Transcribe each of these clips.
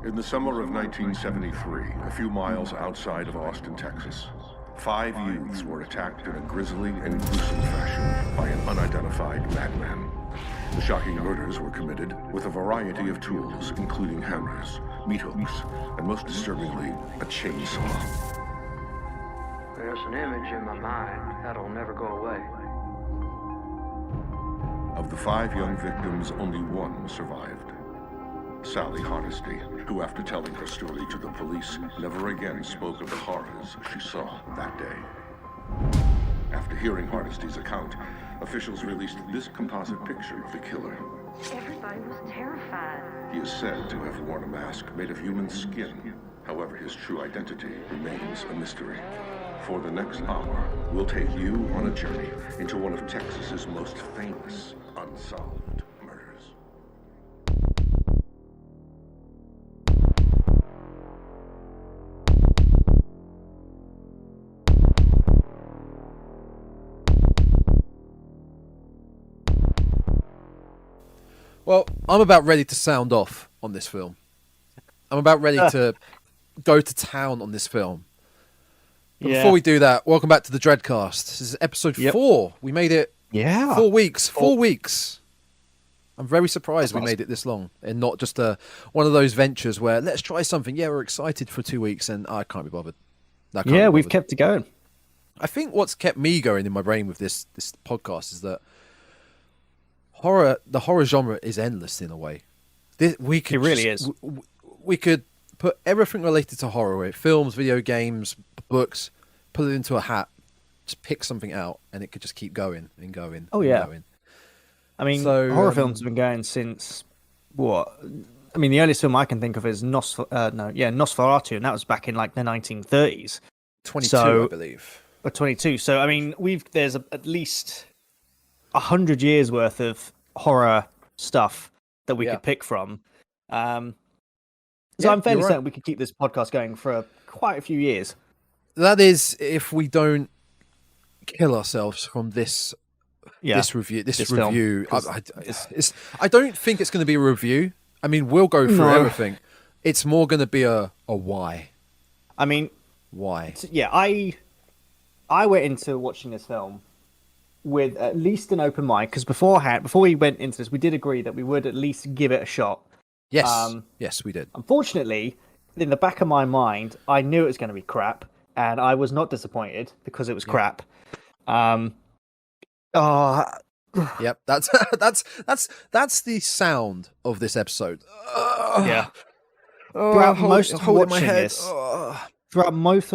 In the summer of 1973, a few miles outside of Austin, Texas, 5 youths were attacked in a grisly and gruesome fashion by an unidentified madman. The shocking murders were committed with a variety of tools, including hammers, meat hooks, and most disturbingly, a chainsaw. There's an image in my mind that'll never go away. Of the 5 young victims, only one survived. Sally Hardesty, who after telling her story to the police, never again spoke of the horrors she saw that day. After hearing Hardesty's account, officials released this composite picture of the killer. Everybody was terrified. He is said to have worn a mask made of human skin. However, his true identity remains a mystery. For the next hour, we'll take you on a journey into one of Texas's most famous unsolved murders. Well, I'm about ready to sound off on this film. I'm about ready to go to town on this film. But before we do that, welcome back to the Dreadcast. This is episode 4. We made it 4 weeks. 4 weeks. I'm very surprised we made it this long and not just one of those ventures where let's try something. Yeah, we're excited for 2 weeks and I can't be bothered. We've kept it going. I think what's kept me going in my brain with this podcast is that the horror genre is endless in a way. It really is. We could put everything related to horror, films, video games, books, put it into a hat, just pick something out, and it could just keep going and going. Oh yeah. Going. I mean, horror films have been going since what? I mean, the earliest film I can think of is Nosferatu, and that was back in like the 1930s. 22, I believe. Or 22. So I mean, there's at least 100 years worth of horror stuff that we could pick from. So I'm fairly certain we could keep this podcast going for quite a few years. That is, if we don't kill ourselves from this review. I don't think it's going to be a review. I mean, we'll go through everything. It's more going to be a why. I mean, why? Yeah, I went into watching this film with at least an open mind, because before we went into this, we did agree that we would at least give it a shot. Yes, yes, we did. Unfortunately, in the back of my mind, I knew it was going to be crap, and I was not disappointed because it was crap. Yep, that's the sound of this episode. Throughout most of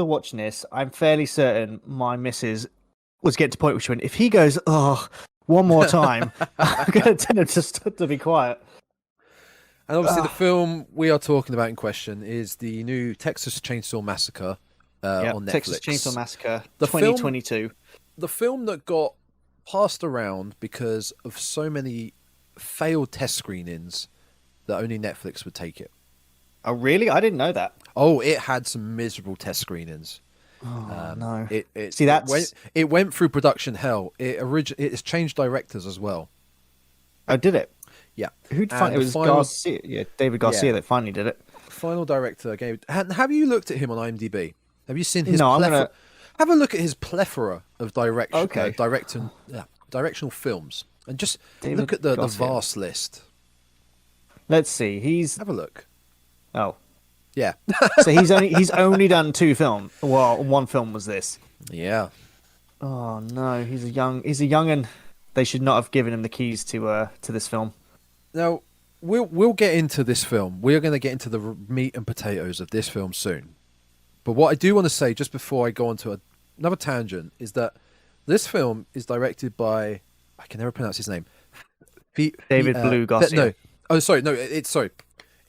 watching this, I'm fairly certain my missus was getting to the point where she went, if he goes, one more time, I'm going to tell him to be quiet. And obviously the film we are talking about in question is the new Texas Chainsaw Massacre on Netflix. Texas Chainsaw Massacre 2022. The film that got passed around because of so many failed test screenings that only Netflix would take it. Oh, really? I didn't know that. Oh, it had some miserable test screenings. Oh, no. It went through production hell. It's changed directors as well. Oh, did it? Yeah. It was Garcia. Yeah, David Garcia that finally did it. Final director gave. Have you looked at him on IMDb? Have you seen his? No, have a look at his plethora of directional films, and just look at the vast list. Let's see. Have a look. Oh, yeah. So he's only done 2 films. Well, one film was this. Yeah. Oh no, he's a young'un. They should not have given him the keys to this film. Now, we'll get into this film. We're going to get into the meat and potatoes of this film soon. But what I do want to say, just before I go on to another tangent, is that this film is directed by, I can never pronounce his name. David Blue Garcia.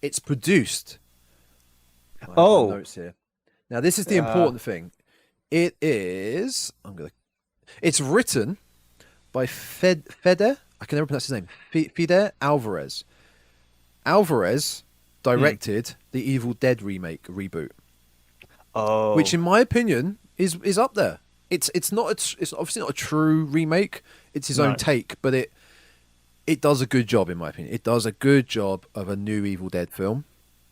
It's produced. Notes here. Now, this is the important thing. It's written by Fede. I can never pronounce his name. Fede Alvarez. Alvarez directed the Evil Dead reboot. Oh, which in my opinion is up there. It's obviously not a true remake. It's his own take, but it does a good job in my opinion. It does a good job of a new Evil Dead film.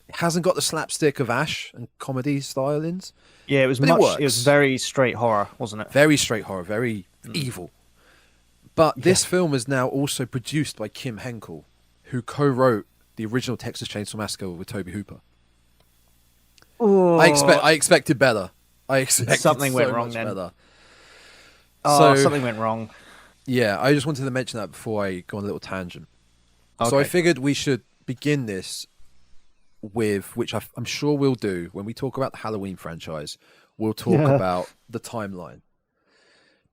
It hasn't got the slapstick of Ash and comedy stylings. Yeah, it was But much. it works. It was very straight horror, wasn't it? Very straight horror, very evil. But this film is now also produced by Kim Henkel, who co-wrote the original Texas Chainsaw Massacre with Tobe Hooper. Oh, I expected better. I expected Something so went much wrong then. better. oh, something went wrong. Yeah, I just wanted to mention that before I go on a little tangent. So I Okay. figured we should begin this with, which I'm sure we'll do when we talk about the Halloween franchise. We'll talk about the timeline,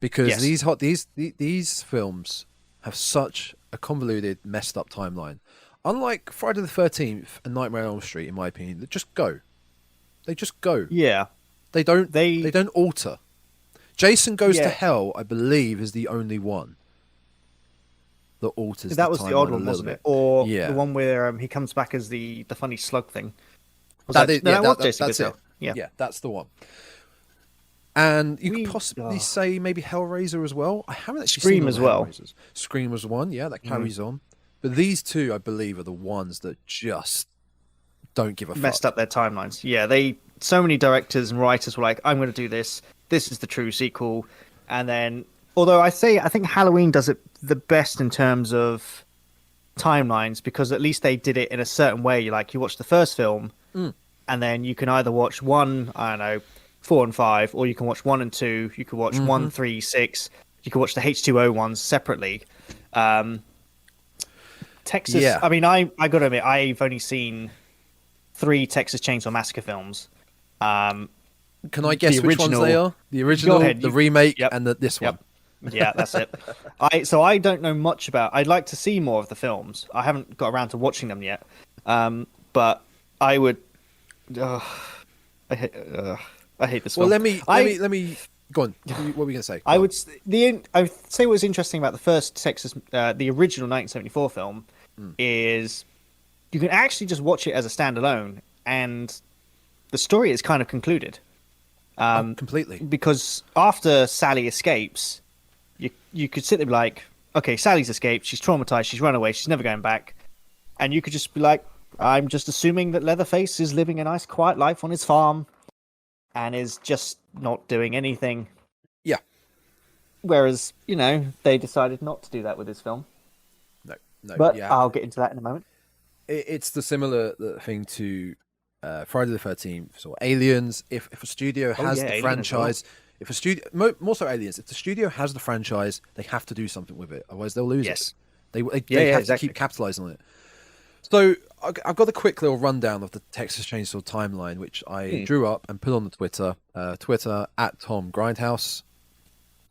because Yes. these films have such a convoluted, messed up timeline. Unlike Friday the 13th and Nightmare on Elm Street, in my opinion, that just go. They just go. Yeah. They don't. They- They don't alter. Jason Goes to Yeah. Hell, I believe, is the only one that alters. That was the odd one, wasn't it? Or Yeah. the one where he comes back as the funny slug thing. Was That that, is- no, yeah, that was that- Jason that's Goes to it. Hell. Yeah. Yeah, that's the one. And you We- could possibly oh. say maybe Hellraiser as well. I haven't actually Scream seen all as the well. Hellraisers. Scream was one, yeah, that carries on. But these two, I believe, are the ones that just don't give a Messed fuck. up their timelines. Yeah, so many directors and writers were like, I'm going to do this. This is the true sequel. And then, although I think Halloween does it the best in terms of timelines, because at least they did it in a certain way. You watch the first film, and then you can either watch 1, I don't know, 4 and 5, or you can watch 1 and 2. You can watch 1, 3, 6. You can watch the H2O ones separately. Texas. Yeah. I mean, I got to admit, I've only seen 3 Texas Chainsaw Massacre films. Can I guess which ones original- they are? The original, ahead, the you- remake, Yep. and this one. Yep. Yeah, that's it. I don't know much about. I'd like to see more of the films. I haven't got around to watching them yet. But I would. I hate this Well, film. let me go on. What were we going to say? I would say what was interesting about the first Texas, the original 1974 film, is you can actually just watch it as a standalone, and the story is kind of concluded. Completely. Because after Sally escapes, you could sit there and be like, okay, Sally's escaped, she's traumatized, she's run away, she's never going back. And you could just be like, I'm just assuming that Leatherface is living a nice, quiet life on his farm and is just not doing anything. Yeah. Whereas, they decided not to do that with this film. No. But yeah. I'll get into that in a moment. It's the similar thing to Friday the 13th or Aliens. If a studio has yeah, the Alien as well. franchise, if a studio more so Aliens, if the studio has the franchise, they have to do something with it. Otherwise, they'll lose Yes. it. They Yeah, have exactly. to keep capitalizing on it. So I've got a quick little rundown of the Texas Chainsaw timeline, which I drew up and put on the Twitter at Tom Grindhouse.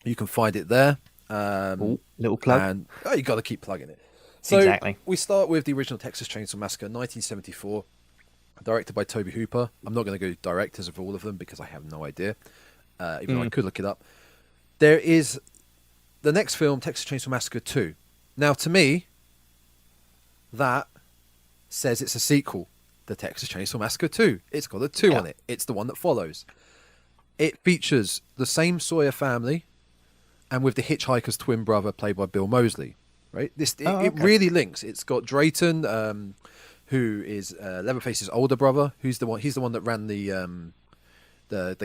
You can find it there. Little plug. And you got to keep plugging it. So Exactly. we start with the original Texas Chainsaw Massacre, 1974, directed by Tobe Hooper. I'm not going to go directors of all of them because I have no idea, even though I could look it up. There is the next film, Texas Chainsaw Massacre 2. Now, to me, that says it's a sequel, the Texas Chainsaw Massacre 2. It's got a 2 on it. It's the one that follows. It features the same Sawyer family and with the hitchhiker's twin brother played by Bill Moseley. Right? It really links. It's got Drayton, who is Leatherface's older brother. He's the one that ran the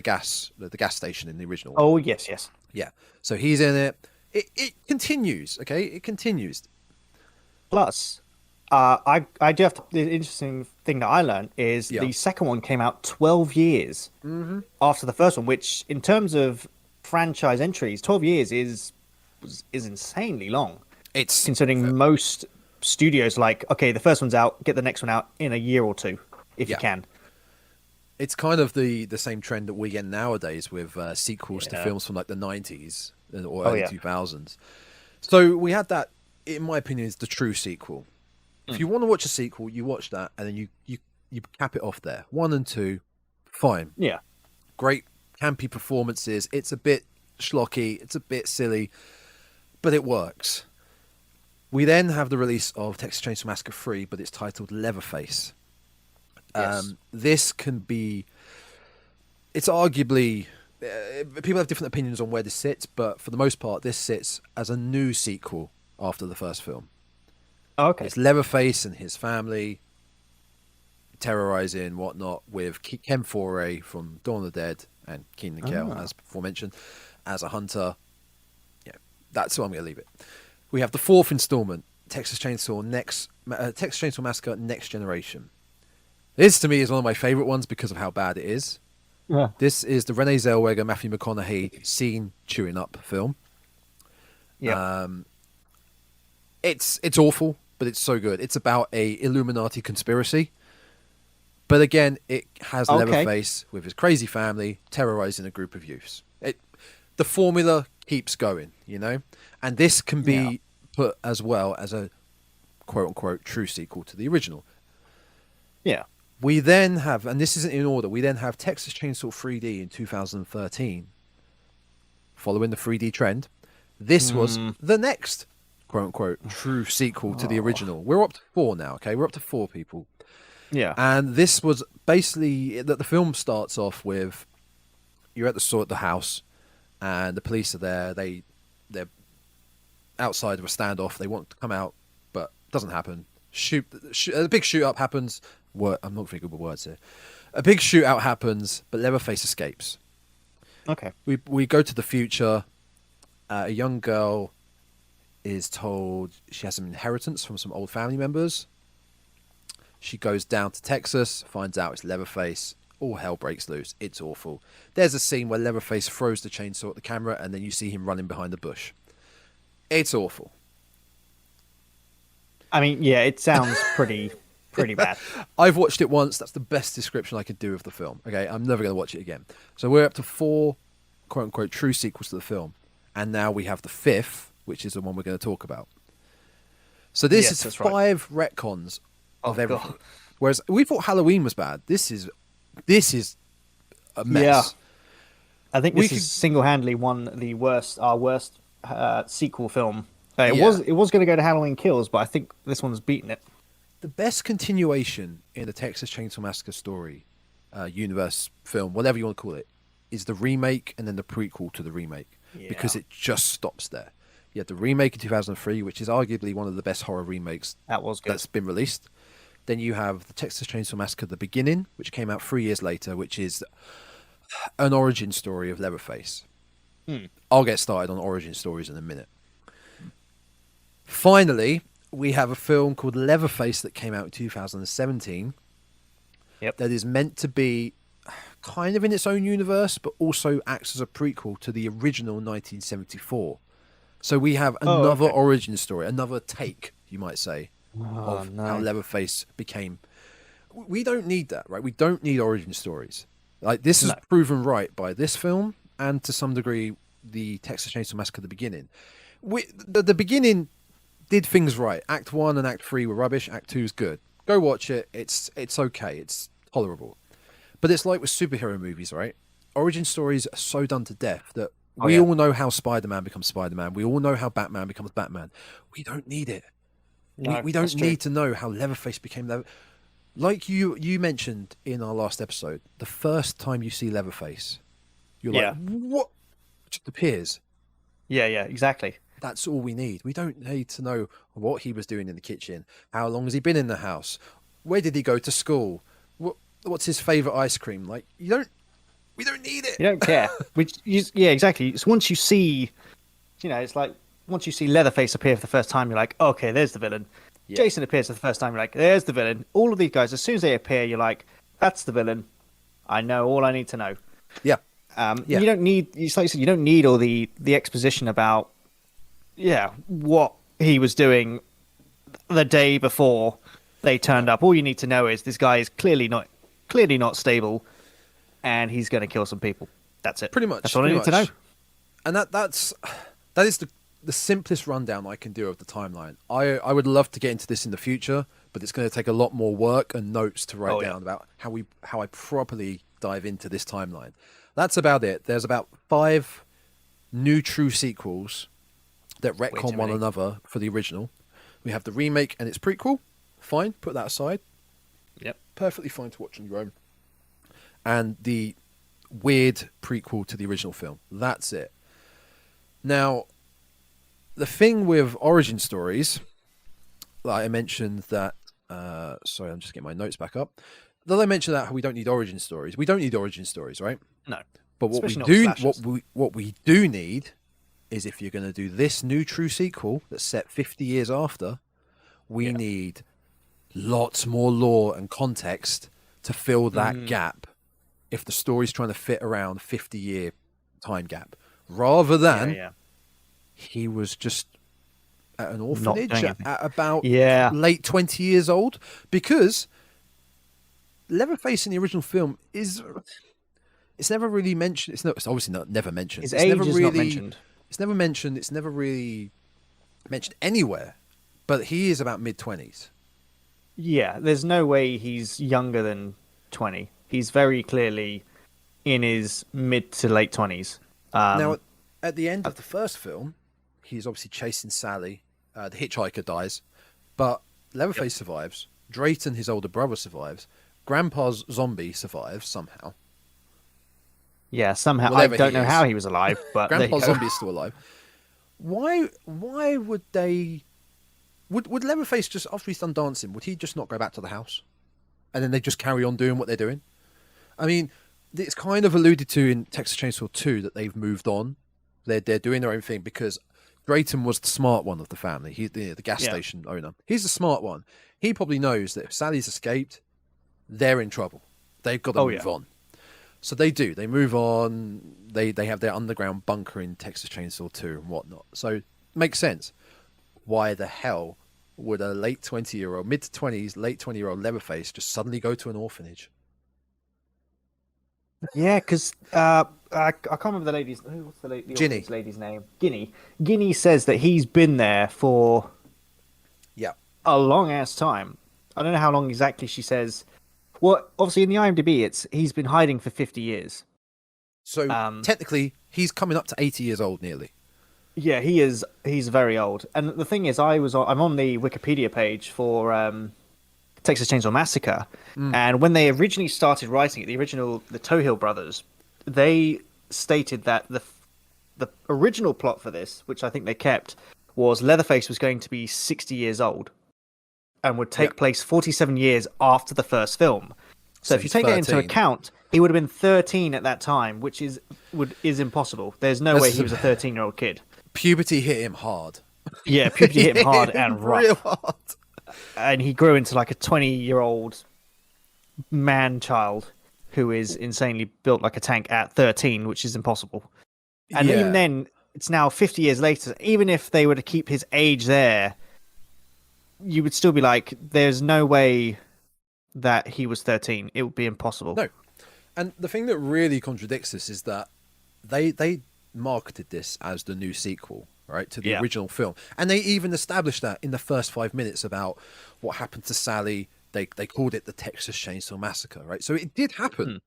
gas station in the original. Oh, yes. Yeah. So he's in it. It continues. Okay, it continues. Plus, I do have to, the interesting thing that I learned is Yeah. the second one came out 12 years after the first one, which in terms of franchise entries, 12 years is insanely long. It's Considering most studios okay, the first one's out, get the next one out in a year or two if you Yeah. can. It's kind of the same trend that we get nowadays with sequels to Yeah. films from like the 90s or Oh, early yeah. 2000s. So we had that, in my opinion, is the true sequel. If you want to watch a sequel, you watch that and then you cap it off there. 1 and 2, fine. Yeah. Great campy performances. It's a bit schlocky. It's a bit silly, but it works. We then have the release of Texas Chainsaw Massacre 3, but it's titled Leatherface. Yes. This can be... It's arguably... people have different opinions on where this sits, but for the most part, this sits as a new sequel after the first film. Okay. It's Leatherface and his family terrorizing whatnot with Ken Foray from Dawn of the Dead and Keenan and Kel, as before mentioned, as a hunter. Yeah, that's what I'm going to leave it. We have the fourth installment, Texas Chainsaw Massacre Next Generation. This to me is one of my favorite ones because of how bad it is. Yeah. This is the Renee Zellweger, Matthew McConaughey scene chewing up film. Yeah. It's awful, but it's so good. It's about a Illuminati conspiracy. But again, it has Leatherface with his crazy family terrorizing a group of youths. The formula keeps going, you know? And this can be put as well as a quote-unquote true sequel to the original. Yeah. We then have, and this isn't in order, we then have Texas Chainsaw 3D in 2013. Following the 3D trend, this was the next quote-unquote true sequel to the original. We're up to 4 now, okay? We're up to 4 people. Yeah. And this was basically that the film starts off with you're at the house and the police are there. They're outside of a standoff. They want to come out, but it doesn't happen. A big shoot up happens. I'm not very good with words here. A big shootout happens, but Leatherface escapes. Okay. We go to the future. A young girl is told she has some inheritance from some old family members. She goes down to Texas, finds out it's Leatherface. All hell breaks loose. It's awful. There's a scene where Leatherface throws the chainsaw at the camera, and then you see him running behind the bush. It's awful. I mean, yeah, it sounds pretty bad. I've watched it once. That's the best description I could do of the film. Okay, I'm never going to watch it again. So we're up to 4 quote-unquote true sequels to the film. And now we have the 5th, which is the one we're going to talk about. So this is 5 retcons of everything. God. Whereas we thought Halloween was bad. This is a mess. Yeah. I think this is single-handedly our worst sequel film. It was going to go to Halloween Kills, but I think this one's beaten it. The best continuation in the Texas Chainsaw Massacre story, universe, film, whatever you want to call it, is the remake and then the prequel to the remake. Yeah. Because it just stops there. You had the remake in 2003, which is arguably one of the best horror remakes that's been released. Then you have the Texas Chainsaw Massacre: The Beginning, which came out 3 years later, which is an origin story of Leatherface. I'll get started on origin stories in a minute. Finally, we have a film called Leatherface that came out in 2017. Yep. That is meant to be kind of in its own universe, but also acts as a prequel to the original 1974. So we have another origin story, another take, you might say, of how Leatherface became. We don't need that, right? We don't need origin stories. Like this is proven right by this film, and to some degree, the Texas Chainsaw Massacre: The Beginning. The beginning did things right. Act 1 and Act 3 were rubbish. Act 2 is good. Go watch it. It's okay. It's tolerable. But it's like with superhero movies, right? Origin stories are so done to death that we all know how Spider-Man becomes Spider-Man. We all know how Batman becomes Batman. We don't need it. No, we don't need to know how Leatherface became Leatherface. Like you mentioned in our last episode, the first time you see Leatherface, you're like, what? It just appears. Yeah, exactly. That's all we need. We don't need to know what he was doing in the kitchen. How long has he been in the house? Where did he go to school? What's his favorite ice cream? Like, we don't need it. You don't care. Exactly. So once you see, it's like once you see Leatherface appear for the first time, you're like, okay, there's the villain. Yeah. Jason appears for the first time, you're like, there's the villain. All of these guys, as soon as they appear, you're like, that's the villain. I know all I need to know. Yeah. You don't need, it's like you said, you don't need all the exposition about, what he was doing the day before they turned up. All you need to know is this guy is clearly not stable, and he's going to kill some people. That's it. Pretty much. That's all I need to know. And that is the simplest rundown I can do of the timeline. I would love to get into this in the future, but it's going to take a lot more work and notes to write down about how I properly dive into this timeline. That's about it. There's about 5 new true sequels that retcon one another for the original. We have the remake and its prequel. Fine, put that aside. Yep. Perfectly fine to watch on your own. And the weird prequel to the original film. That's it. Now, the thing with origin stories, like I mentioned that, sorry, I'm just getting my notes back up. though I mentioned that how we don't need origin stories. We don't need origin stories, right? No. But what Especially not with slashers. what we do need is, if you're going to do this new true sequel that's set 50 years after, we need lots more lore and context to fill that gap if the story's trying to fit around a 50-year time gap, rather than he was just at an orphanage at about late 20 years old. Because Leatherface in the original film it's never really mentioned. It's obviously never mentioned. His age is not mentioned. It's never mentioned. It's never really mentioned anywhere. But he is about mid-20s. Yeah, there's no way he's younger than 20. He's very clearly in his mid to late 20s. Now, at the end of the first film, he's obviously chasing Sally. The hitchhiker dies, but Leatherface survives. Drayton, his older brother, survives. Grandpa's zombie survives somehow. Yeah, somehow. Whatever I don't he know is. how he was alive, but Grandpa's zombie is still alive. Why would they... Would Leatherface just, after he's done dancing, would he just not go back to the house? And then they just carry on doing what they're doing? I mean, it's kind of alluded to in Texas Chainsaw 2 that they've moved on. They're doing their own thing because Drayton was the smart one of the family. He's the gas station owner. He's the smart one. He probably knows that if Sally's escaped, they're in trouble. They've got to move on. So they do. They move on. They have their underground bunker in Texas Chainsaw 2 and whatnot. So makes sense. Why the hell would a late 20-year-old, mid-20s, late 20-year-old Leatherface just suddenly go to an orphanage? Yeah, because I can't remember the lady's... What's the Ginny. Lady's name? Ginny says that he's been there for a long-ass time. I don't know how long exactly she says. Well, obviously in the IMDb, it's he's been hiding for 50 years. So technically, he's coming up to 80 years old nearly. Yeah, he is. He's very old. And the thing is, I'm on the Wikipedia page for Texas Chainsaw Massacre, and when they originally started writing it, the Tohill brothers, they stated that the original plot for this, which I think they kept, was Leatherface was going to be 60 years old and would take place 47 years after the first film. So if you take that into account, he would have been 13 at that time, which is impossible. There's no way he was a 13-year-old kid. Puberty hit him hard. Yeah, puberty hit him hard and rough. Real hard. And he grew into like a 20-year-old man-child who is insanely built like a tank at 13, which is impossible. And even then, it's now 50 years later. Even if they were to keep his age there, you would still be like, there's no way that he was 13. It would be impossible. No. And the thing that really contradicts this is that they marketed this as the new sequel, right, to the original film. And they even established that in the first 5 minutes about what happened to Sally. They called it the Texas Chainsaw Massacre, right? So it did happen.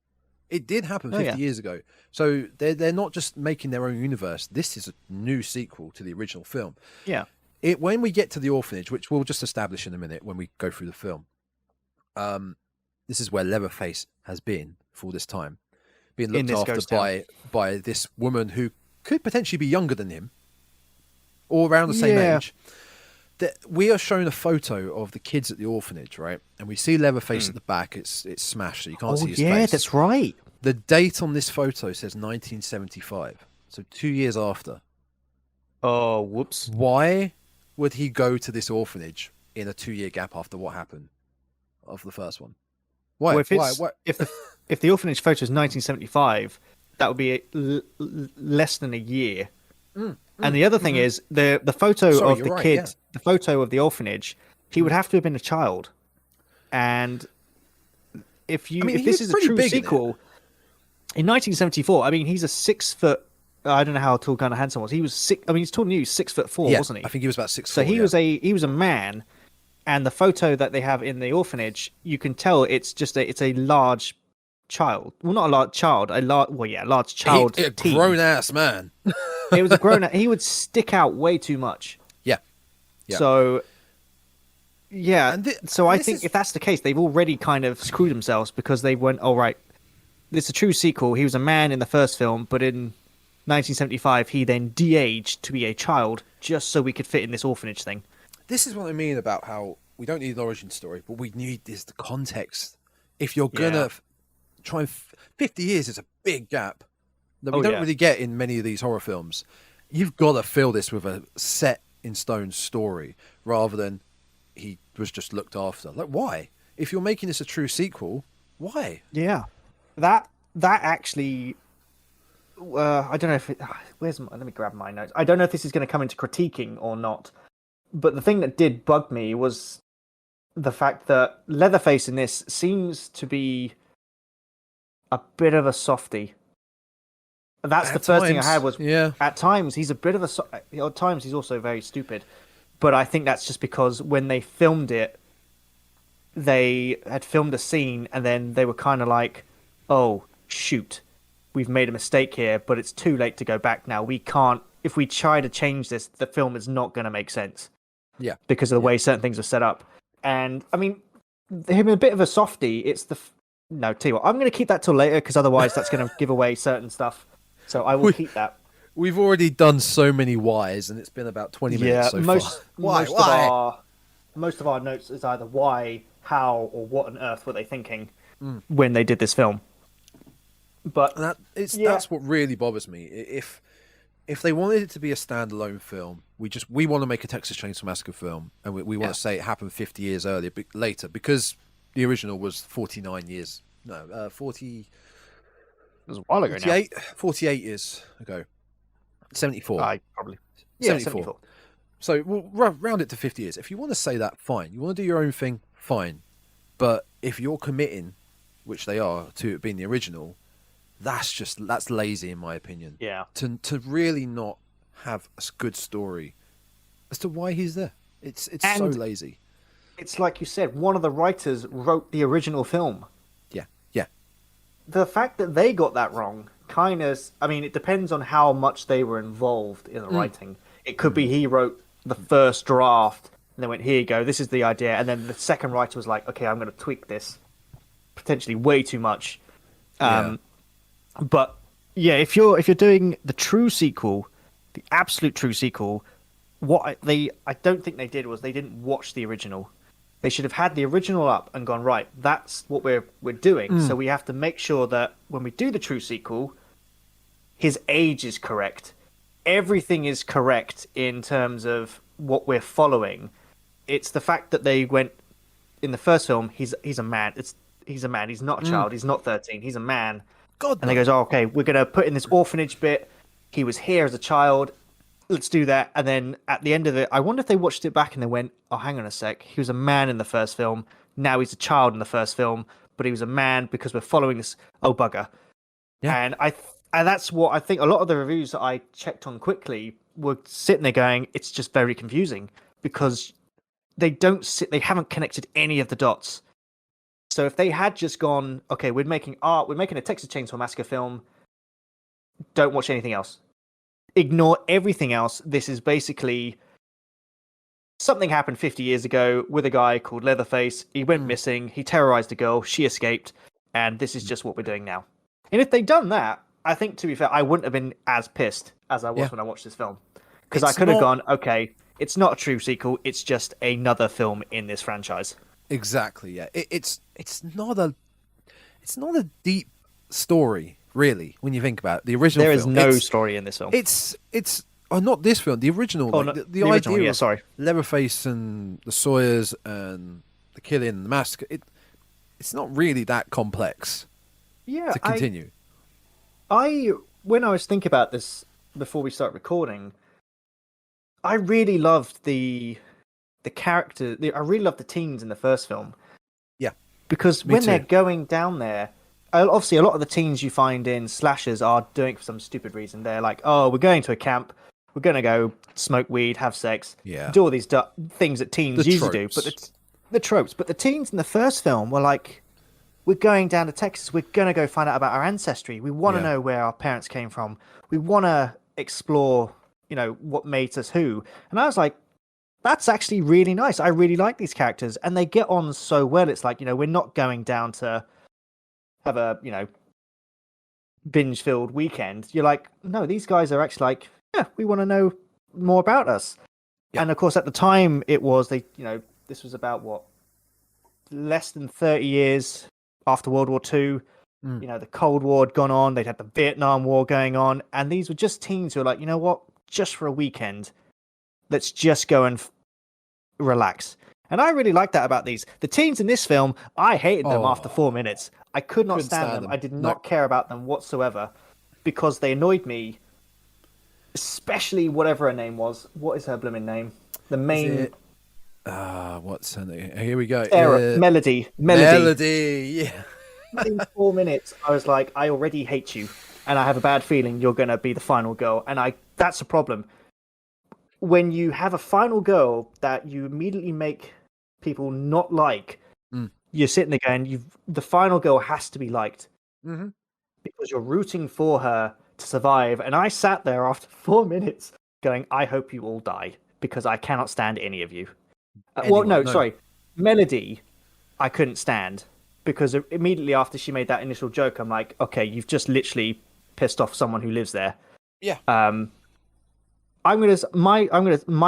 It did happen 50 years ago. So they're not just making their own universe. This is a new sequel to the original film. Yeah. When we get to the orphanage, which we'll just establish in a minute when we go through the film, this is where Leatherface has been for all this time, being looked after by this woman who could potentially be younger than him, or around the same age. We are shown a photo of the kids at the orphanage, right? And we see Leatherface at the back. It's smashed, so you can't see his face. Yeah, that's right. The date on this photo says 1975, so 2 years after. Oh, whoops. Why would he go to this orphanage in a 2-year gap after what happened of the first one? Why? Well, if the orphanage photo is 1975, that would be less than a year. And the other thing is the photo of the kid, the photo of the orphanage, he would have to have been a child. And if this is a true sequel, in 1974, I mean, he's a 6 foot. I don't know how tall kind of handsome was. He was six. I mean, he's taller than you, 6'4", wasn't he? I think he was about 6'4". So he was a man. And the photo that they have in the orphanage, you can tell it's a large child. Well, not a large child, large child. A grown ass man. It was a grown. He would stick out way too much. Yeah. So, so I think if that's the case, they've already kind of screwed themselves because they went, "All right, this is a true sequel. He was a man in the first film, but in 1975, he then de-aged to be a child just so we could fit in this orphanage thing." This is what I mean about how we don't need an origin story, but we need the context if you're gonna Yeah. try and 50 years is a big gap that we Oh, don't yeah. really get in many of these horror films. You've got to fill this with a set in stone story rather than he was just looked after. Like, why? If you're making this a true sequel, why? Yeah, that actually, I don't know if it. Let me grab my notes. I don't know if this is going to come into critiquing or not, but the thing that did bug me was the fact that Leatherface in this seems to be a bit of a softie. That's the At first thing I times, had was yeah. at times he's a bit of a at times he's also very stupid, but I think that's just because when they filmed it, they had filmed a scene and then they were kind of like, oh shoot, we've made a mistake here, but it's too late to go back now. We can't, if we try to change this, the film is not going to make sense. Yeah. Because of the way certain things are set up. And I mean, him a bit of a softie, it's the no, tell you what, I'm going to keep that till later because otherwise that's going to give away certain stuff. So I will keep that. We've already done so many whys, and it's been about 20 minutes so far. Why? Most of our notes is either why, how, or what on earth were they thinking when they did this film. But That's what really bothers me. If they wanted it to be a standalone film, we want to make a Texas Chainsaw Massacre film, and we want to say it happened 50 years later, because the original was 49 years. No, 40. It was a while ago 48 years ago. 74. Probably. 74. So we'll round it to 50 years. If you want to say that, fine. You want to do your own thing, fine. But if you're committing, which they are, to it being the original, that's lazy in my opinion. Yeah. To really not have a good story as to why he's there. It's so lazy. It's like you said, one of the writers wrote the original film. Yeah. The fact that they got that wrong kind of, I mean, it depends on how much they were involved in the writing. It could be he wrote the first draft and then went, here you go, this is the idea. And then the second writer was like, okay, I'm going to tweak this potentially way too much. But yeah, if you're doing the true sequel, the absolute true sequel, I don't think they did was they didn't watch the original. They should have had the original up and gone, right, that's what we're doing. So we have to make sure that when we do the true sequel, his age is correct. Everything is correct in terms of what we're following. It's the fact that they went in the first film, he's a man. He's a man. He's not a child. He's not 13. He's a man. God. And they goes, oh, okay, we're going to put in this orphanage bit. He was here as a child. Let's do that. And then at the end of it, I wonder if they watched it back and they went, oh, hang on a sec. He was a man in the first film. Now he's a child in the first film, but he was a man because we're following this. Oh, bugger. Yeah. And that's what I think a lot of the reviews that I checked on quickly were sitting there going, it's just very confusing because they haven't connected any of the dots. So if they had just gone, okay, we're making a Texas Chainsaw Massacre film, don't watch anything else. Ignore everything else. This is basically something happened 50 years ago with a guy called Leatherface. He went missing. He terrorized a girl. She escaped. And this is just what we're doing now. And if they'd done that, I think, to be fair, I wouldn't have been as pissed as I was when I watched this film. Because I could have gone, okay, it's not a true sequel. It's just another film in this franchise. Exactly, yeah. It's not a deep story, really, when you think about it. The original There is film, no story in this film. It's not this film, the original. Oh, like, no, the original, idea yeah, of sorry. Leatherface and the Sawyers and the killing and the massacre, it's not really that complex to continue. When I was thinking about this before we start recording, I really loved the character. I really loved the teens in the first film. Yeah, because when they're going down there, obviously a lot of the teens you find in slashers are doing it for some stupid reason. They're like, oh, we're going to a camp, we're going to go smoke weed, have sex, do all these things that teens usually do. But the tropes. But the teens in the first film were like, we're going down to Texas. We're going to go find out about our ancestry. We want to know where our parents came from. We want to explore, what made us who. And I was like, that's actually really nice. I really like these characters. And they get on so well. It's like, we're not going down to have a, binge-filled weekend. You're like, no, these guys are actually like, yeah, we want to know more about us. Yeah. And of course, at the time, it was, this was about, less than 30 years after World War II. You know, the Cold War had gone on. They'd had the Vietnam War going on. And these were just teens who were like, you know what? Just for a weekend, let's just go and relax. And I really like that about these. The teens in this film, I hated them after 4 minutes. I could not stand them. I did not care about them whatsoever because they annoyed me, especially whatever her name was. What is her blooming name? The main... what's her name? Here we go. Melody. Yeah. In 4 minutes, I was like, I already hate you, and I have a bad feeling you're going to be the final girl. And that's a problem. When you have a final girl that you immediately make people not like, you're sitting there going, the final girl has to be liked. Because you're rooting for her to survive. And I sat there after 4 minutes going, I hope you all die, because I cannot stand any of you. Sorry. Melody, I couldn't stand. Because immediately after she made that initial joke, I'm like, okay, you've just literally pissed off someone who lives there. Yeah. My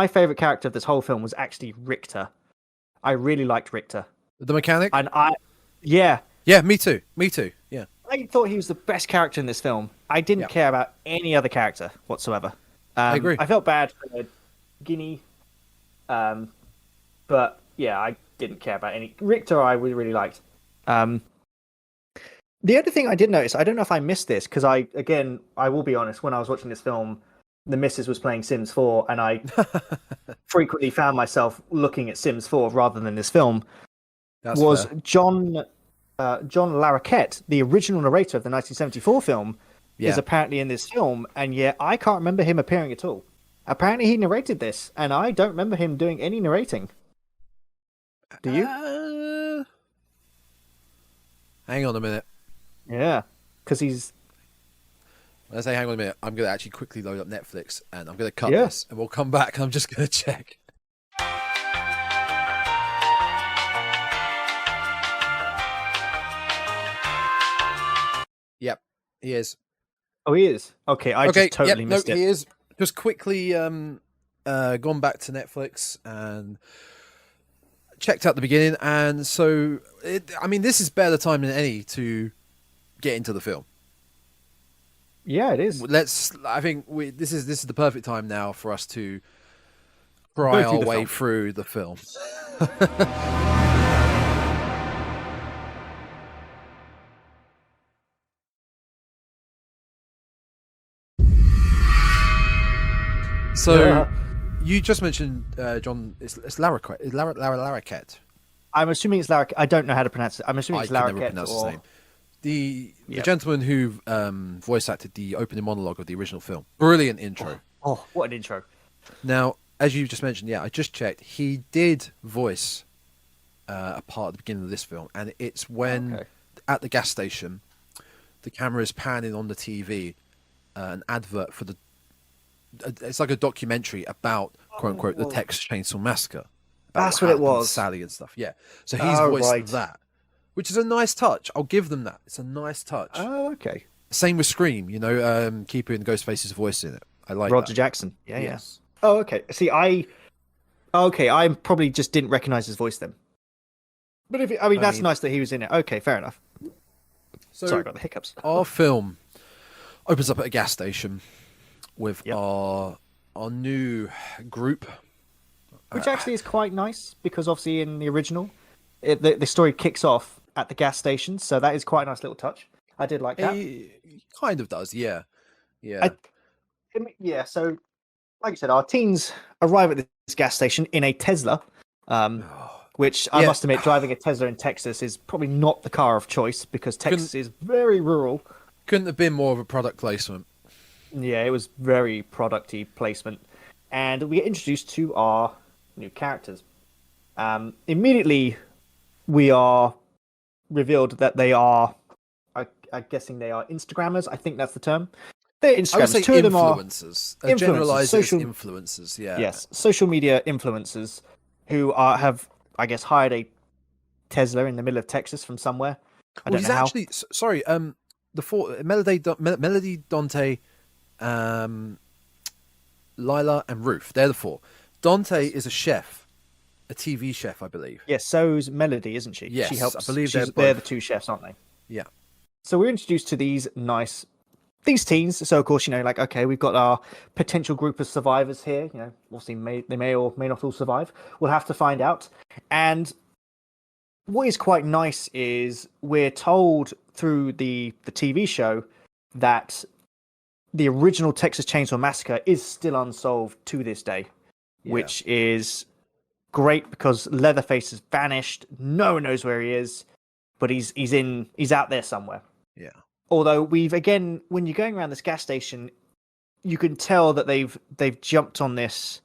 favorite character of this whole film was actually Richter. I really liked Richter, the mechanic. And yeah, me too. Yeah, I thought he was the best character in this film. I didn't care about any other character whatsoever. I agree. I felt bad for Guinea, but yeah, I didn't care about any. Richter, I really liked. The other thing I did notice, I don't know if I missed this, because I will be honest, when I was watching this film, the missus was playing Sims 4, and I frequently found myself looking at Sims 4 rather than this film. That's fair. John Larroquette, the original narrator of the 1974 film, is apparently in this film, and yet I can't remember him appearing at all. Apparently he narrated this, and I don't remember him doing any narrating. Do you? Hang on a minute. Yeah, because he's... When I say hang on a minute, I'm going to actually quickly load up Netflix, and I'm going to cut this, and we'll come back, and I'm just going to check. Yep, he is. Oh, he is? Okay, I just totally missed it. He is. Just quickly gone back to Netflix and checked out the beginning, and so this is better time than any to get into the film. Yeah, it is. I think this is the perfect time now for us to cry our way through the film. So, you just mentioned John. It's Larroquette. I'm assuming it's Larroquette. I don't know how to pronounce it. I'm assuming it's Larroquette. I can never pronounce his name. The gentleman who voice acted the opening monologue of the original film. Brilliant intro. Oh, what an intro! Now, as you just mentioned, I just checked. He did voice a part at the beginning of this film, and it's when at the gas station, the camera is panning on the TV, an advert for it's like a documentary about quote unquote the Texas Chainsaw Massacre. That's what it was. Sally and stuff. Yeah. So he's voiced that, which is a nice touch. I'll give them that. It's a nice touch. Oh, okay. Same with Scream. Keeper and Ghostface's voice in it. I like Roger Jackson. Yeah, yes. Yeah. Oh, okay. See, I probably just didn't recognize his voice then. But that's nice that he was in it. Okay, fair enough. So sorry about the hiccups. Our film opens up at a gas station with our new group, which actually is quite nice because obviously in the original, the story kicks off at the gas station, so that is quite a nice little touch. I did like that. It kind of does, yeah. So, like I said, our teens arrive at this gas station in a Tesla, which I must admit, driving a Tesla in Texas is probably not the car of choice because Texas is very rural. Couldn't have been more of a product placement. Yeah, it was very producty placement. And we get introduced to our new characters. Immediately, we are revealed that they are, I'm guessing they are Instagrammers. I think that's the term. They're Instagrammers. I would say Two of them are influencers. Generalized as influencers, yeah. Yes, social media influencers who have, I guess, hired a Tesla in the middle of Texas from somewhere. I don't know how. Actually, sorry, the four, Melody, Dante, Lila and Ruth. They're the four. Dante is a chef a TV chef, I believe. Yeah, so's Melody, isn't she? Yes, she helps. I believe they're they're the both. two chefs, aren't they? Yeah. So we're introduced to these teens. So of course, like, okay, we've got our potential group of survivors here. Obviously, they may or may not all survive. We'll have to find out. And what is quite nice is we're told through the TV show that the original Texas Chainsaw Massacre is still unsolved to this day, which is great because Leatherface has vanished. No one knows where he is, but he's out there somewhere. Yeah. Although when you're going around this gas station, you can tell that they've jumped on this.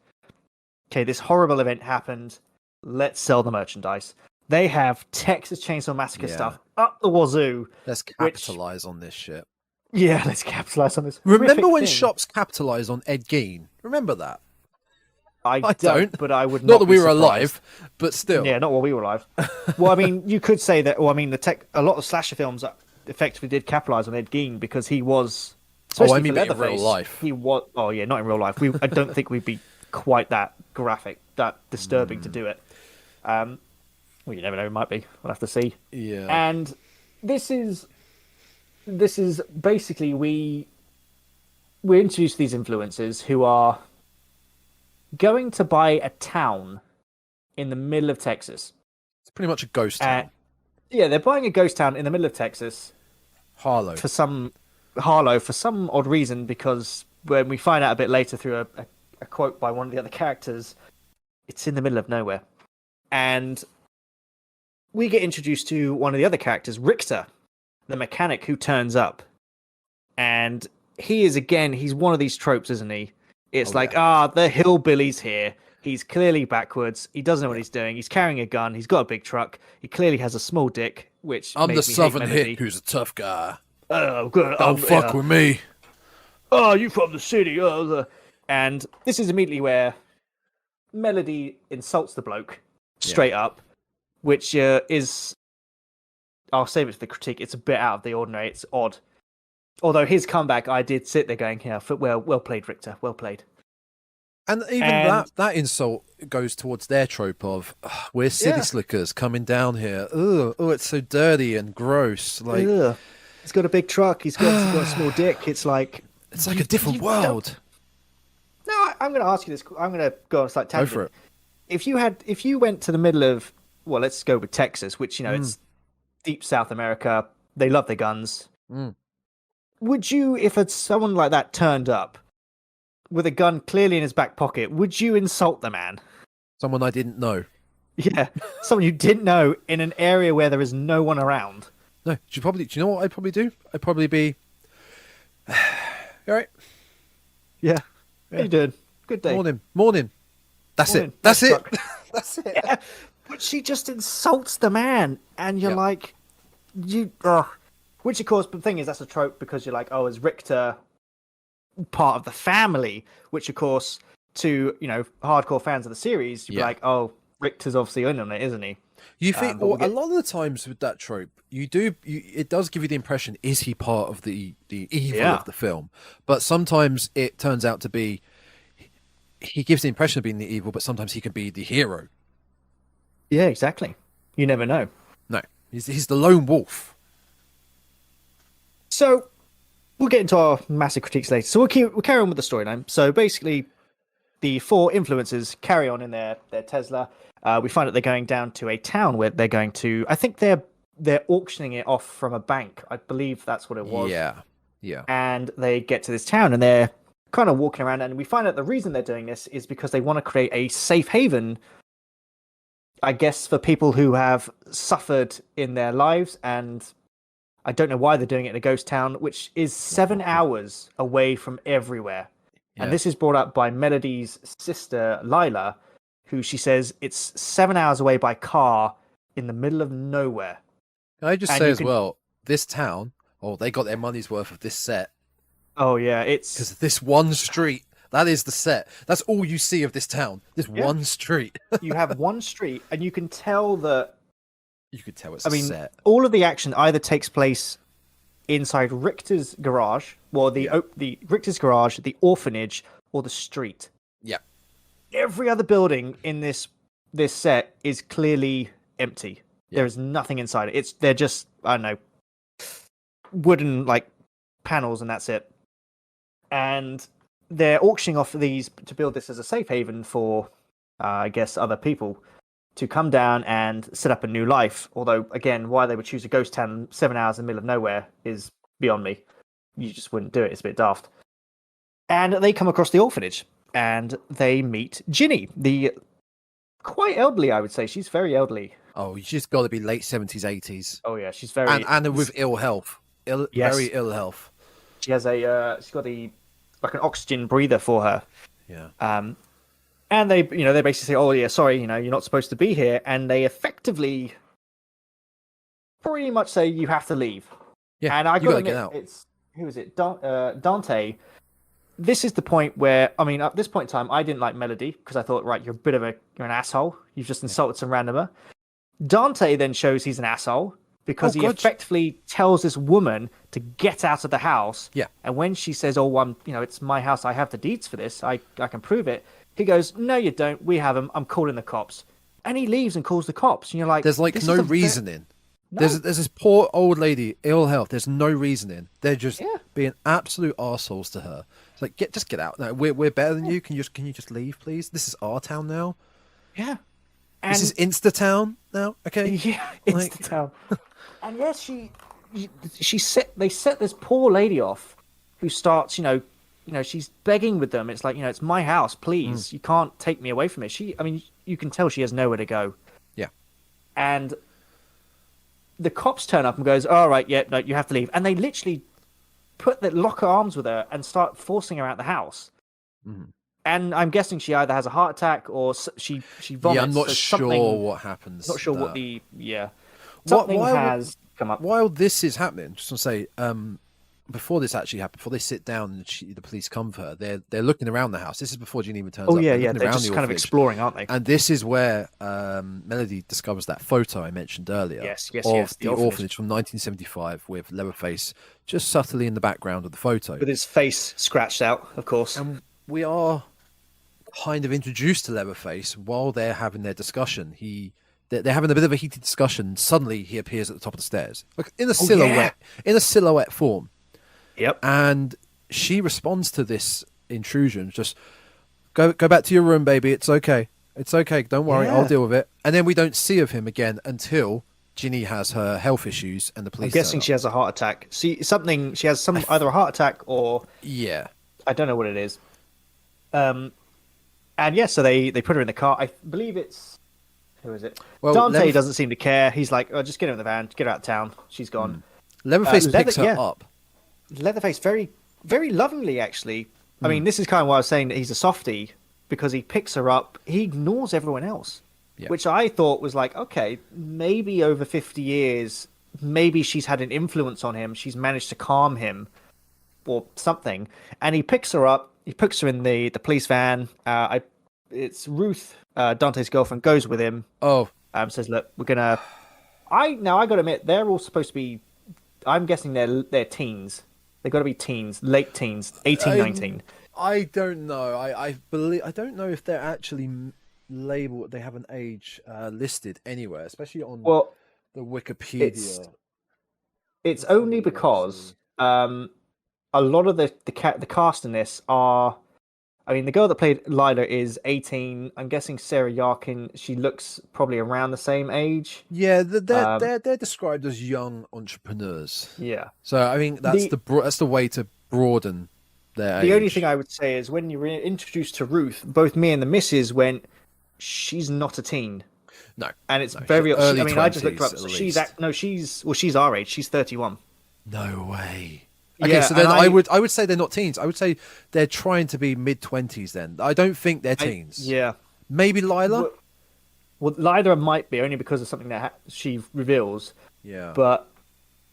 Okay, this horrible event happened. Let's sell the merchandise. They have Texas Chainsaw Massacre stuff up the wazoo. Let's capitalize on this shit. Yeah, let's capitalize on this. Remember when thing. shops capitalized on Ed Gein? Remember that? I don't, but I would not that we were surprised. alive, but still. Yeah, not while we were alive. Well, I mean, you could say that. Well, I mean, a lot of slasher films effectively did capitalize on Ed Gein because he was. I mean, in real life. He was. Oh yeah, not in real life. I don't think we'd be quite that graphic, that disturbing to do it. Well, you never know. It might be. We'll have to see. Yeah. And this is basically we're introduced to these influencers who are going to buy a town in the middle of Texas. It's pretty much a ghost town. Yeah, they're buying a ghost town in the middle of Texas. Harlow for some odd reason, because when we find out a bit later through a quote by one of the other characters, it's in the middle of nowhere. And we get introduced to one of the other characters, Richter, the mechanic who turns up. And he's one of these tropes, isn't he? It's the hillbilly's here. He's clearly backwards. He doesn't know what he's doing. He's carrying a gun. He's got a big truck. He clearly has a small dick, which I'm made the me southern hate Melody. hick who's a tough guy. Oh, good. Don't fuck with me. Oh, you from the city. And this is immediately where Melody insults the bloke straight up, which is... I'll save it for the critique. It's a bit out of the ordinary. It's odd. Although his comeback, I did sit there going, yeah, well played, Richter. Well played. And even that insult goes towards their trope of, we're city slickers coming down here. Oh, it's so dirty and gross. Like, ugh. He's got a big truck. He's got a small dick. It's like a different world. No, I'm going to ask you this. I'm going to go on a slight tangent. Go for it. If you went to the middle of, well, let's go with Texas, which, it's deep South America. They love their guns. Would you, if someone like that turned up with a gun clearly in his back pocket, would you insult the man? Someone I didn't know. Yeah, someone you didn't know in an area where there is no one around. No, do you know what I'd probably do? I'd probably be, all right. Yeah. How you doing? Good day. Morning. That's Morning. it. That's it. That's it. Yeah. But she just insults the man, and you're like, which of course, the thing is, that's a trope because you're like, oh, is Richter part of the family? Which of course, to hardcore fans of the series, you'd be like, oh, Richter's obviously in on it, isn't he? You think a lot of the times with that trope, it does give you the impression, is he part of the evil of the film? But sometimes it turns out to be, he gives the impression of being the evil, but sometimes he can be the hero. Yeah, exactly. You never know. No, he's the lone wolf. So we'll get into our massive critiques later. So we'll carry on with the storyline. So basically, the four influencers carry on in their Tesla. We find that they're going down to a town where they're going to. I think they're auctioning it off from a bank. I believe that's what it was. Yeah. And they get to this town and they're kind of walking around, and we find out the reason they're doing this is because they want to create a safe haven, I guess, for people who have suffered in their lives. And I don't know why they're doing it in a ghost town, which is 7 hours away from everywhere. Yeah. And this is brought up by Melody's sister, Lila, who she says it's 7 hours away by car in the middle of nowhere. Can I just say as well, this town, they got their money's worth of this set. Oh, yeah, it's... Because this one street, that is the set. That's all you see of this town. This one street. You have one street, and you can tell that... You could tell it's a set. All of the action either takes place inside Richter's garage, or the Richter's garage, the orphanage, or the street. Yeah. Every other building in this this set is clearly empty. Yeah. There is nothing inside it. They're just, I don't know, wooden like panels, and that's it. And they're auctioning off these to build this as a safe haven for, I guess, other people to come down and set up a new life. Although, again, why they would choose a ghost town 7 hours in the middle of nowhere is beyond me. You just wouldn't do it. It's a bit daft. And they come across the orphanage, and they meet Ginny, the quite elderly, I would say. She's very elderly. Oh, she's got to be late 70s, 80s. Oh yeah, she's very and with ill health, Yes. very ill health. She has she's got an oxygen breather for her. Yeah. And they basically say, "Oh yeah, sorry, you're not supposed to be here," and they effectively pretty much say you have to leave. Yeah. And I you got to get admit, out. it's who is it? Dante. This is the point where, I mean, at this point in time, I didn't like Melody because I thought, right, you're an asshole. You've just insulted some randomer. Dante then shows he's an asshole because he effectively tells this woman to get out of the house. Yeah. And when she says, "Oh, it's my house. I have the deeds for this. I can prove it." He goes, "No, you don't. We have them. I'm calling the cops." And he leaves and calls the cops. And you're like, there's like no reasoning. No. There's this poor old lady, ill health. There's no reasoning. They're just being absolute arseholes to her. It's like, just get out. No, we're better than you. Can you just leave, please? This is our town now. Yeah. This is Insta town now. Okay. Yeah, Insta town. And yes, they set this poor lady off, who starts, she's begging with them. It's like, it's my house, please. You can't take me away from it. You can tell she has nowhere to go. Yeah. And the cops turn up and goes, "All right, yeah, no, you have to leave." And they literally lock her arms with her and start forcing her out the house. Mm. And I'm guessing she either has a heart attack or she vomits. Yeah, I'm not sure what happens. Not sure what something has come up. While this is happening, just to say, before this actually happened, before they sit down and the police come for her, they're looking around the house. This is before Ginny even turns up. Oh yeah, they're just kind of exploring, aren't they? And this is where Melody discovers that photo I mentioned earlier. Yes, the orphanage from 1975 with Leatherface just subtly in the background of the photo, with his face scratched out, of course. And we are kind of introduced to Leatherface while they're having their discussion. They're having a bit of a heated discussion. Suddenly, he appears at the top of the stairs, like in a silhouette form. Yep. And she responds to this intrusion. Just go back to your room, baby. It's okay. It's okay. Don't worry. I'll deal with it. And then we don't see of him again until Ginny has her health issues and the police. I'm guessing she has a heart attack. She has either a heart attack or I don't know what it is. So they put her in the car. I believe it's who is it? Well, Dante doesn't seem to care. He's like, "Oh, just get her in the van. Get her out of town. She's gone." Leatherface picks her up. Leatherface very, very lovingly, actually. I mean, this is kind of why I was saying that he's a softie, because he picks her up. He ignores everyone else, which I thought was like, okay, maybe over 50 years, maybe she's had an influence on him. She's managed to calm him or something. And he picks her up. He puts her in the police van. It's Ruth, Dante's girlfriend, goes with him. Oh. Says, "Look, we're going to... I got to admit, they're all supposed to be... I'm guessing they're teens. They've got to be teens, late teens, 18, 19. I don't know. I don't know if they're actually labeled. They have an age listed anywhere, especially on the Wikipedia. It's only because a lot of the cast in this are. I mean, the girl that played Lila is 18. I'm guessing Sarah Yarkin. She looks probably around the same age. Yeah, they're described as young entrepreneurs. Yeah. So I mean, that's the way to broaden their age. The only thing I would say is when you were introduced to Ruth, both me and the missus went, "She's not a teen." No, and it's very. Early I mean, 20s, I just looked her up. So she's our age. She's 31. No way. Okay, so then I would say they're not teens. I would say they're trying to be mid-20s then. I don't think they're teens. Maybe Lila? Well, Lila might be, only because of something that she reveals. Yeah. But,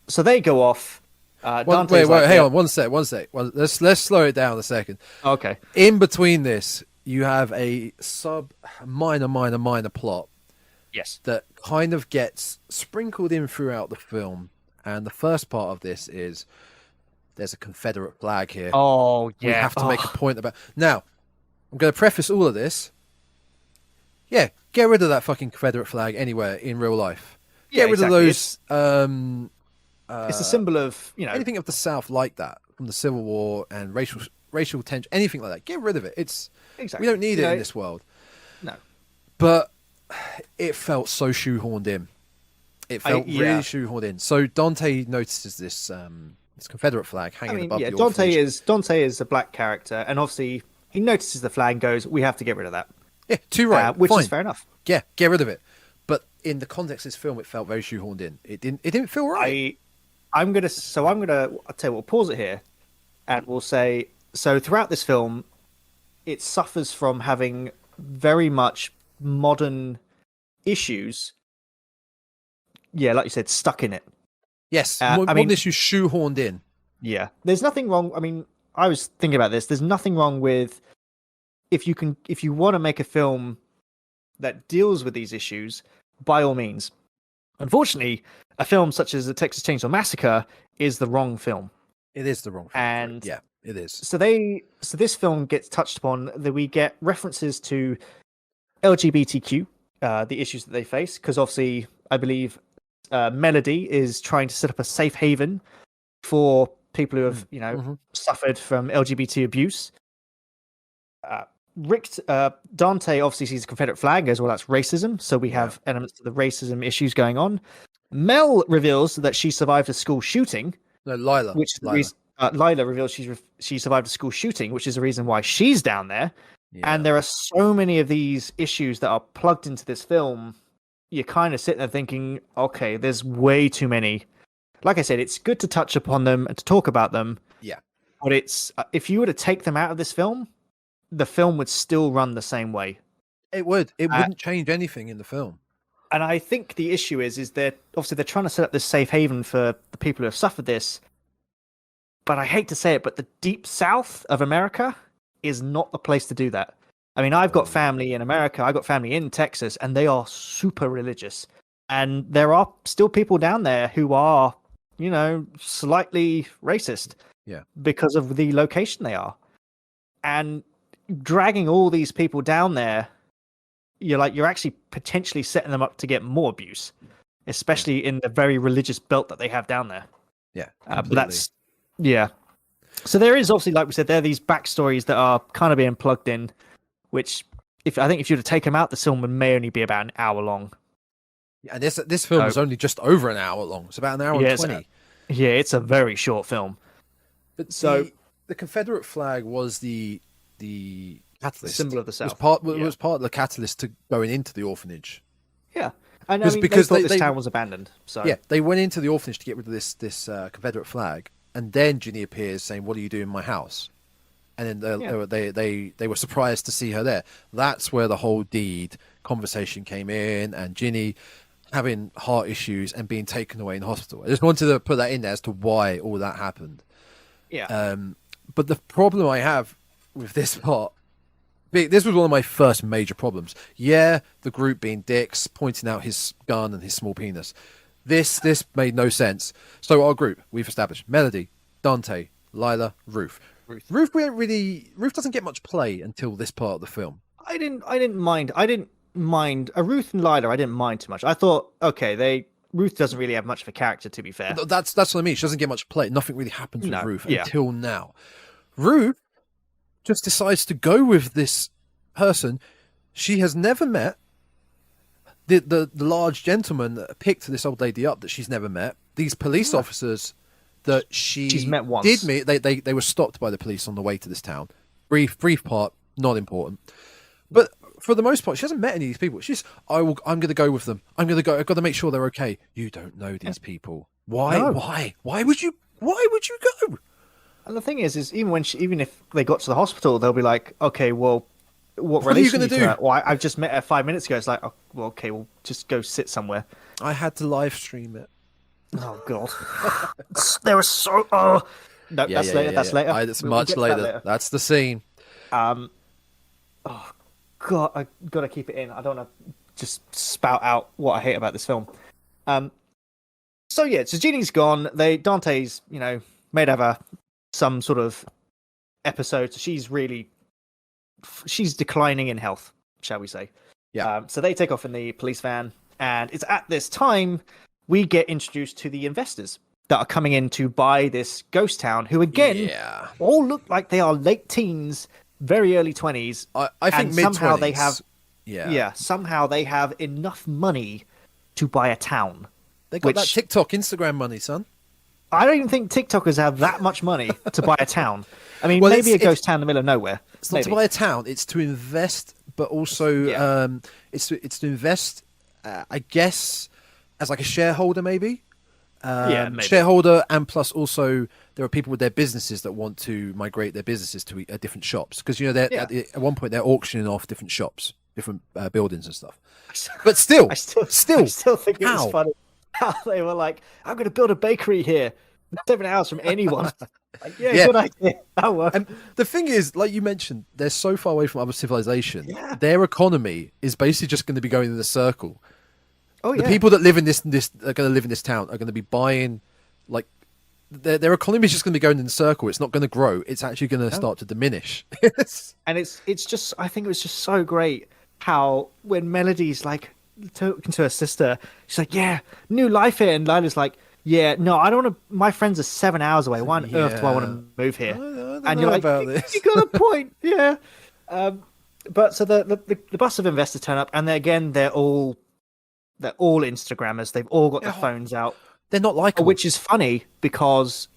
so they go off. Wait, hang on, one sec. Let's slow it down a second. Okay. In between this, you have a minor plot. Yes. That kind of gets sprinkled in throughout the film. And the first part of this is... There's a Confederate flag here. Oh, yeah. We have to make a point about... Now, I'm going to preface all of this. Yeah, get rid of that fucking Confederate flag anywhere in real life. Yeah, Get rid exactly. of those. It's a symbol of, you know, Anything of the South like that from the Civil War and racial tension, anything like that. Get rid of it. exactly. We don't need You it know, in this world. No. But it felt so shoehorned in. It felt really shoehorned in. So Dante notices this Confederate flag hanging above the orphanage. Dante is a black character, and obviously he notices the flag and goes, "We have to get rid of that." Yeah, too right. Which Fine. is fair enough. Yeah, get rid of it. But in the context of this film, it felt very shoehorned in. It didn't feel right. I'll tell you what, we'll pause it here, and we'll say, so throughout this film, it suffers from having very much modern issues. Yeah, like you said, stuck in it. Yes, modern issues shoehorned in. Yeah, there's nothing wrong. I mean, I was thinking about this. There's nothing wrong with if you want to make a film that deals with these issues, by all means. Unfortunately, a film such as the Texas Chainsaw Massacre is the wrong film. It is the wrong film. And yeah, it is. So this film gets touched upon that we get references to LGBTQ, the issues that they face, because obviously I believe Melody is trying to set up a safe haven for people who have, suffered from LGBT abuse. Dante obviously sees a Confederate flag and goes, well, that's racism. So we have elements of the racism issues going on. Mel reveals that she survived a school shooting. No, Lila. Which is the reason. Lila reveals she survived a school shooting, which is the reason why she's down there. Yeah. And there are so many of these issues that are plugged into this film. You're kind of sitting there thinking, okay, there's way too many. Like I said, it's good to touch upon them and to talk about them. Yeah. But it's if you were to take them out of this film, the film would still run the same way. It would. It wouldn't change anything in the film. And I think the issue is they're trying to set up this safe haven for the people who have suffered this. But I hate to say it, but the deep south of America is not the place to do that. I mean, I've got family in America, I've got family in Texas, and they are super religious. And there are still people down there who are, slightly racist. Yeah. Because of the location they are. And dragging all these people down there, you're actually potentially setting them up to get more abuse, especially in the very religious belt that they have down there. Yeah. But so there is obviously, like we said, there are these backstories that are kind of being plugged in, which if you were to take them out, the film may only be about an hour long. Yeah, and this film is only just over an hour long. It's about an hour and 20. It's a very short film. But so the Confederate flag was the catalyst, symbol of the South. It was part of the catalyst to going into the orphanage. Yeah, and because they thought this town was abandoned. So yeah, they went into the orphanage to get rid of this Confederate flag, and then Ginny appears saying, "What are you doing in my house?" And then they were surprised to see her there. That's where the whole deed conversation came in, and Ginny having heart issues and being taken away in hospital. I just wanted to put that in there as to why all that happened. Yeah. But the problem I have with this part, this was one of my first major problems. Yeah, the group being dicks, pointing out his gun and his small penis. This made no sense. So our group, we've established Melody, Dante, Lila, Ruth. Ruth doesn't get much play until this part of the film. I didn't mind Ruth and Lila. I didn't mind too much. I thought, okay, Ruth doesn't really have much of a character, to be fair. That's what I mean. She doesn't get much play. Nothing really happens with Ruth until now. Ruth just decides to go with this person she has never met. The large gentleman that picked this old lady up that she's never met. These police officers that she's met once. Did meet. They were stopped by the police on the way to this town. Brief part, not important. But for the most part, she hasn't met any of these people. She's, I'm going to go with them. I've got to make sure they're okay. You don't know these people. Why? No. Why would you go? And the thing is even if they got to the hospital, they'll be like, okay, well, what are you going to do? Well, I've just met her 5 minutes ago. It's like, oh, well, okay, we'll just go sit somewhere. I had to live stream it. Oh God, there was so. Oh no, that's later. That's later. It's much later. That's the scene. Oh God, I gotta keep it in. I don't want to just spout out what I hate about this film. So Jeannie's gone. Dante's, made of some sort of episode. So she's declining in health, shall we say? Yeah. So they take off in the police van, and it's at this time we get introduced to the investors that are coming in to buy this ghost town, who again Yeah. all look like they are late teens, very early 20s. I think and mid 20s. somehow they have Yeah. somehow they have enough money to buy a town. They got that which- TikTok, Instagram money, son. I don't even think TikTokers have that much money to buy a town. I mean, Well, maybe a it's- ghost town in the middle of nowhere. It's not to buy a town. It's to invest, but also Yeah. it's to invest. I guess as like a shareholder, maybe. Maybe. Shareholder, and plus also there are people with their businesses that want to migrate their businesses to different shops, because they're at one point they're auctioning off different shops, different buildings and stuff. But still, I still think it was funny how they were like, "I'm going to build a bakery here, 7 hours from anyone." Like, Yeah. good idea. That worked. And the thing is, like you mentioned, they're so far away from other civilization. Yeah. Their economy is basically just going to be going in a circle. Oh The people that live in this are going to live in this town are going to be buying, like, their economy is just going to be going in a circle. It's not going to grow. It's actually going to start to diminish. And it's just, I think it was just so great how when Melody's like talking to her sister, she's like, "Yeah, new life here," and Lila's like, "Yeah, no, I don't want to. My friends are 7 hours away. Why on earth do I want to move here?" I don't And know you're like, about this. "You got a point, yeah." But so the bus of investors turn up, and they're all Instagrammers. They've all got their phones out, They're not like which is funny because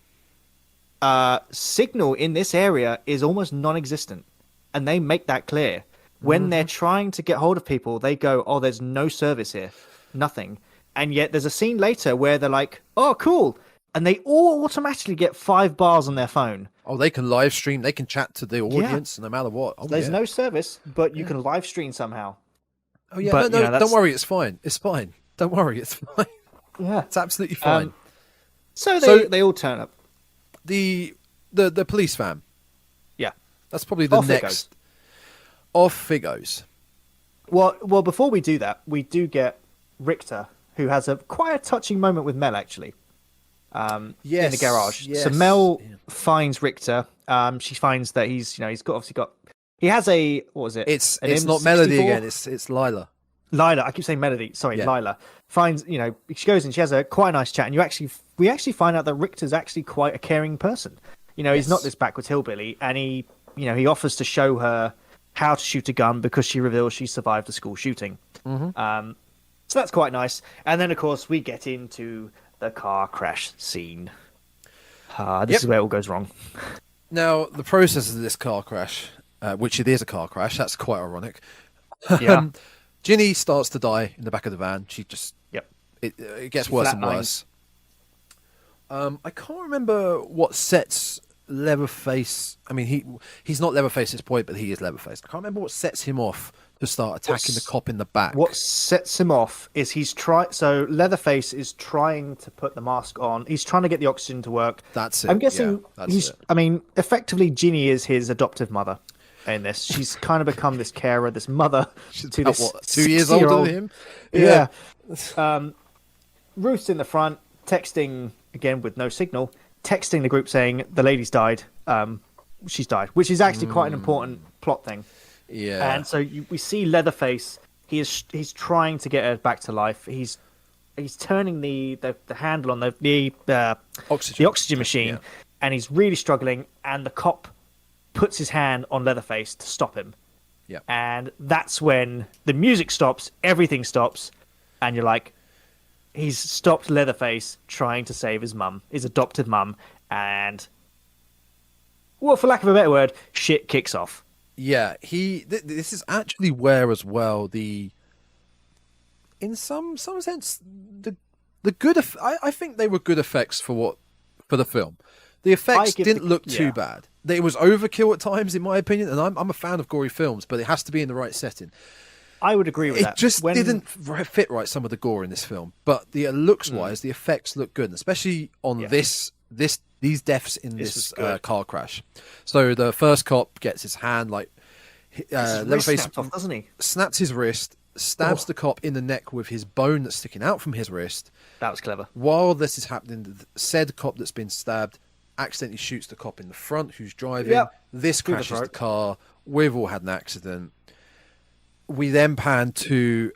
signal in this area is almost non-existent, and they make that clear. When they're trying to get hold of people, they go, "Oh, there's no service here, nothing." And yet there's a scene later where they're like, "Oh, cool," and they all automatically get 5 bars on their phone. Oh, they can live stream. They can chat to the audience no matter what. Oh, There's yeah. no service, but you can live stream somehow. Oh yeah, but, no, you know, don't that's- worry. It's fine. It's fine. Don't worry. It's fine. Yeah. It's absolutely fine. So So- they all turn up. The police van. Yeah. That's probably the Off it next. Off it goes. Well, before we do that, we do get Richter, who has quite a touching moment with Mel, actually. In the Yes, garage. yes, So Mel yeah. finds Richter. She finds that he has a, what was it? It's An not M64? Melody again. It's Lila. Lila. I keep saying Melody. Sorry, Yeah. Lila. Finds, she goes and she has a quite nice chat, and we actually find out that Richter's actually quite a caring person. He's not this backwards hillbilly, and he offers to show her how to shoot a gun because she reveals she survived a school shooting. Mm-hmm. So that's quite nice. And then, of course, we get into the car crash scene. This is where it all goes wrong. Now, the process of this car crash, which it is a car crash, that's quite ironic. Yeah. Ginny starts to die in the back of the van. She just Yep. it gets worse and flatlines. worse. I can't remember what sets Leatherface. I mean, he's not Leatherface at this point, but he is Leatherface. I can't remember what sets him off to start attacking the cop in the back. What sets him off is so Leatherface is trying to put the mask on. He's trying to get the oxygen to work. That's it. I'm guessing yeah, that's it. I mean, effectively, Ginny is his adoptive mother in this. She's kind of become this carer, this mother to About, this what, 2 years older 60-year-old. than him? Yeah. Ruth's in the front, texting again with no signal, texting the group saying the lady's died. She's died, which is actually quite an important plot thing. Yeah. And so we see Leatherface. He's trying to get her back to life. He's turning the handle on the oxygen machine, Yeah. and he's really struggling. And the cop puts his hand on Leatherface to stop him. Yeah. And that's when the music stops, everything stops, and you're like, he's stopped Leatherface trying to save his mum, his adopted mum, and, well, for lack of a better word, shit kicks off. Yeah, this is actually where as well in some sense the good I think they were good effects for the film. The effects didn't look too bad. It was overkill at times, in my opinion, and I'm a fan of gory films, but it has to be in the right setting. I would agree with that. It just didn't fit right, some of the gore in this film, but the looks wise, the effects look good, and especially on these deaths in this car crash. So the first cop gets his hand Leatherface snapped off, doesn't he? snaps his wrist, stabs the cop in the neck with his bone that's sticking out from his wrist. That was clever. While this is happening, the said cop that's been stabbed accidentally shoots the cop in the front who's driving. Yep. This Through the crashes the throat. car. We've all had an accident. we then pan to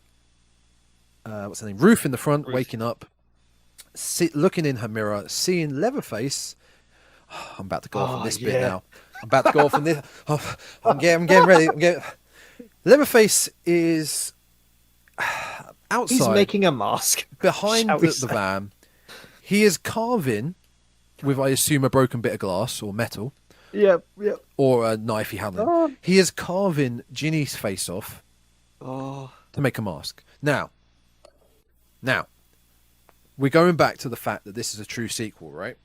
what's her name? Ruth in the front, waking up, looking in her mirror, seeing Leatherface. I'm about to go off on this bit now. I'm about to go off on this. Oh, I'm getting ready. Leatherface is outside. He's making a mask behind the van. He is carving with, I assume, a broken bit of glass or metal. Yep. Or a knife he had. He is carving Ginny's face off to make a mask. Now, we're going back to the fact that this is a true sequel, right?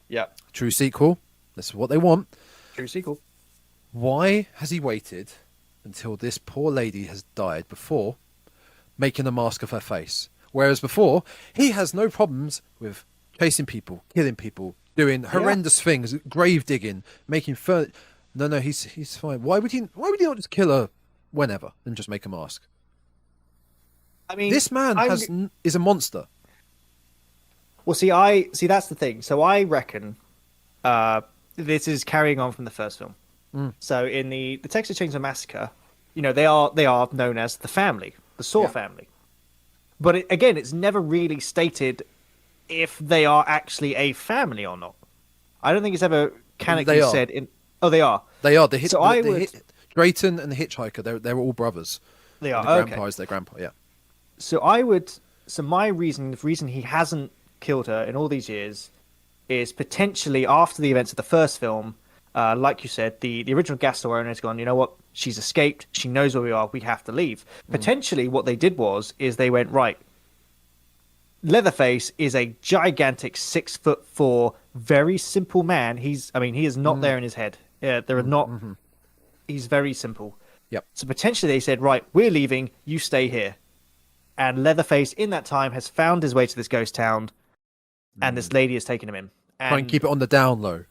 Yeah. True sequel. This is what they want. True sequel. Why has he waited until this poor lady has died before making a mask of her face? Whereas before, he has no problems with chasing people, killing people, doing horrendous things, grave digging, making furniture. No, he's fine. Why would he not just kill her whenever and just make a mask? I mean, this man is a monster. Well, see, that's the thing. So I reckon this is carrying on from the first film. So in the Texas Chainsaw Massacre, they are known as the family, the Saw family. But it's never really stated if they are actually a family or not. I don't think it's ever canonically said. They are. They are. Drayton and the hitchhiker. They're all brothers. They are. The grandpa is their grandpa. Yeah. So my reason, the reason he hasn't killed her in all these years, is potentially after the events of the first film. Like you said, the original gas store owner has gone, you know what? She's escaped. She knows where we are. We have to leave. Potentially, what they did is they went, right, Leatherface is a gigantic 6'4", very simple man. He is not there in his head. Yeah, there are not. He's very simple. Yep. So potentially they said, right, we're leaving. You stay here. And Leatherface, in that time, has found his way to this ghost town, and this lady has taken him in. Try and keep it on the down low.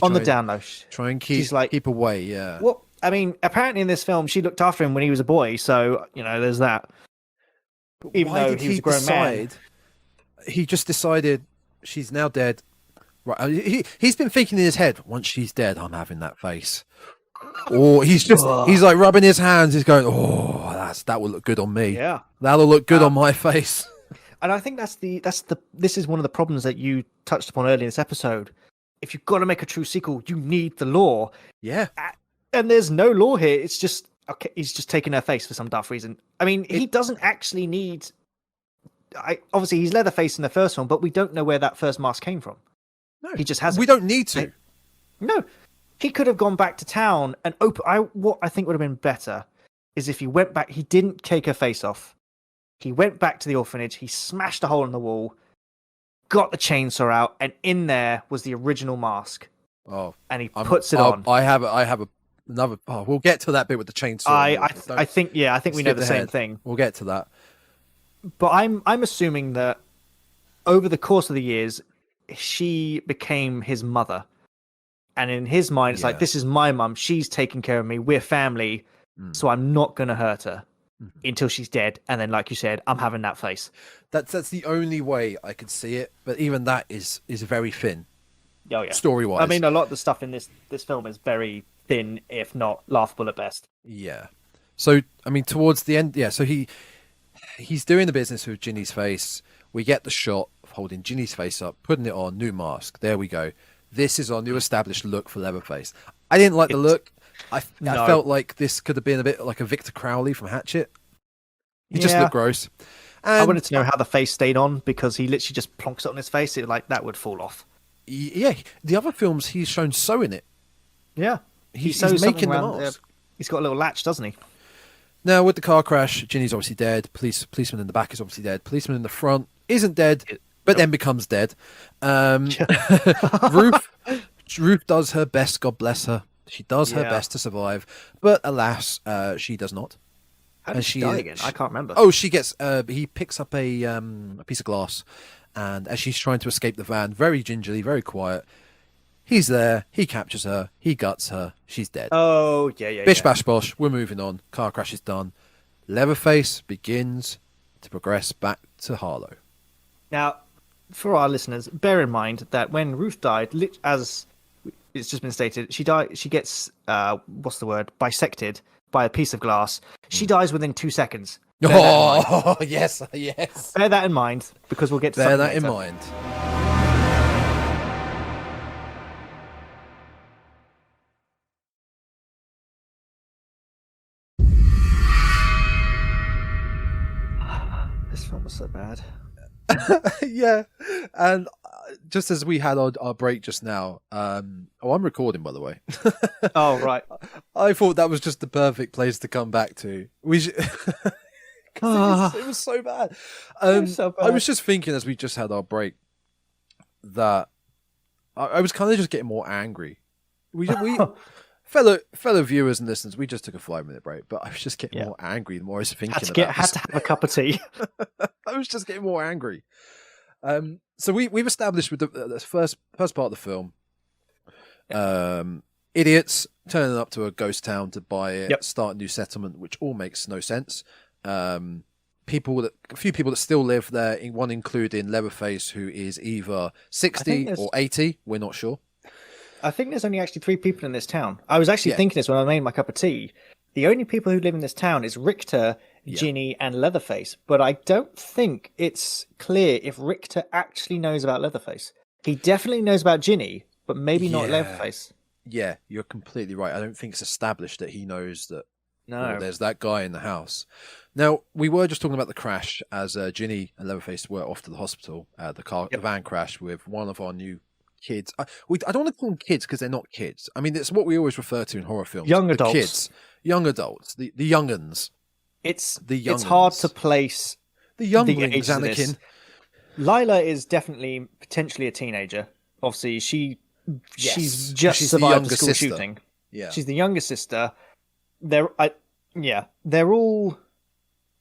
On the down low. Try and keep away. Yeah. Well, I mean, apparently in this film, she looked after him when he was a boy, so there's that. Even why though did he was a grown man. He just decided she's now dead. Right. He's been thinking in his head, once she's dead, I'm having that face. Or he's like rubbing his hands. He's going, that will look good on me. Yeah. That'll look good on my face. And I think this is one of the problems that you touched upon earlier in this episode. If you've got to make a true sequel, you need the lore. Yeah. And there's no lore here. It's just, okay, he's just taking her face for some daft reason. I mean, he doesn't actually need... obviously, he's Leatherface in the first one, but we don't know where that first mask came from. No. He just hasn't. We don't need to. No. He could have gone back to town and what I think would have been better is if he went back... He didn't take her face off. He went back to the orphanage. He smashed a hole in the wall, got the chainsaw out, and in there was the original mask. Oh, and he puts it on. I have another. Oh, we'll get to that bit with the chainsaw. I think we know the same thing. We'll get to that. But I'm assuming that over the course of the years, she became his mother, and in his mind, it's like, this is my mum. She's taking care of me. We're family, so I'm not going to hurt her. Until she's dead, and then, like you said, I'm having that face. That's the only way I could see it, but even that is very thin. Oh yeah, story wise. I mean, a lot of the stuff in this film is very thin, if not laughable at best. Yeah. So I mean, towards the end, so he's doing the business with Ginny's face. We get the shot of holding Ginny's face up, putting it on, new mask. There we go. This is our new established look for Leatherface. I didn't like the look. I felt like this could have been a bit like a Victor Crowley from Hatchet. He just looked gross. And I wanted to know how the face stayed on, because he literally just plonks it on his face. That would fall off. Yeah, the other films he's shown sewing it. Yeah, he's making the mask. He's got a little latch, doesn't he? Now with the car crash, Ginny's obviously dead. Policeman in the back is obviously dead. Policeman in the front isn't dead, but then becomes dead. Ruth does her best. God bless her. She does her best to survive, but alas, she does not. How did she die again? I can't remember. Oh, she gets. He picks up a piece of glass, and as she's trying to escape the van, very gingerly, very quiet, he's there. He captures her. He guts her. She's dead. Oh, yeah. Bish bash bosh. We're moving on. Car crash is done. Leatherface begins to progress back to Harlow. Now, for our listeners, bear in mind that when Ruth died, as it's just been stated, she gets bisected by a piece of glass. She dies within 2 seconds. Bear that in mind. Oh, yes, yes. Bear that in mind, because we'll get to Bear something that in later. mind. This film was so bad. Yeah, and just as we had our break just now, I'm recording, by the way. Oh, right. I thought that was just the perfect place to come back to. We should... it was so bad. So bad. I was just thinking as we just had our break that I was kind of just getting more angry. We fellow viewers and listeners, we just took a 5-minute break, but I was just getting more angry the more I was thinking had about to have a cup of tea. I was just getting more angry. So we've established with the first part of the film, idiots turning up to a ghost town to buy it, start a new settlement, which all makes no sense. A few people that still live there, one including Leatherface, who is either 60 or 80. We're not sure. I think there's only actually 3 people in this town. I was actually thinking this when I made my cup of tea. The only people who live in this town is Richter, Ginny, and Leatherface. But I don't think it's clear if Richter actually knows about Leatherface. He definitely knows about Ginny, but maybe not Leatherface. Yeah, you're completely right. I don't think it's established that he knows that there's that guy in the house. Now, we were just talking about the crash as Ginny and Leatherface were off to the hospital. The van crash with one of our new kids. I don't want to call them kids because they're not kids. I mean, it's what we always refer to in horror films. Young adults. Kids. Young adults. The young'uns. It's It's hard to place the younglings, the ages of Anakin. this. Lila is definitely potentially a teenager. Obviously, she's just She's the survived younger the school sister. shooting. Yeah. She's the younger sister. They're all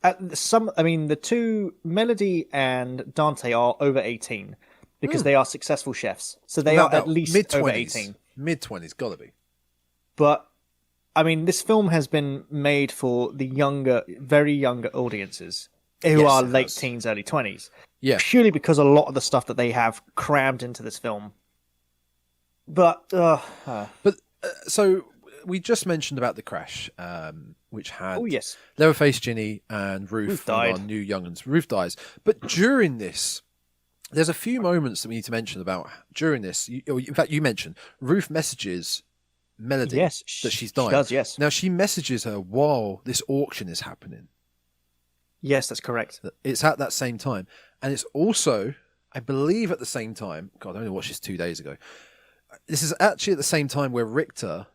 the two, Melody and Dante, are over 18 because they are successful chefs. So they are at least over 18. Mid-20s, gotta be. But I mean, this film has been made for the younger, very younger audiences who are late teens, early 20s. Yeah. Purely because a lot of the stuff that they have crammed into this film. But so we just mentioned about the crash, which had Leatherface, Ginny, and Ruth died. our new young'uns. Ruth dies, but during this, there's a few moments that we need to mention about during this. In fact, you mentioned Ruth messages Melody that she's dying. She does, yes. Now she messages her while this auction is happening. Yes, that's correct. It's at that same time, and it's also, I believe, at the same time. God, I only watched this 2 days ago. This is actually at the same time where Richter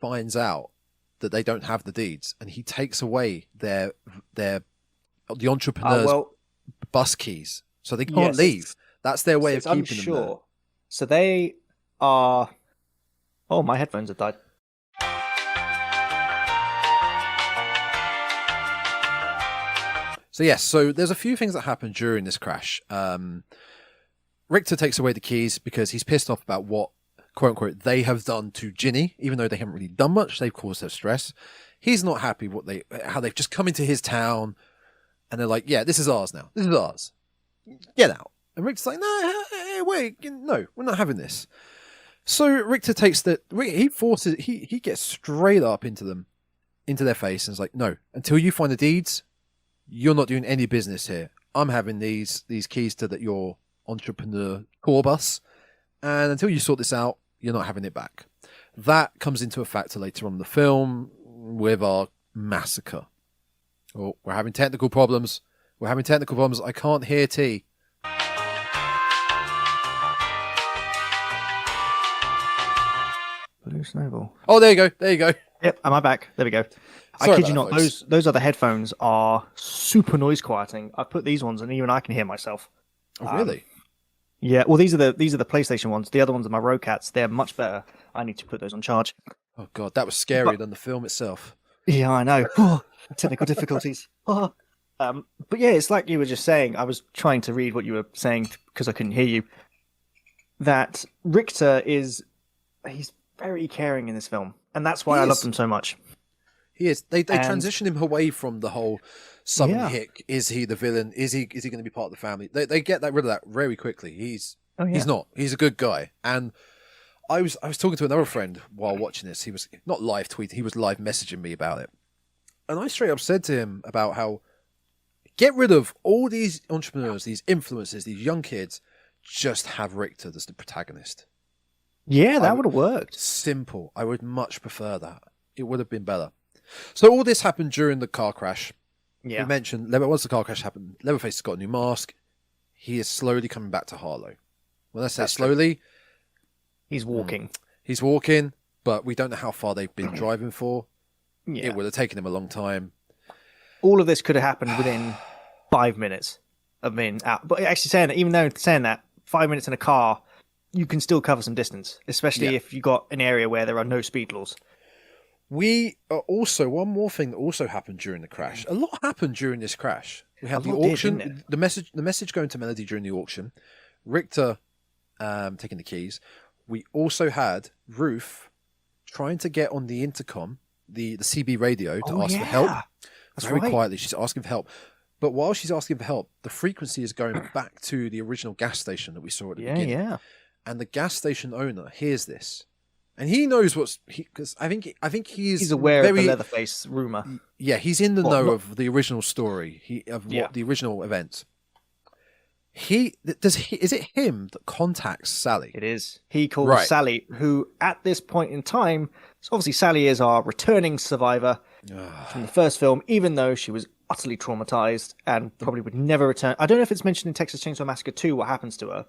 finds out that they don't have the deeds, and he takes away the entrepreneur's bus keys, so they can't leave. That's their way of keeping them there. So they are. Oh, my headphones have died. So yes, so there's a few things that happen during this crash. Richter takes away the keys because he's pissed off about what, quote unquote, they have done to Ginny, even though they haven't really done much. They've caused her stress. He's not happy how they've just come into his town, and they're like, "Yeah, this is ours now. This is ours. Get out." And Richter's like, "No, hey, wait, no, we're not having this." So Richter he gets straight up into their face, and is like, "No, until you find the deeds, you're not doing any business here. I'm having these keys to your entrepreneur tour bus, and until you sort this out, you're not having it back." That comes into a factor later on in the film with our massacre. Oh, we're having technical problems. I can't hear T. Blue Snowball. Oh, there you go. Yep, am I back? There we go. Sorry I kid you about not, that, folks. those other headphones are super noise quieting. I put these ones and even I can hear myself. Oh, really? Yeah, well, these are the PlayStation ones. The other ones are my Rocats. They're much better. I need to put those on charge. Oh, God, that was scarier than the film itself. Yeah, I know. Technical difficulties. But yeah, it's like you were just saying. I was trying to read what you were saying because I couldn't hear you. That Richter he's very caring in this film. And that's why I loved him so much. He is. They transition him away from the whole Southern hick. Is he the villain? Is he going to be part of the family? They get rid of that very quickly. He's not. He's a good guy. And I was talking to another friend while watching this. He was not live tweeting. He was live messaging me about it. And I straight up said to him about how get rid of all these entrepreneurs, these influencers, these young kids. Just have Richter as the protagonist. Yeah, that would have worked. Simple. I would much prefer that. It would have been better. So all this happened during the car crash. Yeah. We mentioned once the car crash happened, Leatherface has got a new mask. He is slowly coming back to Harlow. When I say That's slowly, he's walking. He's walking, but we don't know how far they've been driving for. Yeah. It would have taken him a long time. All of this could have happened within 5 minutes of being out. But actually saying that, 5 minutes in a car, you can still cover some distance, especially if you got an area where there are no speed laws. We are also, one more thing that also happened during the crash. A lot happened during this crash. We had the auction, the message going to Melody during the auction, Richter taking the keys. We also had Ruth trying to get on the intercom, the CB radio, to ask for help. That's very right. quietly, she's asking for help. But while she's asking for help, the frequency is going back to the original gas station that we saw at the beginning. Yeah. And the gas station owner hears this, and he knows because I think he's aware of the Leatherface rumor. Yeah, he's in the know of the original story. What the original events. Is it him that contacts Sally? It is. He calls Sally, who at this point in time, so obviously Sally is our returning survivor from the first film, even though she was utterly traumatized and probably would never return. I don't know if it's mentioned in Texas Chainsaw Massacre 2 what happens to her.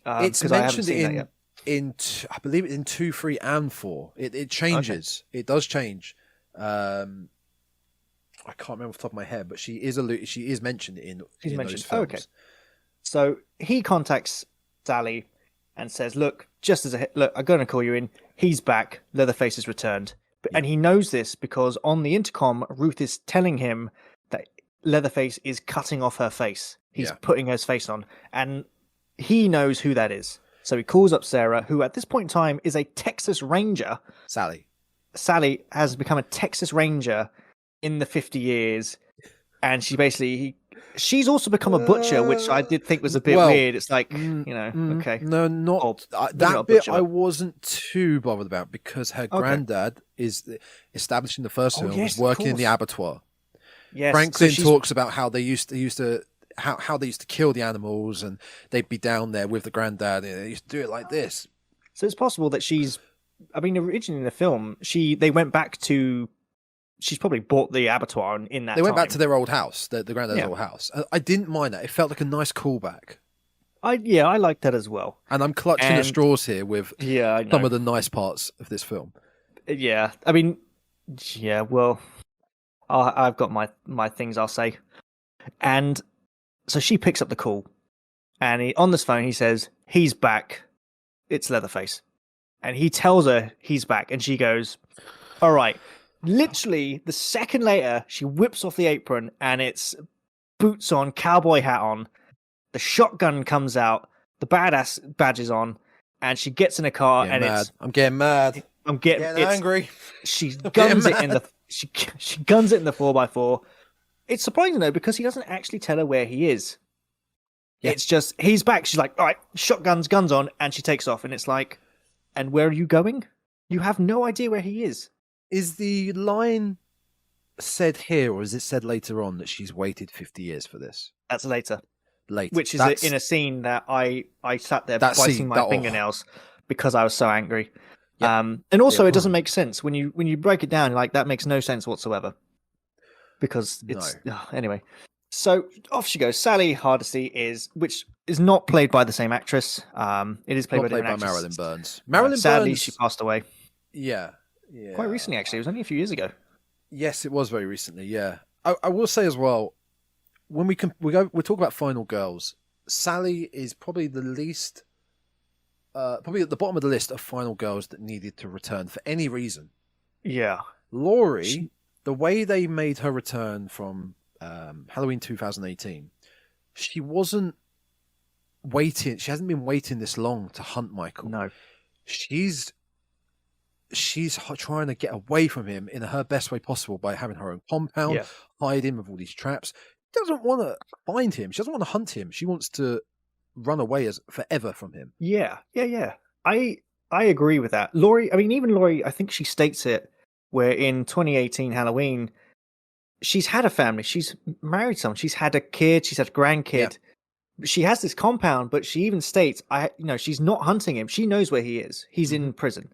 It's mentioned I believe it's in 2, 3, and 4. It changes. Okay. It does change. I can't remember off the top of my head, but she is mentioned in those films. Okay. So he contacts Sally and says, "Look, I'm going to call you in. He's back. Leatherface has returned." And he knows this because on the intercom, Ruth is telling him that Leatherface is cutting off her face. He's putting his face on, and he knows who that is. So he calls up Sarah, who at this point in time is a Texas Ranger. Sally has become a Texas Ranger in the 50 years, and she's also become a butcher, which I did think was a bit weird. It's like, okay. No, not that bit. I wasn't too bothered about because her granddad is established in the first film, was working in the abattoir. Yes, Franklin talks about how they used to how they used to kill the animals, and they'd be down there with the granddad, and they used to do it like this. So it's possible that originally in the film, they went back to. She's probably bought the abattoir in that. They went back to their old house, the granddad's old house. I didn't mind that. It felt like a nice callback. I liked that as well. And I'm clutching at straws here with some of the nice parts of this film. Yeah, I mean, well, I've got my things I'll say. And so she picks up the call, and on this phone he says, "He's back. It's Leatherface." And he tells her he's back, and she goes, "All right." Literally, the second later, she whips off the apron, and it's boots on, cowboy hat on. The shotgun comes out, the badass badge is on, and she gets in a car. I'm getting mad. I'm getting angry. She guns it in the she guns it in the 4x4. It's surprising though because he doesn't actually tell her where he is. Yeah. It's just he's back. She's like, "All right, shotguns, guns on," and she takes off. And it's like, "And where are you going? You have no idea where he is." Is the line said here, or is it said later on that she's waited 50 years for this? That's later. Which is in a scene that I sat there biting my fingernails because I was so angry. Yep. And also, it doesn't make sense when you break it down. Like that makes no sense whatsoever because it's anyway. So off she goes. Sally Hardesty which is not played by the same actress. It is played by Marilyn Burns. Sadly, she passed away. Yeah. Quite recently, actually. It was only a few years ago. Yes, it was very recently. Yeah, I will say as well. When we talk about Final Girls, Sally is probably the least, probably at the bottom of the list of Final Girls that needed to return for any reason. Yeah, Laurie, the way they made her return from Halloween 2018, she wasn't waiting. She hasn't been waiting this long to hunt Michael. No, she's trying to get away from him in her best way possible by having her own compound, hide him with all these traps. She doesn't want to find him. She doesn't want to hunt him. She wants to run away forever from him. Yeah. I agree with that. Laurie, I think she states it where in 2018 Halloween, she's had a family. She's married someone. She's had a kid. She's had a grandkid. She has this compound, but she even states, she's not hunting him. She knows where he is. He's in prison.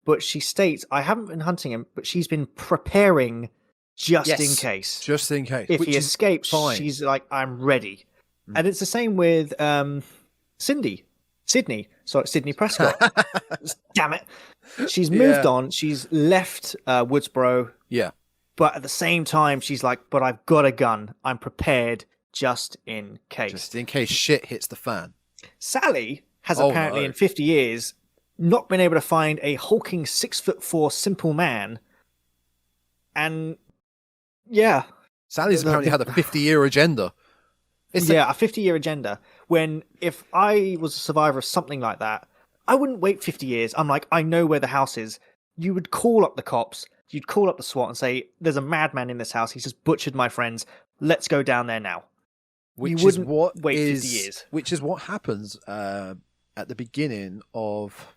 But she states, I haven't been hunting him, but she's been preparing just in case. Just in case. If he escapes, she's like, I'm ready. And it's the same with Sydney Prescott. Damn it. She's moved on. She's left Woodsboro. Yeah. But at the same time, she's like, but I've got a gun. I'm prepared just in case. Just in case shit hits the fan. Sally has apparently in 50 years not been able to find a hulking 6'4" simple man. And yeah. Sally's apparently had a 50-year agenda. A 50-year agenda. When if I was a survivor of something like that, I wouldn't wait 50 years. I'm like, I know where the house is. You would call up the cops. You'd call up the SWAT and say, there's a madman in this house. He's just butchered my friends. Let's go down there now. Which you wouldn't is what wait 50 years. Which is what happens at the beginning of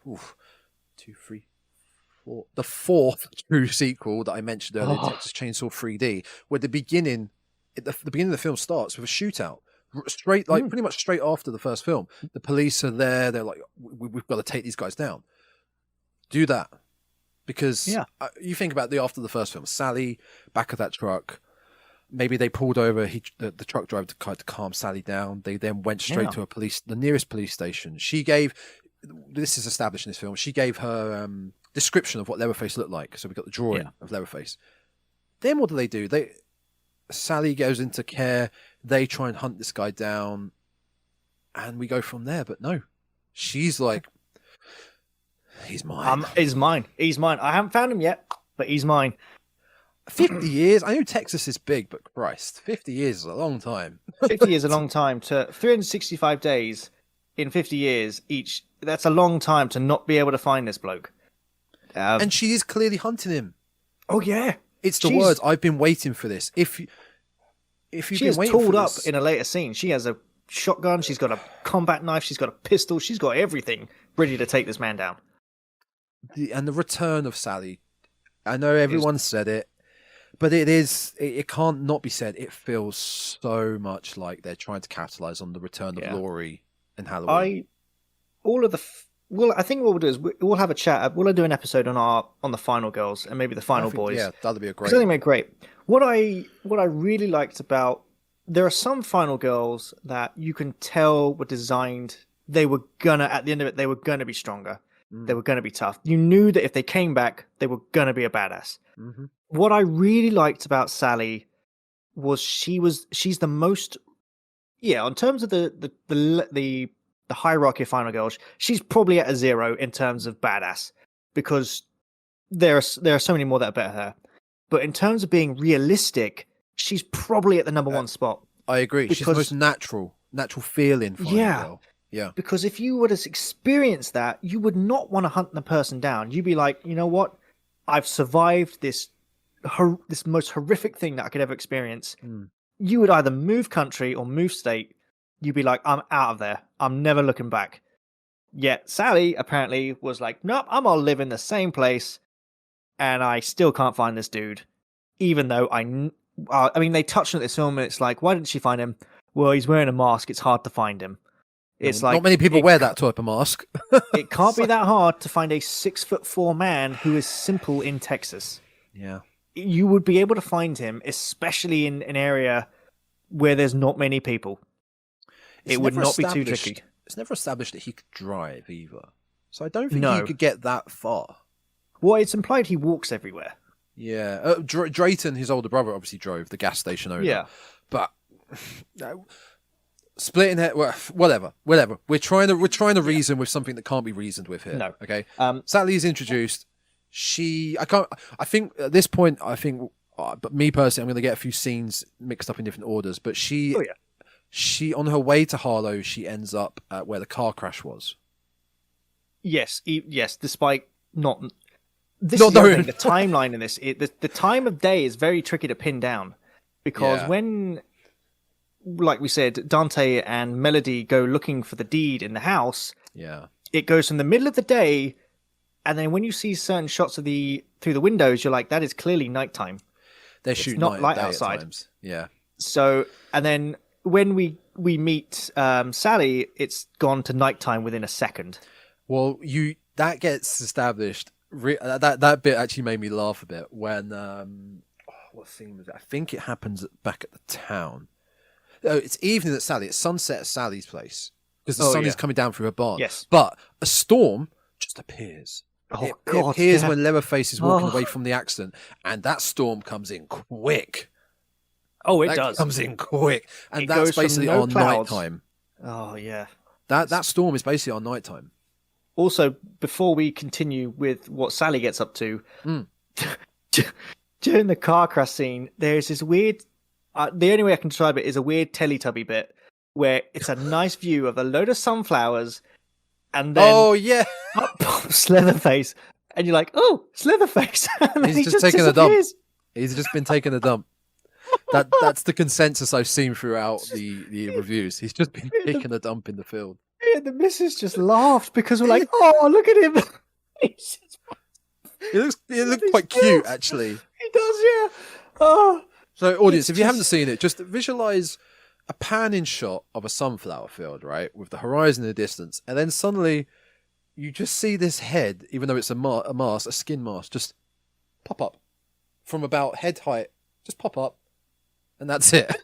the fourth true sequel that I mentioned earlier, Texas Chainsaw 3D, where the beginning of the film starts with a shootout. Pretty much straight after the first film. The police are there. They're like, we've got to take these guys down. Do that. Because you think about after the first film, Sally, back of that truck, maybe they pulled over the truck driver to calm Sally down. They then went straight to the nearest police station. This is established in this film, she gave her description of what Leatherface looked like. So we got the drawing of Leatherface. Then what do? Sally goes into care. They try and hunt this guy down, and we go from there. But no, she's like, he's mine. He's mine. I haven't found him yet, but he's mine. 50 years? I know Texas is big, but Christ, 50 years is a long time. 50 years is a long time. To 365 days in 50 years each. That's a long time to not be able to find this bloke. And she is clearly hunting him. Oh yeah, it's the words. I've been waiting for this. If you've she is tooled up in a later scene. She has a shotgun. She's got a combat knife. She's got a pistol. She's got everything ready to take this man down. And the return of Sally. I know everyone said it, but it can't not be said. It feels so much like they're trying to capitalize on the return of Laurie and Halloween. I think what we'll do is we'll have a chat. We'll do an episode on the final girls and maybe the final boys. Yeah, that'd be a great. I think they're great. What I really liked about, there are some final girls that you can tell were designed. They were at the end of it, they were gonna be stronger. They were gonna be tough. You knew that if they came back, they were gonna be a badass. Mm-hmm. What I really liked about Sally was she's the most, in terms of the hierarchy of final girls, she's probably at a 0 in terms of badass, because there are so many more that are better than her. But in terms of being realistic, she's probably at the number 1 spot. I agree. She's the most natural feeling final girl. Yeah. Because if you were to experience that, you would not want to hunt the person down. You'd be like, you know what? I've survived this most horrific thing that I could ever experience. You would either move country or move state. You'd be like, I'm out of there. I'm never looking back. Yet Sally apparently was like, nope, I'm going to live in the same place, and I still can't find this dude. Even though they touched on this film, and it's like, why didn't she find him? Well, he's wearing a mask. It's hard to find him. It's like, not many people wear that type of mask. It can't be that hard to find a 6'4" man who is simple in Texas. Yeah. You would be able to find him, especially in an area where there's not many people. It would not be too tricky. It's never established that he could drive either. So I don't think he could get that far. Well, it's implied he walks everywhere. Yeah. Drayton, his older brother, obviously drove the gas station owner. Yeah. But splitting it, whatever. We're trying to reason with something that can't be reasoned with here. No. Okay. Sally is introduced. I think at this point, but me personally, I'm going to get a few scenes mixed up in different orders. But she on her way to Harlow, she ends up at where the car crash was. Yes. Despite not. The timeline in this, the time of day is very tricky to pin down, because when, like we said, Dante and Melody go looking for the deed in the house. Yeah. It goes from the middle of the day, and then when you see certain shots through the windows, you're like, that is clearly nighttime. They're it's shooting not night light and day outside. at times. Yeah. So, and then when we meet Sally, it's gone to nighttime within a second. Well, that gets established. That bit actually made me laugh a bit when what scene was it? I think it happens back at the town. Oh, it's evening at Sally. It's sunset at Sally's place because the sun is coming down through her barn. Yes, but a storm just appears. Oh It God! appears when Leatherface is walking away from the accident, and that storm comes in quick. Oh, it That does. comes in quick, and It that's goes from basically no our clouds. nighttime. Oh yeah. That storm is basically our nighttime. Also, before we continue with what Sally gets up to, during the car crash scene, there's this weird. The only way I can describe it is a weird Teletubby bit where it's a nice view of a load of sunflowers, and then Oh yeah, up pops Leatherface, and you're like, "Oh, it's Leatherface!" And then he's he just taking a dump. disappears. He's just been taking a dump. That's the consensus I've seen throughout the reviews. He's just been taking a dump in the field. Yeah, the missus just laughed because we're like, "Oh, look at him!" He's just- He looks quite cute, actually. He does, yeah. Oh, So, audience, It's if you haven't just- seen it, just visualize a panning shot of a sunflower field, right, with the horizon in the distance, and then suddenly you just see this head, even though it's a mask, a skin mask, just pop up from about head height, just pop up, and that's it.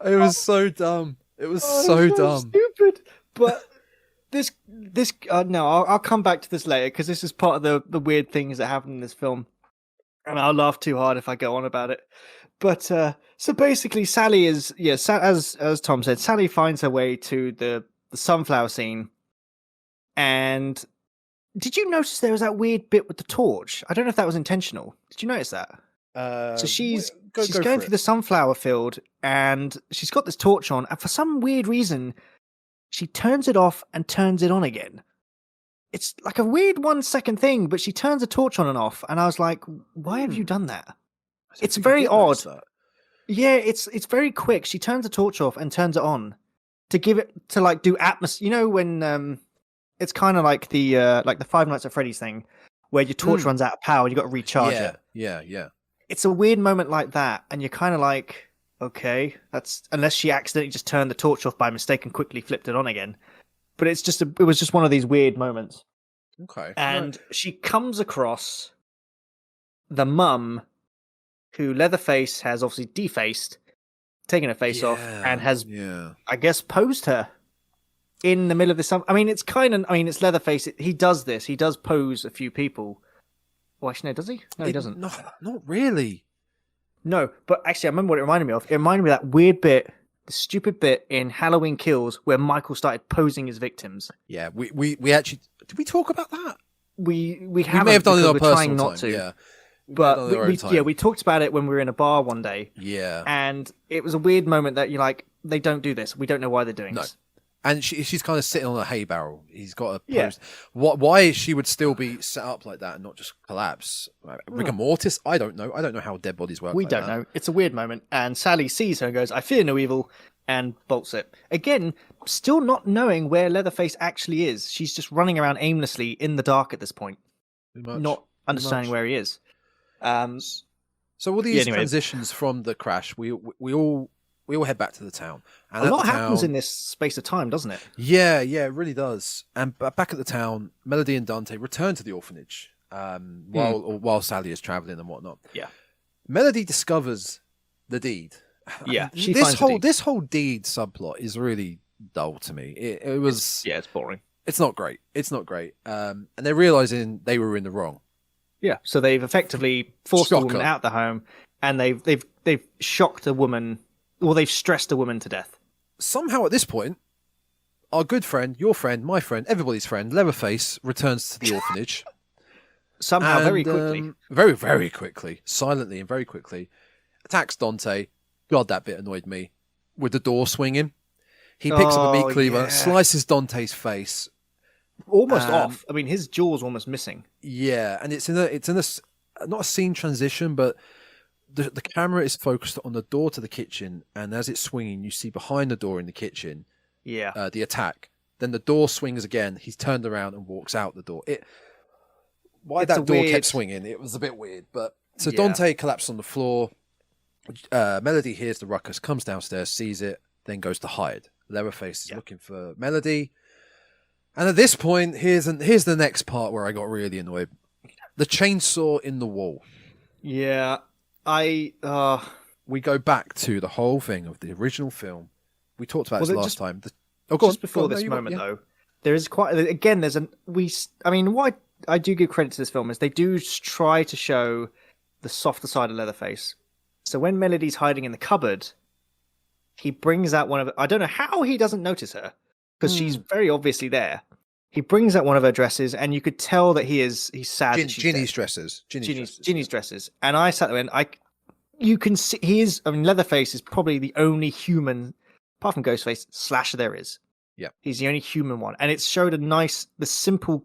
It was so dumb. It was so dumb. stupid. But this no, I'll come back to this later because this is part of the weird things that happen in this film, and I'll laugh too hard if I go on about it. But so basically, Sally is as Tom said, Sally finds her way to the sunflower scene, and did you notice there was that weird bit with the torch? I don't know if that was intentional. Did you notice that? So she's go going for through it. the sunflower field, and she's got this torch on, and for some weird reason, she turns it off and turns it on again. It's like a weird 1 second thing, but she turns the torch on and off, and I was like, "Why have you done that?" I don't It's think I very did notice odd. that. Yeah, it's very quick. She turns the torch off and turns it on to give it to like do atmosphere. You know when it's kind of like the Five Nights at Freddy's thing, where your torch runs out of power and you got to recharge it. Yeah. It's a weird moment like that, and you're kind of like, okay, that's unless she accidentally just turned the torch off by mistake and quickly flipped it on again. But it was just one of these weird moments. Okay. And she comes across the mum, who Leatherface has obviously defaced, taken her face off, and has, I guess, posed her in the middle of this. I mean, it's it's Leatherface. He does this. He does pose a few people. Well, actually, no, does he? No, he doesn't. No, not really. No, but actually, I remember what it reminded me of. It reminded me of that weird bit, the stupid bit in Halloween Kills where Michael started posing his victims. Yeah, we actually did we talk about that? We We may have done it on we're personal trying not time. to. Yeah, But we talked about it when we were in a bar one day. Yeah, And it was a weird moment that you're like, they don't do this. We don't know why they're doing this. and she's kind of sitting on a hay barrel. He's got a Yeah. post. Why she would still be set up like that and not just collapse? Rigor mortis? I don't know. I don't know how dead bodies work. We like don't that. know. It's a weird moment. And Sally sees her and goes, "I fear no evil," and bolts it. Again, still not knowing where Leatherface actually is. She's just running around aimlessly in the dark at this point, Too much. not understanding much. where he is. So all these anyway. transitions from the crash, we all head back to the town. And A at lot the happens town- in this space of time, doesn't it? Yeah, it really does. And back at the town, Melody and Dante return to the orphanage while Sally is traveling and whatnot. Yeah. Melody discovers the deed. Yeah, she this finds the whole deed. this whole deed subplot is really dull to me. It was. Yeah, it's boring. It's not great. And they're realizing they were in the wrong. Yeah, so they've effectively forced a Shocker. woman out the home, and they've shocked a woman, or they've stressed a woman to death. Somehow at this point, our good friend, your friend, my friend, everybody's friend, Leatherface returns to the orphanage. Somehow, very And, quickly. very, very quickly, silently and very quickly, attacks Dante. God, that bit annoyed me. With the door swinging, he picks up a meat cleaver, yeah. slices Dante's face. Almost off. I mean, his jaw's almost missing. Yeah, and it's in a not a scene transition, but the camera is focused on the door to the kitchen, and as it's swinging, you see behind the door in the kitchen, Yeah. the attack. Then the door swings again. He's turned around and walks out the door. why It's that a door weird- kept swinging, it was a bit weird. But so Yeah. Dante collapsed on the floor. Melody hears the ruckus, comes downstairs, sees it, then goes to hide. Leatherface is looking for Melody. And at this point, here's the next part where I got really annoyed. The chainsaw in the wall. Yeah, We go back to the whole thing of the original film. We talked about this Well, last just- time. just before this moment, though, there is quite again. Why I do give credit to this film is they do try to show the softer side of Leatherface. So when Melody's hiding in the cupboard, he brings out one of. I don't know how he doesn't notice her because she's very obviously there. He brings out one of her dresses, and you could tell that he's sad. that she's Ginny's dead. dresses. Ginny's dresses, and I sat there and you can see he is. I mean, Leatherface is probably the only human, apart from Ghostface, slasher there is. Yeah, he's the only human one, and it showed the simple,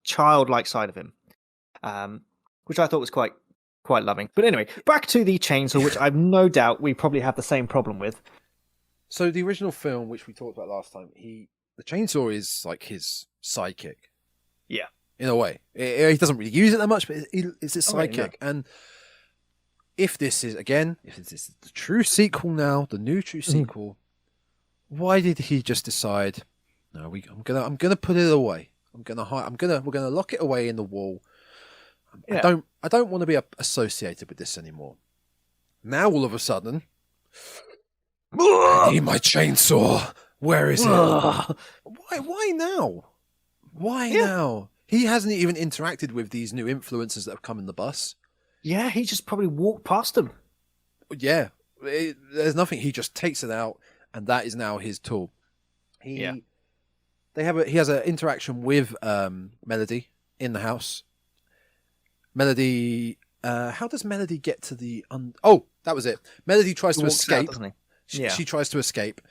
childlike side of him, which I thought was quite loving. But anyway, back to the chainsaw, which I've no doubt we probably have the same problem with. So the original film, which we talked about last time, the chainsaw is like his sidekick. Yeah, in a way, he doesn't really use it that much, but it's his sidekick. No. And if this is the true sequel now, the new true sequel, why did he just decide? No, I'm gonna put it away. We're gonna lock it away in the wall. Yeah. I don't want to be associated with this anymore. Now all of a sudden, I need my chainsaw. Where is it? Why now? Why now? He hasn't even interacted with these new influencers that have come in the bus. Yeah, he just probably walked past them. Yeah, there's nothing. He just takes it out, and that is now his tool. He has an interaction with Melody in the house. Melody, how does Melody get to the? Oh, that was it. Melody tries to escape. She tries to escape.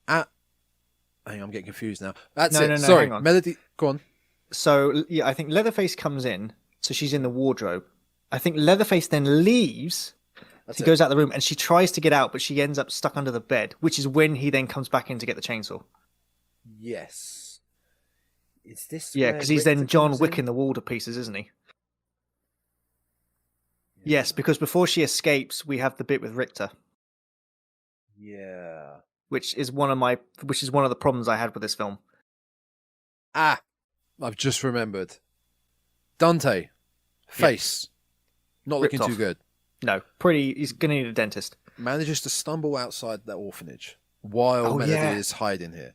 Hang on, I'm getting confused now. That's it. No, Sorry, hang on. Melody, go on. So yeah, I think Leatherface comes in, so she's in the wardrobe. I think Leatherface then leaves. He goes out the room and she tries to get out, but she ends up stuck under the bed, which is when he then comes back in to get the chainsaw. Yes. Is this? Yeah, where because he's Richter then John comes in? Wicking the wall to pieces, isn't he? Yes, because before she escapes, we have the bit with Richter, Yeah. which is one of the problems I had with this film. I've just remembered. Dante, face, not Ripped looking too off. good. No, he's gonna need a dentist. Manages to stumble outside that orphanage while Melody is hiding here.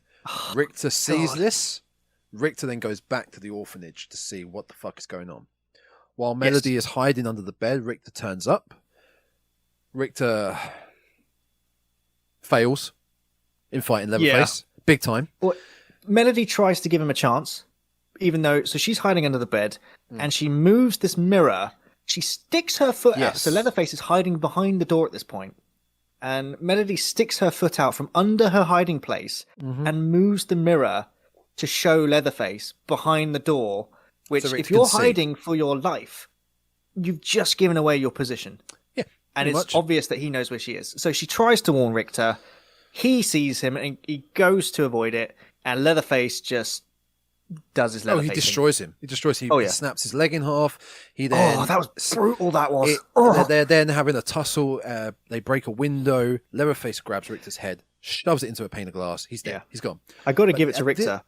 Richter sees this. Richter then goes back to the orphanage to see what the fuck is going on. While Melody is hiding under the bed, Richter turns up. Richter fails in fighting Leatherface. Big time. Well, Melody tries to give him a chance, even though she's hiding under the bed, and she moves this mirror. She sticks her foot out. So Leatherface is hiding behind the door at this point, and Melody sticks her foot out from under her hiding place and moves the mirror to show Leatherface behind the door. Which, So Richter if you're can see. hiding for your life, you've just given away your position. Yeah, And pretty it's much. obvious that he knows where she is. So she tries to warn Richter. He sees him and he goes to avoid it. And Leatherface just does his Leatherface. He destroys him. He snaps his leg in half. He then. That was brutal. That was. They're then having a tussle. They break a window. Leatherface grabs Richter's head, shoves it into a pane of glass. He's dead. Yeah. He's gone. I got to give it to Richter.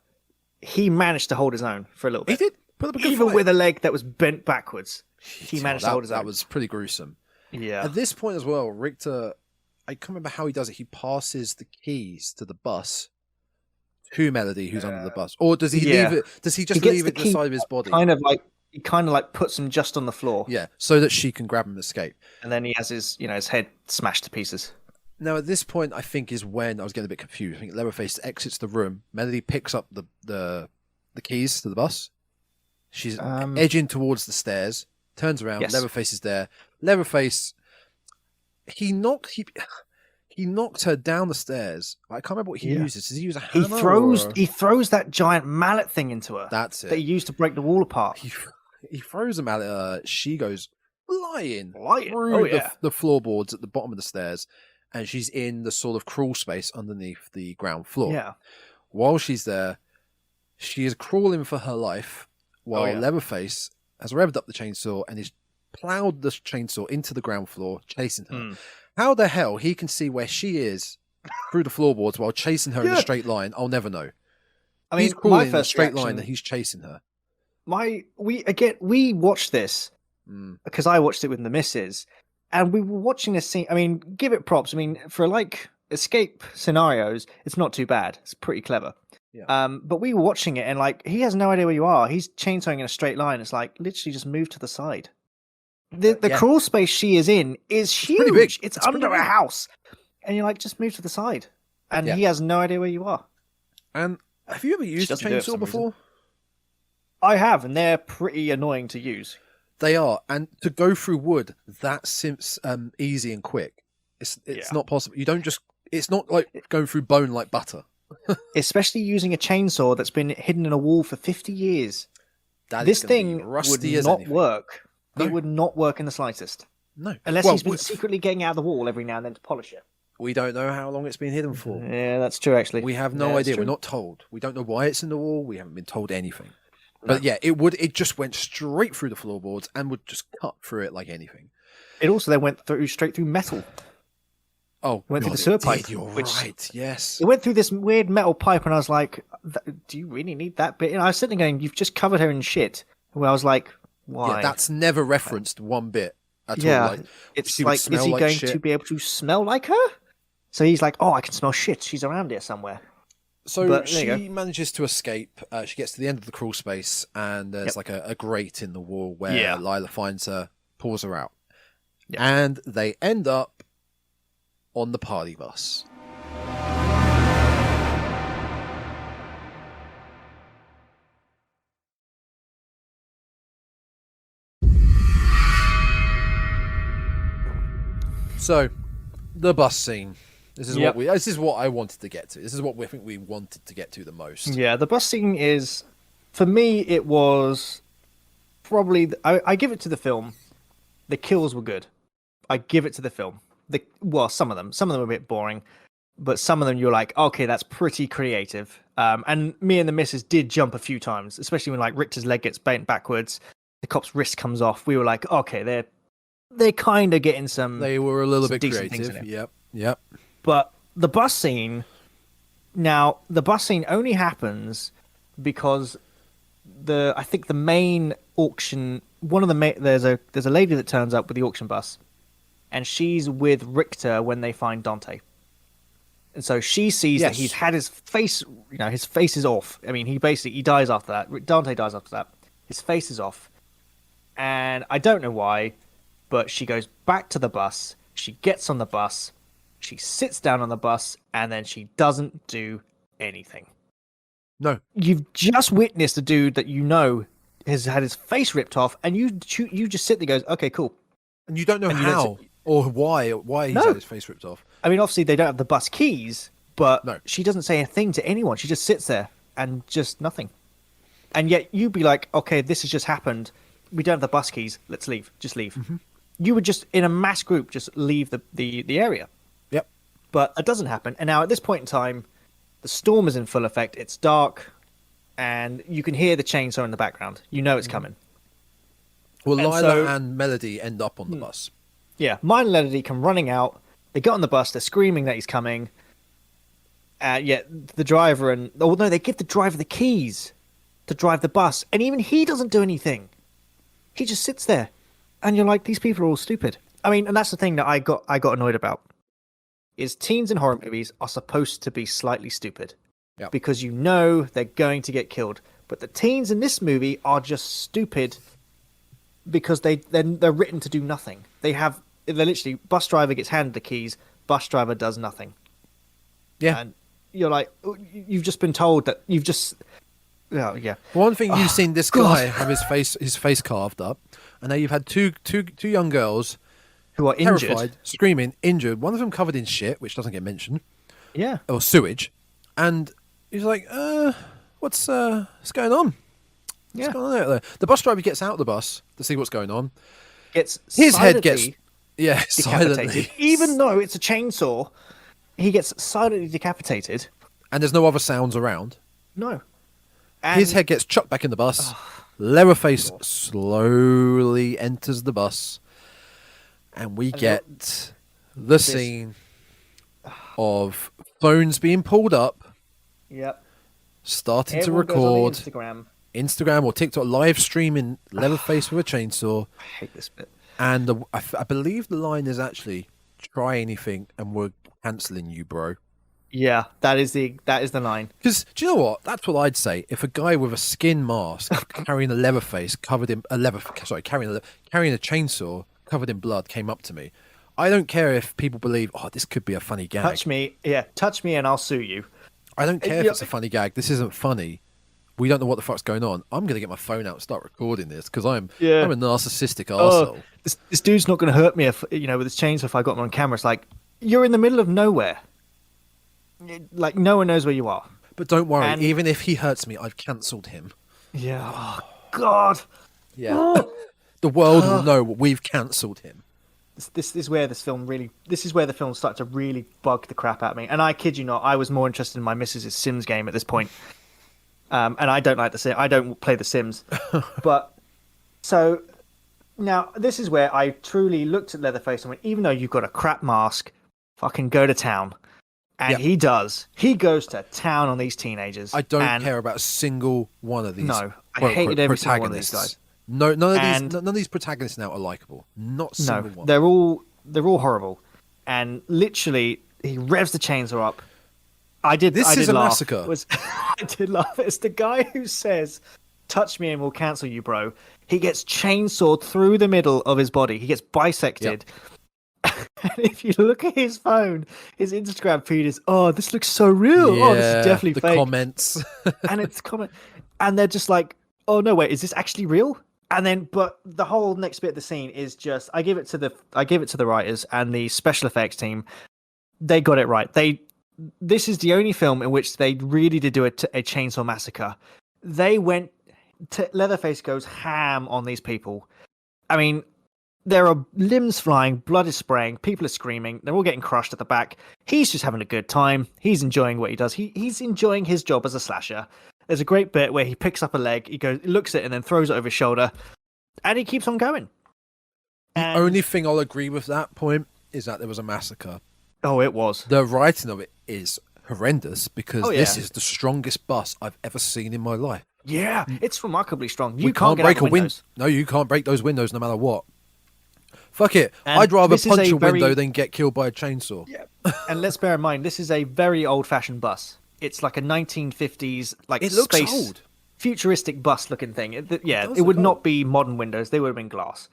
He managed to hold his own for a little bit. He did. Put up a good Even fight. with a leg that was bent backwards. He managed to hold his own. That was pretty gruesome. Yeah. At this point as well, Richter, I can't remember how he does it. He passes the keys to the bus to Melody, who's under the bus, or does he leave it? Does he just gets leave it to the side of his body? He kind of like puts him just on the floor. Yeah, so that she can grab him and escape. And then he has his head smashed to pieces. Now, at this point, I think is when I was getting a bit confused. I think Leatherface exits the room. Melody picks up the keys to the bus. She's edging towards the stairs. Turns around. Yes. Leatherface is there. Leatherface. He knocked her down the stairs. I can't remember what he uses. Does he use a hammer? He throws that giant mallet thing into her. That's it. That he used to break the wall apart. He throws a mallet at her. She goes flying Through the floorboards at the bottom of the stairs, and she's in the sort of crawl space underneath the ground floor. Yeah. While she's there, she is crawling for her life while yeah. Leatherface has revved up the chainsaw and is ploughed the chainsaw into the ground floor, chasing her. How the hell he can see where she is through the floorboards while chasing her in a straight line, I'll never know. I mean, he's crawling my in a first straight line reaction- and he's chasing her. We watched this because I watched it with the missus, and we were watching this scene. I mean, give it props. I mean, for like escape scenarios, it's not too bad. It's pretty clever. Yeah. But we were watching it, and like he has no idea where you are. He's chainsawing in a straight line. It's like literally just move to the side. The Yeah. crawl space she is in is huge. pretty big. It's It's under pretty a big. house, and you're like, just move to the side. And Yeah. he has no idea where you are. And have you ever used a doesn't do it for chainsaw some reason. before? I have, and they're pretty annoying to use. They are, and to go through wood that seems easy and quick. It's not possible. You don't just. It's not like going through bone like butter. Especially using a chainsaw that's been hidden in a wall for 50 years. That This is gonna be thing would rusty as not anything. work. No. It would not work in the slightest. No, Unless Well, he's been we- secretly getting out of the wall every now and then to polish it. We don't know how long it's been hidden for. Yeah, that's true, actually. We have Yeah, no that's idea. true. We're not told. We don't know why it's in the wall. We haven't been told anything. But yeah, it just went straight through the floorboards and would just cut through it like anything. It also then went straight through metal. Oh, Went through God, the sewer it pipe, did, You're which- right. Yes. It went through this weird metal pipe, and I was like, do you really need that bit? And I was sitting there going, you've just covered her in shit. Where I was like, why? Yeah, that's never referenced one bit at Yeah, all. Like, it's she would like, is smell he like going shit. to be able to smell like her? So he's like, oh, I can smell shit. She's around here somewhere. So But there you she manages to escape. She gets to the end of the crawl space, and there's like a grate in the wall where Lila finds her, pulls her out, and they end up on the party bus. So, the bus scene. This is Yep. This is what I wanted to get to. This is what we think we wanted to get to the most. Yeah, the bus scene is, for me, it was probably. I give it to the film. The kills were good. I give it to the film. Some of them were a bit boring, but some of them you're like, okay, that's pretty creative. And me and the missus did jump a few times, especially when like Richter's leg gets bent backwards, the cop's wrist comes off. We were like, okay, they're kind of getting some. They were a little some bit decent things creative. in it. Yep. But the bus scene, the bus scene only happens because I think the main auction, there's a lady that turns up with the auction bus, and she's with Richter when they find Dante. And so she sees that he's had his face, his face is off. I mean, he dies after that. Dante dies after that. His face is off. And I don't know why, but she goes back to the bus. She gets on the bus. She sits down on the bus, and then she doesn't do anything. No. You've just witnessed a dude that has had his face ripped off, and you just sit there and goes, okay, cool. And you don't know And you don't how or why he's No. had his face ripped off. I mean, obviously they don't have the bus keys, but No. she doesn't say a thing to anyone. She just sits there and just nothing. And yet you'd be like, okay, this has just happened. We don't have the bus keys. Let's leave. Just leave. Mm-hmm. You would just, in a mass group, just leave the area. Yep. But it doesn't happen. And now at this point in time, the storm is in full effect. It's dark, and you can hear the chainsaw in the background. You know it's coming. Well, And Lila so- and Melody end up on the bus. Yeah, mine and Melody come running out. They get on the bus. They're screaming that he's coming. Yet the driver they give the driver the keys to drive the bus, and even he doesn't do anything. He just sits there, and you're like, these people are all stupid. I mean, and that's the thing that I got annoyed about. Is teens in horror movies are supposed to be slightly stupid, Yep. because they're going to get killed. But the teens in this movie are just stupid because they're written to do nothing. They're literally, bus driver gets handed the keys, bus driver does nothing. Yeah. And you're like, you've just been told that you've just, yeah. One thing you've seen this God. guy have his face carved up, and now you've had two young girls Who are injured. terrified, screaming, injured. One of them covered in shit, which doesn't get mentioned, Yeah. or sewage, and he's like, what's going on? Yeah. What's going on out there? The bus driver gets out of the bus to see what's going on. Gets His head gets silently silently, decapitated. Even though it's a chainsaw, he gets silently decapitated. and there's no other sounds around. No. His head gets chucked back in the bus, Leatherface slowly enters the bus, and we get the scene of phones being pulled up, Yep. starting Everyone to goes on record the Instagram or TikTok live streaming Leatherface with a chainsaw. I hate this bit. And I believe the line is actually, "Try anything and we're cancelling you, bro." Yeah, that is the line. Because do you know what? That's what I'd say. If a guy with a skin mask carrying a Leatherface covered in carrying a chainsaw covered in blood came up to me, I don't care if people believe, oh, this could be a funny gag. Touch me, and I'll sue you. I don't care if it's a funny gag. This isn't funny. We don't know what the fuck's going on. I'm gonna get my phone out and start recording this because I'm a narcissistic arsehole. This dude's not going to hurt me if with his chainsaw. If I got him on camera, it's like you're in the middle of nowhere. Like no one knows where you are. But don't worry, even if he hurts me, I've cancelled him. Yeah. Oh God. Yeah. The world will know we've cancelled him. This is where the film started to really bug the crap out of me. And I kid you not, I was more interested in my missus' Sims game at this point. And I don't like I don't play the Sims. But so now this is where I truly looked at Leatherface and went, even though you've got a crap mask, fucking go to town. And he does. He goes to town on these teenagers. I don't care about a single one of these. No, I hated every single one of these guys. No, none of these protagonists now are likable. Not a single one. They're all horrible. And literally, he revs the chainsaw up. This is a laugh. massacre. I did laugh. It's the guy who says, "Touch me and we'll cancel you, bro." He gets chainsawed through the middle of his body. He gets bisected. Yep. And if you look at his phone, his Instagram feed is, "Oh, this looks so real. Yeah, oh, this is definitely the fake." Comments. And it's and they're just like, "Oh no, wait, is this actually real?" And then, but the whole next bit of the scene is just, I give it to the writers and the special effects team. They got it right. This is the only film in which they really did do a chainsaw massacre. They went to Leatherface goes ham on these people. I mean, there are limbs flying, blood is spraying, people are screaming, they're all getting crushed at the back. He's just having a good time. He's enjoying what he does. He's enjoying his job as a slasher. There's a great bit where he picks up a leg, he looks at it and then throws it over his shoulder, and he keeps on going. The only thing I'll agree with that point is that there was a massacre. Oh, it was. The writing of it is horrendous because this is the strongest bus I've ever seen in my life. Yeah, it's remarkably strong. You can't break a window. No, you can't break those windows no matter what. Fuck it. And I'd rather punch a window than get killed by a chainsaw. Yeah. And let's bear in mind, this is a very old-fashioned bus. It's like a 1950s, like it looks space, old. Futuristic bus-looking thing. It would not be modern windows. They would have been glass.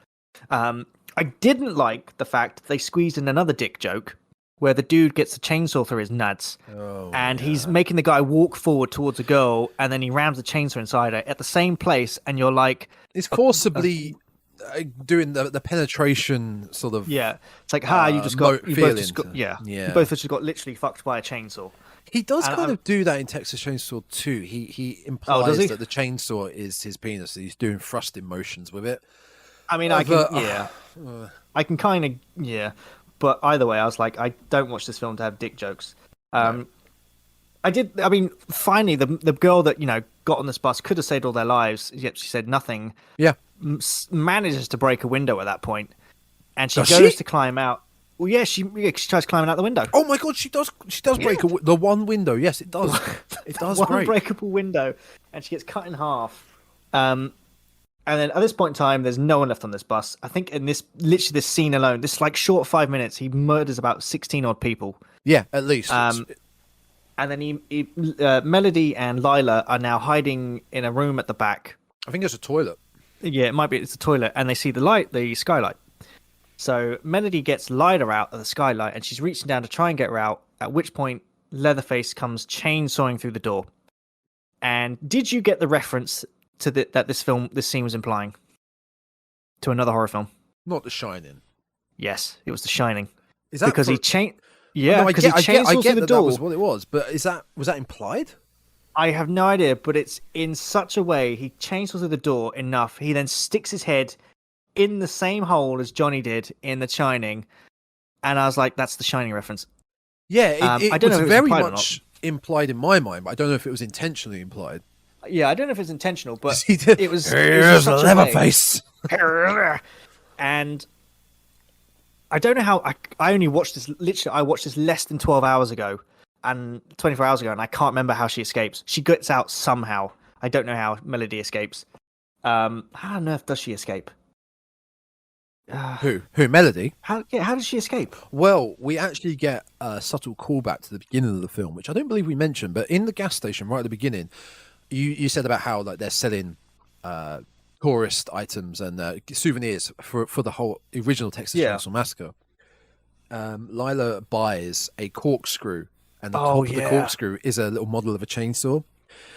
I didn't like the fact they squeezed in another dick joke where the dude gets a chainsaw through his nuts, and he's making the guy walk forward towards a girl, and then he rams the chainsaw inside her at the same place, and you're like... It's forcibly doing the penetration sort of... Yeah. It's like, you both just got literally fucked by a chainsaw. He does kind of do that in Texas Chainsaw 2. He implies that the chainsaw is his penis, that he's doing thrusting motions with it. I mean, I can kind of, but either way, I was like, I don't watch this film to have dick jokes. Finally, the girl that, got on this bus could have saved all their lives, yet she said nothing. Yeah. Manages to break a window at that point, and she goes to climb out. Well, yeah, she tries climbing out the window. Oh my god, she does break the one window. Yes, it does. It does one break. Breakable window, and she gets cut in half. And then at this point in time, there's no one left on this bus. I think in this scene alone, this like short 5 minutes, he murders about 16 odd people. Yeah, at least. And then Melody and Lila are now hiding in a room at the back. I think it's a toilet. Yeah, it's a toilet, and they see the skylight. So Melody gets Lila out of the skylight, and she's reaching down to try and get her out. At which point, Leatherface comes chainsawing through the door. And did you get the reference to that this scene was implying to another horror film? Not The Shining. Yes, it was The Shining. Is that because he chainsaws through the door? That was what it was, but was that implied? I have no idea, but it's in such a way he chainsaws through the door enough. He then sticks his head in the same hole as Johnny did in The Shining, and I was like, "That's the Shining reference." Yeah, I don't know if was it was very implied much implied in my mind, but I don't know if it was intentionally implied. Yeah, I don't know if it's intentional, but He did. it was. Here's such a way. Leatherface. And I don't know how. I only watched this. Literally, I watched this less than 12 hours ago, and 24 hours ago, and I can't remember how she escapes. She gets out somehow. I don't know how Melody escapes. How on earth does she escape? Who? Melody? How does she escape? Well, we actually get a subtle callback to the beginning of the film, which I don't believe we mentioned, but in the gas station right at the beginning, you said about how like they're selling tourist items and souvenirs for the whole original Texas Chainsaw Massacre. Lila buys a corkscrew, and the top of the corkscrew is a little model of a chainsaw.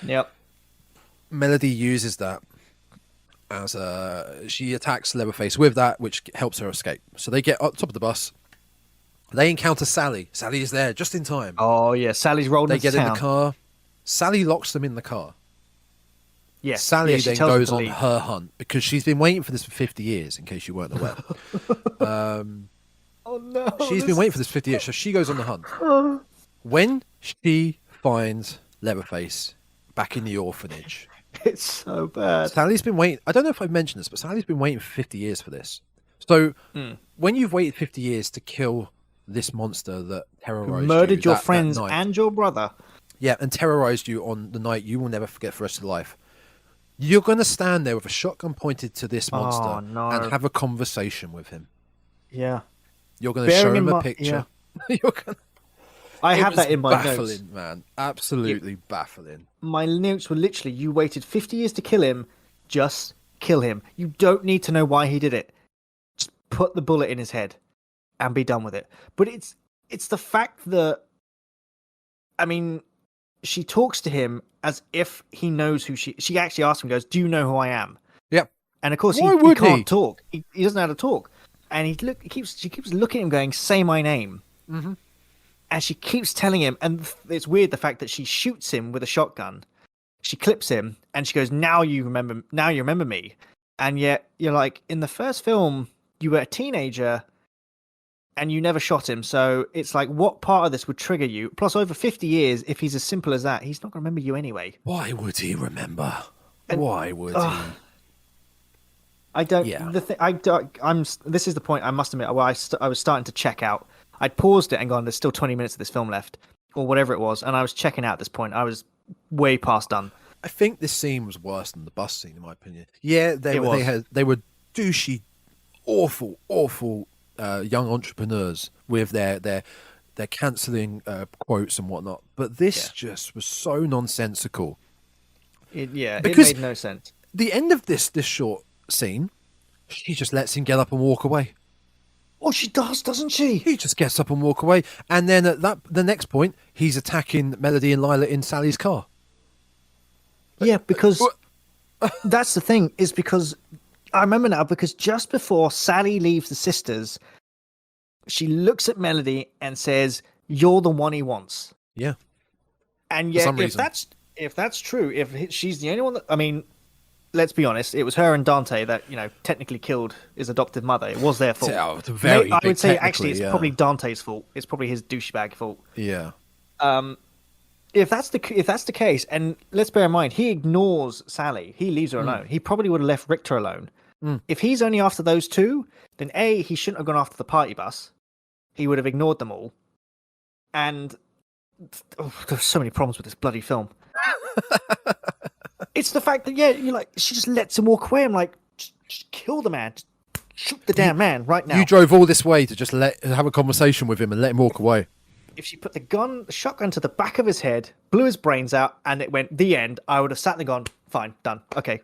Yep. Melody uses that as she attacks Leatherface with that, which helps her escape. So they get up top of the bus. They encounter Sally. Sally is there just in time. Oh yeah, Sally's rolling. They get in the car. Sally locks them in the car. Yes. Sally she then tells them goes to on leave. her hunt because she's been waiting for this for 50 years, in case you weren't aware. Oh no. She's been waiting for this 50 years, so she goes on the hunt. When she finds Leatherface back in the orphanage, It's so bad. Sally's been waiting. I don't know if I've mentioned this, but Sally's been waiting for 50 years for this. So when you've waited 50 years to kill this monster that terrorized Murdered you your that friends night, and your brother. yeah, and terrorized you on the night you will never forget for the rest of your life, you're going to stand there with a shotgun pointed to this monster Oh, no. and have a conversation with him. Yeah. You're going to show Bearing in him a mi- picture. You're gonna... I It have that was in my baffling, notes. man. Absolutely baffling. My notes were literally, you waited 50 years to kill him, just kill him. You don't need to know why he did it. Just put the bullet in his head and be done with it. But it's the fact that, I mean, she talks to him as if he knows who she actually asks him, goes, do you know who I am? Yep. And of course Why he would can't he? talk. He doesn't know how to talk. And she keeps looking at him going, say my name. Mm-hmm. And she keeps telling him, and it's weird the fact that she shoots him with a shotgun. She clips him, and she goes, "Now you remember me." And yet you're like, in the first film, you were a teenager, and you never shot him. So it's like, what part of this would trigger you? Plus, over 50 years, if he's as simple as that, he's not going to remember you anyway. Why would he remember? And- Why would he? I don't. Yeah. This is the point. I must admit, I was starting to check out. I'd paused it and gone, there's still 20 minutes of this film left, or whatever it was, and I was checking out at this point. I was way past done. I think this scene was worse than the bus scene, in my opinion. Yeah, they were douchey, awful young entrepreneurs with their cancelling quotes and whatnot. But this just was so nonsensical. It Because- made no sense. The end of this short scene, she just lets him get up and walk away. Oh, she does, doesn't she? He just gets up and walk away, and then at the next point, he's attacking Melody and Lila in Sally's car. Yeah, because that's the thing, is because I remember now, because just before Sally leaves the sisters, she looks at Melody and says, "You're the one he wants." Yeah. And For yet, some if reason. that's true, if she's the only one that, I mean, let's be honest, it was her and Dante that, technically killed his adopted mother. It was their fault. Oh, very I big would say actually technically, it's yeah. probably Dante's fault. It's probably his douchebag fault. Yeah. If that's the case, and let's bear in mind, he ignores Sally. He leaves her alone. He probably would have left Richter alone. If he's only after those two, then A, he shouldn't have gone after the party bus. He would have ignored them all. And there's so many problems with this bloody film. It's the fact that, you're like, she just lets him walk away. I'm like, just kill the man. Just shoot the damn man right now. You drove all this way to just have a conversation with him and let him walk away. If she put the shotgun to the back of his head, blew his brains out, and it went the end, I would have sat there gone, fine, done, okay.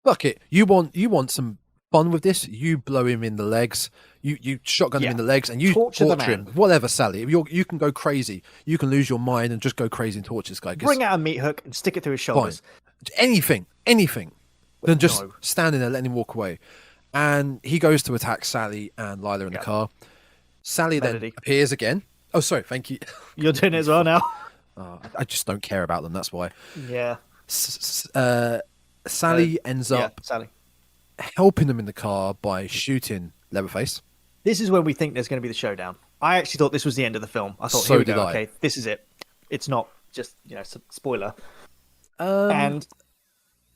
Fuck it. You want some fun with this? You blow him in the legs. You shotgun him in the legs, and you Torture the torture him. man. Whatever, Sally. You can go crazy. You can lose your mind and just go crazy and torture this guy. 'Cause Bring out a meat hook and stick it through his shoulders. Anything than just standing there letting him walk away. And he goes to attack Sally and Lila in the car. Sally then Melody. appears again. Oh, sorry, thank you. You're doing it as well now. I just don't care about them, that's why. Yeah. Sally ends up Sally. helping them in the car by shooting Leatherface. This is when we think there's going to be the showdown. I actually thought this was the end of the film. I thought, So here we did go. I. Okay, this is it. It's not just, spoiler. And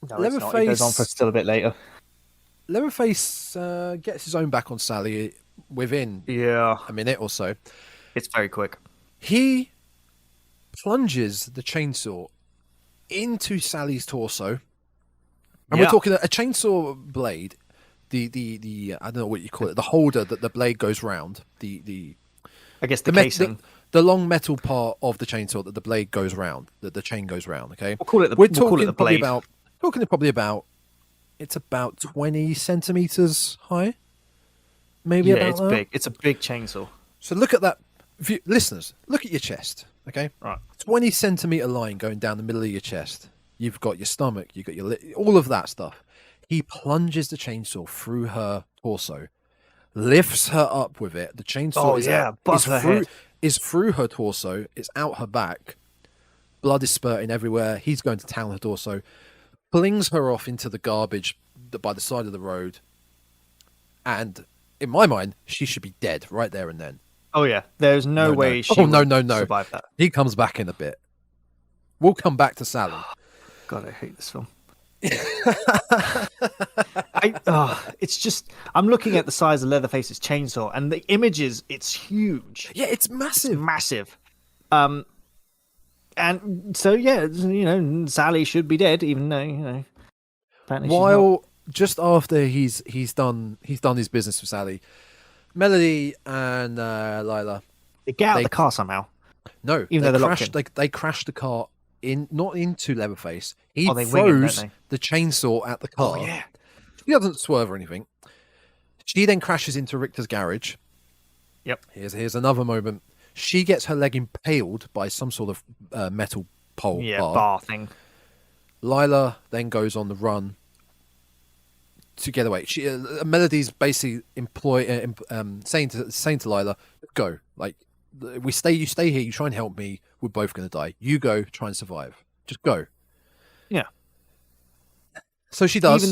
No, it's not. It goes on for still a bit later. Leatherface gets his own back on Sally within a minute or so. It's very quick. He plunges the chainsaw into Sally's torso, and we're talking a chainsaw blade. The I don't know what you call it. The holder that the blade goes round. I guess the casing. The long metal part of the chainsaw that the blade goes round, that the chain goes round. Okay, we'll call it the blade. Probably about. It's about 20 centimeters high. Maybe about it's that. big. It's a big chainsaw. So look at that. Listeners, look at your chest. Okay, right. 20 centimeter line going down the middle of your chest. You've got your stomach. You've got your all of that stuff. He plunges the chainsaw through her torso, lifts her up with it. The chainsaw is through her torso. It's out her back. Blood is spurting everywhere. He's going to town her torso. Flings her off into the garbage by the side of the road. And in my mind, she should be dead right there and then. Oh, yeah. There's no way she would survive that. He comes back in a bit. We'll come back to Sally. God, I hate this film. It's just, I'm looking at the size of Leatherface's chainsaw, and the images, it's huge. Yeah, it's massive. It's massive. And so, Sally should be dead, even though, apparently while just after he's done his business with Sally, Melody and Lila, they get out of the car somehow. No, even though they crashed the car not into Leatherface. He they throws the chainsaw at the car. Oh yeah, he doesn't swerve or anything. She then crashes into Richter's garage. Yep. Here's another moment. She gets her leg impaled by some sort of metal pole bar thing. Lila then goes on the run to get away. Melody's basically saying to Lila, "Go, like you stay here. You try and help me. We're both going to die. You go, try and survive. Just go." Yeah. So she does.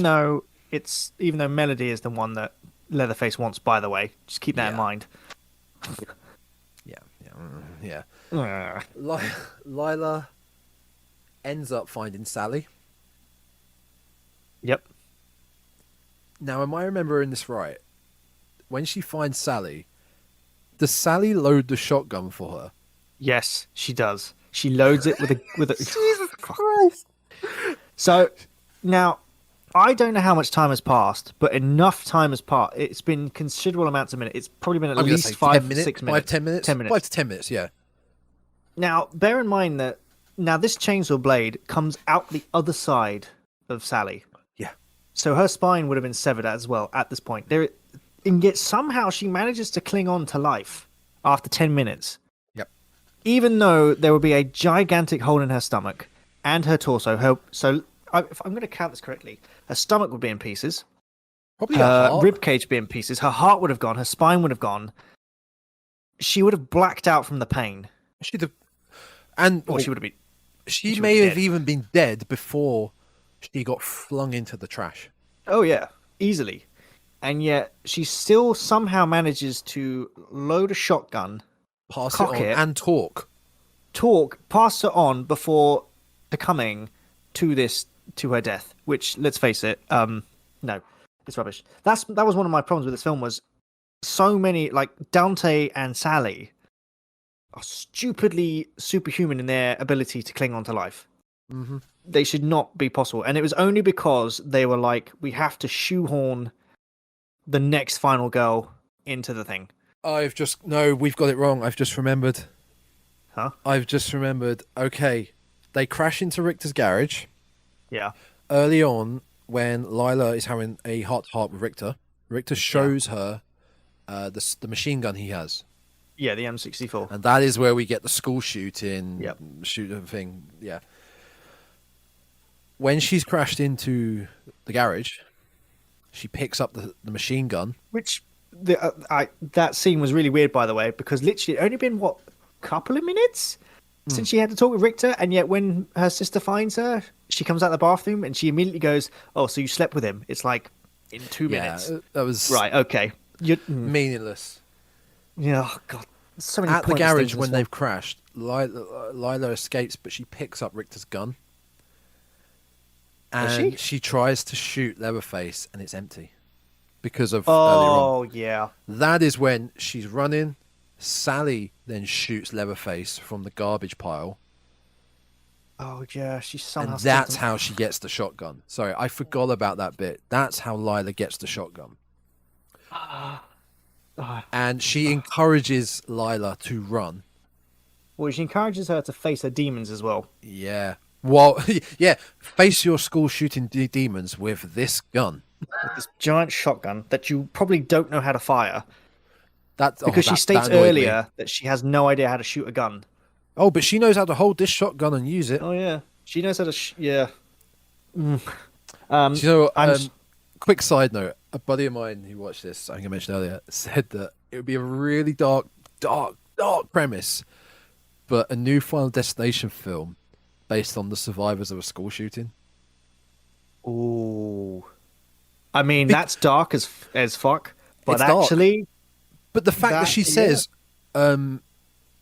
Even though Melody is the one that Leatherface wants. By the way, just keep that in mind. Yeah. Lila ends up finding Sally. Yep. Now, am I remembering this right? When she finds Sally, does Sally load the shotgun for her? Yes, she does. She loads it with a Jesus Christ. So now, I don't know how much time has passed, but enough time has passed. It's been considerable amounts of minutes. It's probably been at least 5 to 6 minutes. 10 minutes? 10 minutes. 5 to 10 minutes, yeah. Now, bear in mind that this chainsaw blade comes out the other side of Sally. Yeah. So her spine would have been severed as well at this point. And yet somehow she manages to cling on to life after 10 minutes. Yep. Even though there would be a gigantic hole in her stomach and her torso. If I'm going to count this correctly, her stomach would be in pieces. Probably her rib cage would be in pieces. Her heart would have gone. Her spine would have gone. She would have blacked out from the pain. She'd have, she would have been. She may have even been dead before she got flung into the trash. Oh yeah, easily. And yet she still somehow manages to load a shotgun, cock it, and talk, pass it on before succumbing to her death. Which, let's face it, no, it's rubbish. That was one of my problems with this film, was so many, like Dante and Sally are stupidly superhuman in their ability to cling on to life. Mm-hmm. They should not be possible, and it was only because they were like, we have to shoehorn the next final girl into the thing. We've got it wrong. I've just remembered. Huh? I've just remembered. Okay, they crash into Richter's garage. Yeah. Early on, when Lila is having a heart-to-heart with Richter shows her the machine gun he has. Yeah, the M64. And that is where we get the school shooting thing. Yeah. When she's crashed into the garage, she picks up the machine gun. Which, that scene was really weird, by the way, because literally it only been, a couple of minutes since she had to talk with Richter, and yet when her sister finds her, she comes out of the bathroom and she immediately goes, "Oh, so you slept with him?" It's like, in 2 minutes. That was... Right, okay. Meaningless. Yeah, oh God. So many at the garage when they've crashed, Lila escapes, but she picks up Richter's gun. and she tries to shoot Leatherface, and it's empty because of earlier Oh, on. yeah. That is when she's running. Sally then shoots Leatherface from the garbage pile. Oh, yeah. She somehow... And that's how she gets the shotgun. Sorry, I forgot about that bit. That's how Lila gets the shotgun. And she encourages Lila to run. Well, she encourages her to face her demons as well. Yeah. Well, yeah. Face your school shooting demons with this gun. With this giant shotgun that you probably don't know how to fire. Because she states earlier that she has no idea how to shoot a gun. Oh, but she knows how to hold this shotgun and use it. Oh, yeah. She knows how to... yeah. Quick side note. A buddy of mine who watched this, I think I mentioned earlier, said that it would be a really dark premise, but a new Final Destination film based on the survivors of a school shooting. Ooh. I mean, that's dark as fuck, but It's dark. actually... But the fact that she says...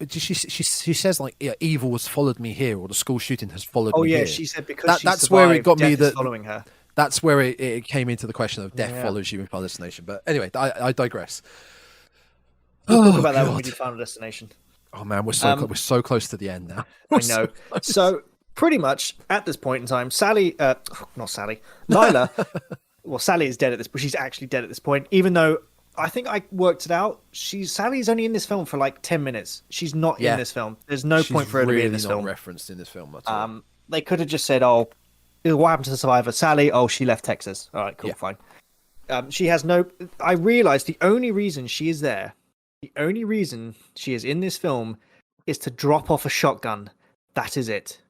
She says like, yeah, evil has followed me here, or the school shooting has followed me here. Oh yeah, she said because she that's survived, where it got me death is that following her. That's where it came into the question of death Yeah. follows you in Final Destination. But anyway, I digress. We'll talk about that when we do Final Destination. Oh man, we're so close to the end now. I know. So pretty much at this point in time, Lila. Well, Sally is dead at this, but she's actually dead at this point. Even though I think I worked it out, Sally's only in this film for like 10 minutes. She's not in this film. There's no point for her to be in this film. Referenced in this film at all. They could have just said, "Oh, what happened to the survivor, Sally? Oh, she left Texas. All right, cool, fine." She has no. I realized the only reason she is there, the only reason she is in this film, is to drop off a shotgun. That is it.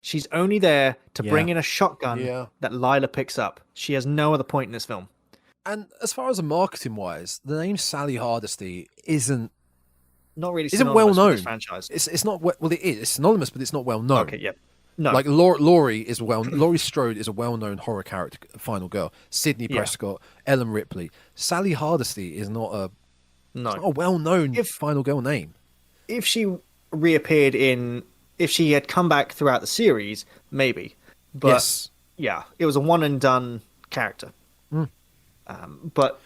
She's only there to bring in a shotgun that Lila picks up. She has no other point in this film. And as far as marketing wise, the name Sally Hardesty isn't really well known. With this franchise. It's not well. It is. It's synonymous, but it's not well known. Okay, yeah. No. Like Laurie Strode is a well-known horror character, final girl. Sidney Prescott, Ellen Ripley. Sally Hardesty is not a well-known final girl name. If she reappeared if she had come back throughout the series, maybe. But yeah, it was a one and done character. But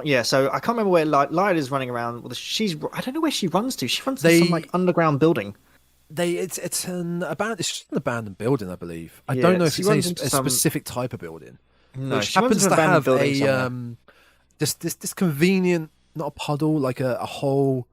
yeah, so I can't remember where Lila's running around. I don't know where she runs to. She runs to some like underground building. It's an abandoned building, I believe. I don't know if it's a specific type of building. No, which she runs happens to to have building this convenient, not a puddle, like a hole.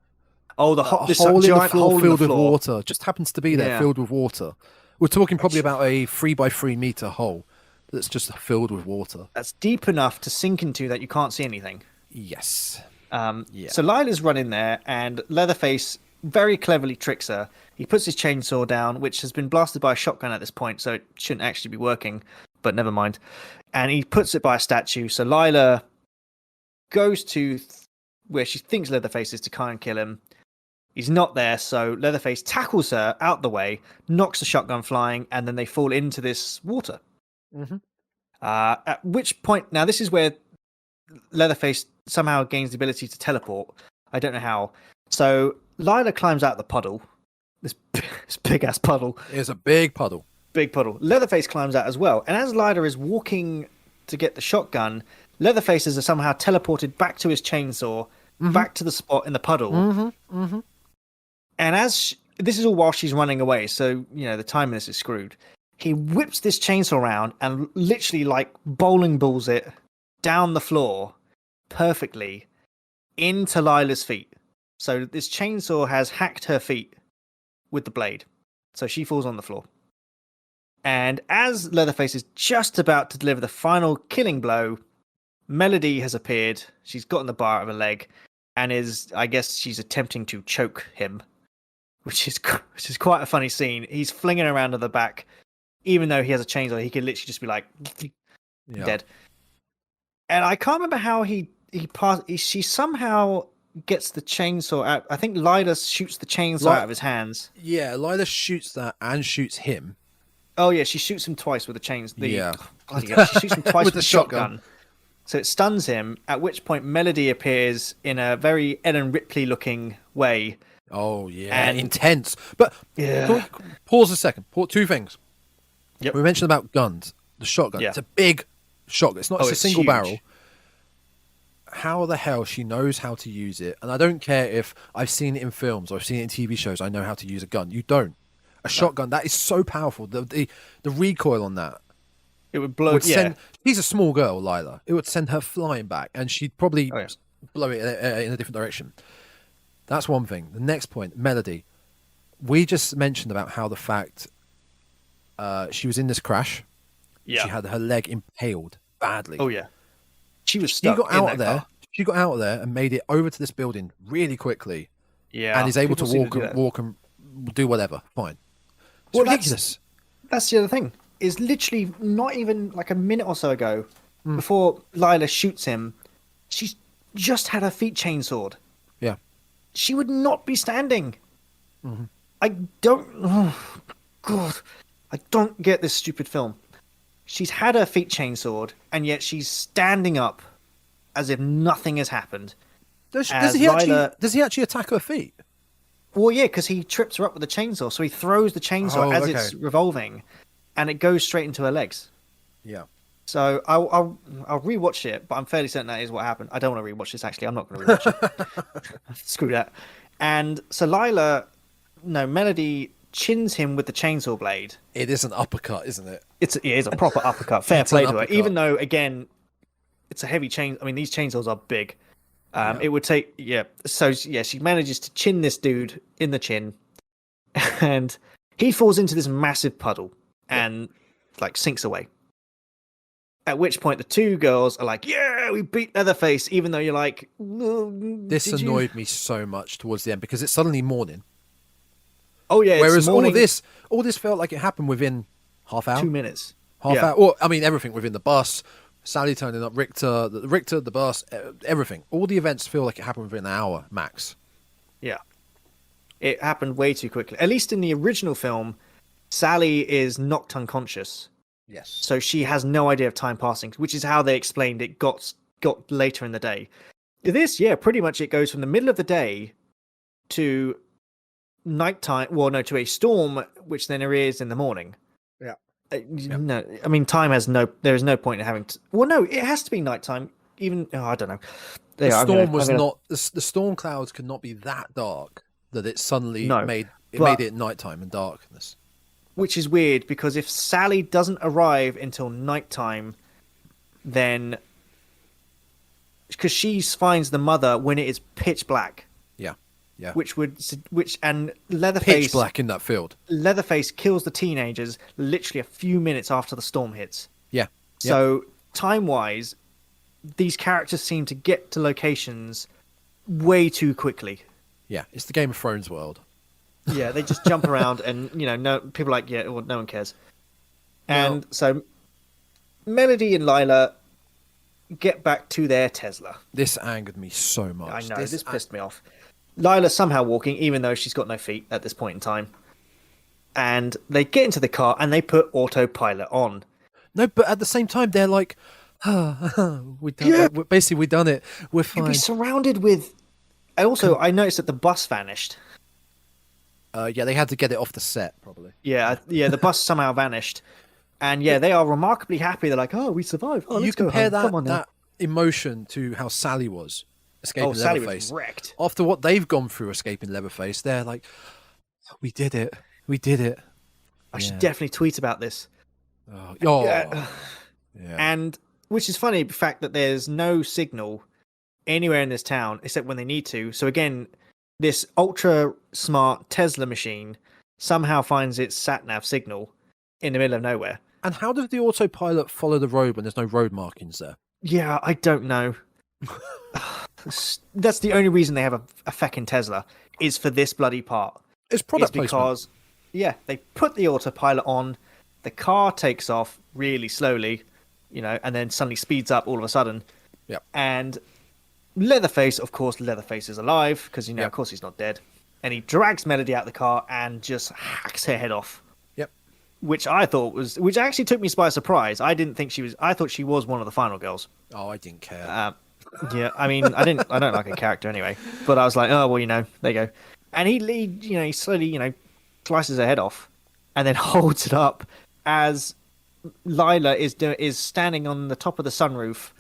Oh, this hole in the floor filled with water. Just happens to be there, filled with water. We're talking probably about a 3x3 meter hole that's just filled with water. That's deep enough to sink into that you can't see anything. Yes. So Lila's running there, and Leatherface very cleverly tricks her. He puts his chainsaw down, which has been blasted by a shotgun at this point, so it shouldn't actually be working, but never mind. And he puts it by a statue, so Lila goes to where she thinks Leatherface is to try and kill him. He's not there, so Leatherface tackles her out the way, knocks the shotgun flying, and then they fall into this water. Mm-hmm. At which point, now this is where Leatherface somehow gains the ability to teleport. I don't know how. So Lila climbs out the puddle. This big ass puddle. It's a big puddle. Big puddle. Leatherface climbs out as well. And as Lila is walking to get the shotgun, Leatherface is somehow teleported back to his chainsaw, back to the spot in the puddle. And this is all while she's running away, so the timing of this is screwed. He whips this chainsaw around and literally like bowling balls it down the floor perfectly into Lila's feet. So this chainsaw has hacked her feet with the blade. So she falls on the floor. And as Leatherface is just about to deliver the final killing blow, Melody has appeared. She's gotten the bar of her leg and she's attempting to choke him, which is quite a funny scene. He's flinging around to the back. Even though he has a chainsaw, he could literally just be like dead. And I can't remember how she somehow gets the chainsaw out. I think Lila shoots the chainsaw out of his hands. Yeah, Lila shoots that and shoots him. Oh yeah, she shoots him twice with the chains. She shoots him twice with the shotgun. So it stuns him. At which point Melody appears in a very Ellen Ripley looking way. Oh yeah, and intense. But pause a second. Two things. Yep. We mentioned about guns, the shotgun. Yeah. It's a big shotgun. It's not just a it's single huge. barrel. How the hell she knows how to use it? And I don't care if I've seen it in films or I've seen it in TV shows. I know how to use a gun. You don't. A shotgun, that is so powerful. The recoil on that. It would blow. Would send, she's a small girl, Lila. It would send her flying back, and she'd probably blow it in a different direction. That's one thing. The next point, Melody. We just mentioned about how the fact she was in this crash. Yeah. She had her leg impaled badly. Oh yeah. She was She stuck got in out that of there. car. She got out of there and made it over to this building really quickly. Yeah. And is able to People seem do that. walk and do whatever. Fine. It's Well, ridiculous. That's the other thing. Is literally not even like a minute or so ago, before Lila shoots him, she's just had her feet chainsawed. Yeah. She would not be standing. I don't. Oh, God. I don't get this stupid film. She's had her feet chainsawed, and yet she's standing up as if nothing has happened. Does As he Lila- actually attack her feet? Well, yeah, because he trips her up with the chainsaw. So he throws the chainsaw as it's revolving, and it goes straight into her legs. Yeah. So I'll rewatch it, but I'm fairly certain that is what happened. I don't want to rewatch this, actually. I'm not going to rewatch it. Screw that. And so Melody chins him with the chainsaw blade. It is an uppercut, isn't it? It is a proper uppercut. Fair It's an play to her. uppercut. Even though, again, it's a heavy chain. I mean, these chainsaws are big. It would take, So, she manages to chin this dude in the chin, and he falls into this massive puddle and, sinks away. At which point, the two girls are like, yeah, we beat Leatherface, even though you're like... This annoyed me so much towards the end because it's suddenly morning. Oh, yeah, Whereas it's morning, all this felt like it happened within half hour. 2 minutes. Half hour. Or, I mean, everything within the bus, Sally turning up, Richter, the bus, everything. All the events feel like it happened within an hour, max. Yeah. It happened way too quickly. At least in the original film, Sally is knocked unconscious. Yes. So she has no idea of time passing, which is how they explained it got later in the day. This, pretty much it goes from the middle of the day to nighttime. Well, no, to a storm, which then there is in the morning. Yeah. No, I mean, there is no point in having to... Well, no, it has to be nighttime. Even, I don't know. The storm clouds could not be that dark that it suddenly made it nighttime and darkness. Which is weird, because if Sally doesn't arrive until nighttime, then... Because she finds the mother when it is pitch black. Yeah. And Leatherface... Pitch black in that field. Leatherface kills the teenagers literally a few minutes after the storm hits. Yeah. So, time-wise, these characters seem to get to locations way too quickly. Yeah, it's the Game of Thrones world. Yeah, they just jump around and, no people are like, well, no one cares. And so Melody and Lila get back to their Tesla. This angered me so much. I know, this pissed me off. Lila somehow walking, even though she's got no feet at this point in time. And they get into the car and they put autopilot on. No, but at the same time, they're like, we done it. Basically, we done it. We're fine. You'd be surrounded with... I noticed that the bus vanished. They had to get it off the set, probably. Yeah, the bus somehow vanished. And they are remarkably happy. They're like, oh, we survived. Oh, let's compare go home. Come on now. that emotion to how Sally was escaping Sally Leatherface. was wrecked. After what they've gone through escaping Leatherface, they're like, we did it. We did it. I should definitely tweet about this. Yeah. And which is funny, the fact that there's no signal anywhere in this town except when they need to. So again, this ultra smart Tesla machine somehow finds its sat-nav signal in the middle of nowhere. And how does the autopilot follow the road when there's no road markings there? Yeah, I don't know. That's the only reason they have a feckin' Tesla, is for this bloody part. It's product because, they put the autopilot on, the car takes off really slowly, and then suddenly speeds up all of a sudden. Yep. And Leatherface is alive, because, of course he's not dead. And he drags Melody out the car and just hacks her head off. Yep. Which actually took me by surprise. I thought she was one of the final girls. Oh, I didn't care. I mean, I don't like her character anyway. But I was like, oh, well, there you go. And he slowly, slices her head off and then holds it up as Lila is standing on the top of the sunroof,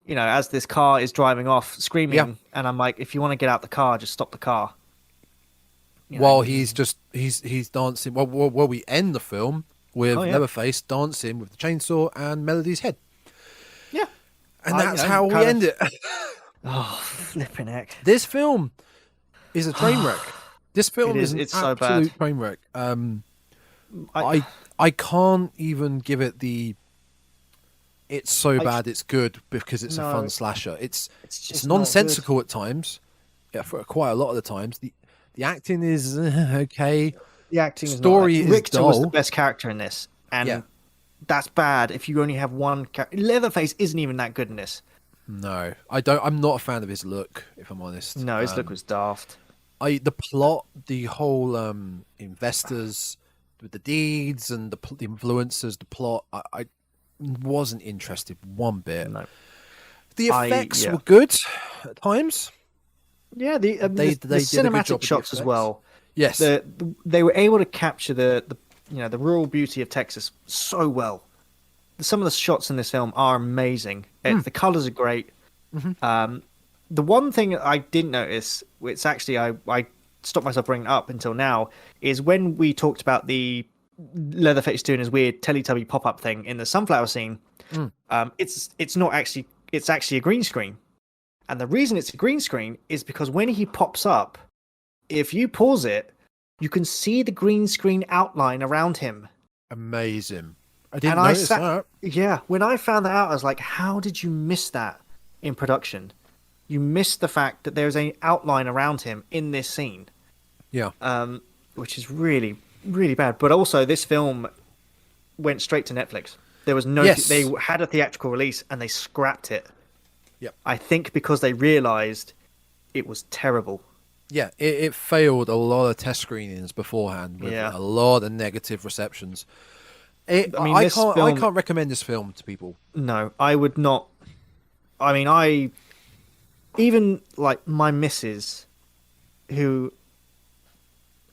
as this car is driving off, screaming, Yeah. and I'm like, if you want to get out the car, just stop the car. While he's dancing. Well, we end the film with Oh, yeah. Leatherface dancing with the chainsaw and Melody's head, Yeah. and that's how we end it. Oh, flipping heck. This film is a train wreck. This film is an It's so absolute bad. train wreck. I can't even give it the. It's so bad it's good because it's a No. fun slasher. It's just not nonsensical at times. Yeah, for quite a lot of the times. The acting is okay. The acting Story is is not Richter was the dull. best character in this, and Yeah. that's bad if you only have one character. Leatherface isn't even that good in this. No, I don't. I'm not a fan of his look, if I'm honest. No, his look was daft. The plot, the whole investors with the deeds and the influencers, the plot. I wasn't interested one bit. No. The effects yeah. were good at times. Yeah, the They did a good job cinematic with the shots as effects. well. Yes. They were able to capture the rural beauty of Texas so well. Some of the shots in this film are amazing. The colors are great. The one thing I didn't notice, which actually I stopped myself bringing up until now, is when we talked about the Leatherface doing his weird Teletubby pop-up thing in the sunflower scene. It's not actually, it's actually a green screen. And the reason it's a green screen is because when he pops up, if you pause it, you can see the green screen outline around him. Amazing. I didn't And notice that. Yeah, when I found that out, I was like, how did you miss that in production? You missed the fact that there's an outline around him in this scene, Yeah. which is really, really bad. But also, this film went straight to Netflix. There was no... Yes. They had a theatrical release, and they scrapped it. Yep. I think because they realised it was terrible. Yeah, it failed a lot of test screenings beforehand with Yeah. a lot of negative receptions. I mean, I this can't film- recommend this film to people. No, I would not. I mean, even like my missus, who,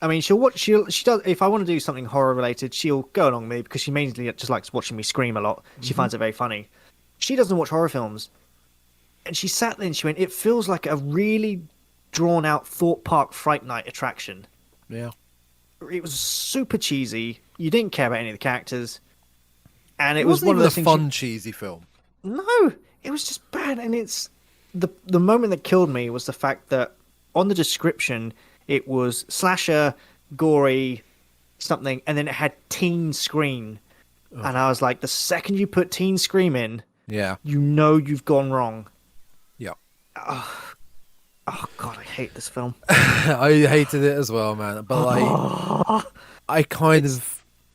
I mean, she does. If I want to do something horror related, she'll go along with me because she mainly just likes watching me scream a lot. She finds it very funny. She doesn't watch horror films, and she sat there and she went, "It feels like a really drawn out Thorpe Park Fright Night attraction." Yeah. It was super cheesy. You didn't care about any of the characters, and it was wasn't one of even those a things. fun, cheesy film. No, it was just bad, and it's the moment that killed me was the fact that on the description it was slasher, gory, something, and then it had teen scream, and I was like, the second you put teen scream in, Yeah. you know you've gone wrong. Yeah. Oh god, I hate this film. I hated it as well, man. But like,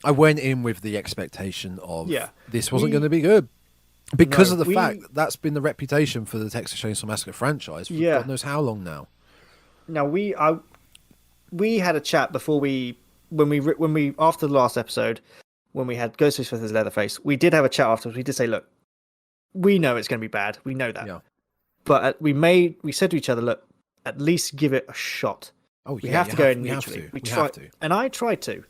I went in with the expectation of Yeah. this wasn't going to be good because No, of the fact that's been the reputation for the Texas Chainsaw Massacre franchise for Yeah. God knows how long now. Now we had a chat before when we after the last episode when we had Ghostface versus Leatherface. We did have a chat afterwards. We did say, look, we know it's going to be bad. We know that. Yeah. But we said to each other, look, at least give it a shot. Oh, We yeah, have you to go have- in we have mutually. to. We We tried, have to. and I tried to.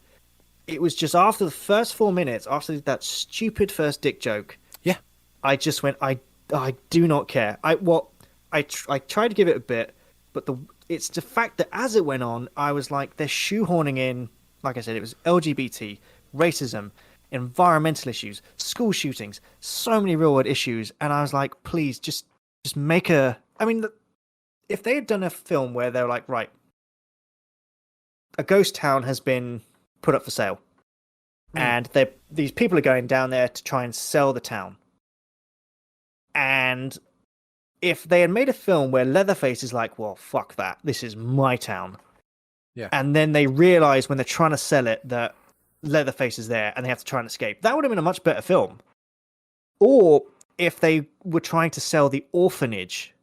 It was just after the first 4 minutes, after that stupid first dick joke, Yeah. I just went, I do not care. I tried to give it a bit, but it's the fact that as it went on, I was like, they're shoehorning in, like I said, it was LGBT, racism, environmental issues, school shootings, so many real world issues, and I was like, please, just make a. I mean, if they had done a film where they're like, right, a ghost town has been put up for sale, and these people are going down there to try and sell the town, and if they had made a film where Leatherface is like, well, fuck that, this is my town. Yeah. And then they realize when they're trying to sell it that Leatherface is there and they have to try and escape. That would have been a much better film. Or if they were trying to sell the orphanage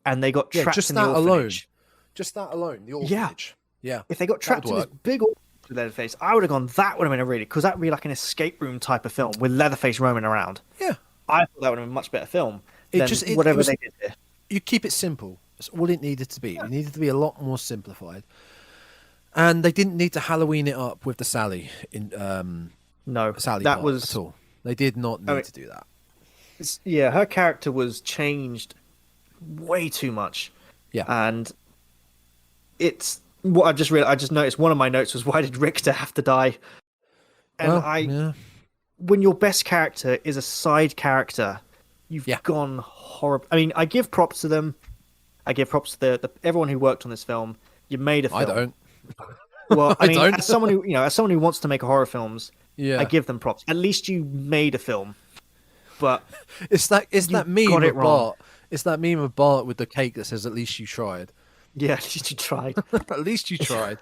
and they got trapped just in the that alone. orphanage. Just that alone, the Yeah. orphanage. Yeah. If they got trapped in this big orphanage with Leatherface, I would have gone, that would have been because that would be like an escape room type of film with Leatherface roaming around. Yeah. I thought that would have been a much better film than it whatever was- they did here. You keep it simple. That's all it needed to be. It needed to be a lot more simplified. And they didn't need to Halloween it up with the Sally No, Sally that Bart was at all. They did not need mean, to do that. yeah. Her character was changed way too much, Yeah. and it's what I've just realized. I just noticed one of my notes was, why did Richter have to die? And Well, yeah. when your best character is a side character, you've gone horrible. I mean, I give props to them. I give props to the everyone who worked on this film. You made a film. I don't. Well, I mean, don't. as someone who wants to make horror films, Yeah. I give them props. At least you made a film. But It's that meme got it of wrong. Bart. It's that meme of Bart with the cake that says, "At least you tried." yeah, at least you tried. At least you tried.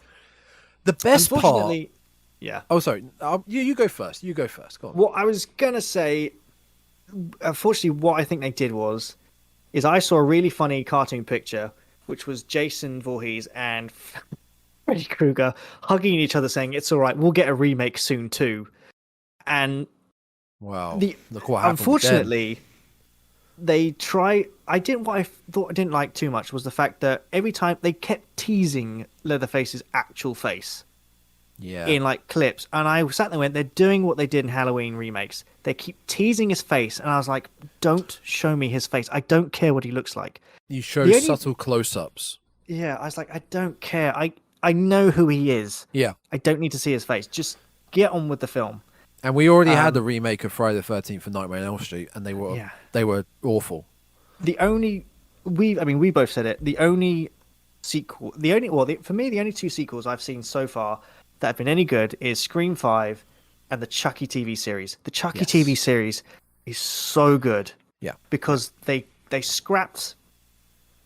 The best part. Unfortunately, yeah. Oh, sorry. You go first. You go first. Go on. What I was gonna say, unfortunately, what I think they did is I saw a really funny cartoon picture, which was Jason Voorhees and Freddy Krueger hugging each other, saying, "It's all right, we'll get a remake soon too." And Wow. the Look what happened. unfortunately, they try. What I thought I didn't like too much was the fact that every time they kept teasing Leatherface's actual face Yeah. in like clips, and I sat there and went, they're doing what they did in Halloween remakes. They keep teasing his face, and I was like, don't show me his face. I don't care what he looks like. You show the only- subtle close-ups. Yeah, I was like, I don't care. I know who he is. Yeah. I don't need to see his face. Just get on with the film. And we already had the remake of Friday the 13th and Nightmare on Elm Street, and they were awful. We both said it. The only sequel, for me, the only two sequels I've seen so far that have been any good is Scream 5 and the Chucky TV series. The Chucky TV series is so good. Yeah. Because they scrapped.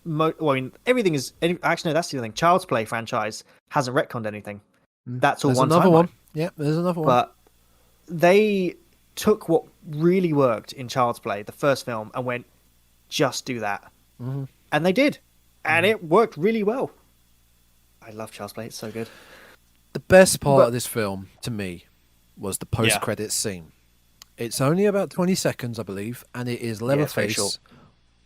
Everything is. Actually, no, that's the other thing. Child's Play franchise hasn't retconned anything. That's all There's one another timeline. one. Yeah, there's another one. But they took what really worked in Child's Play, the first film, and went, just do that. Mm-hmm. And they did. And it worked really well. I love Child's Play. It's so good. The best part of this film, to me, was the post-credits scene. It's only about 20 seconds, I believe, and it is Leatherface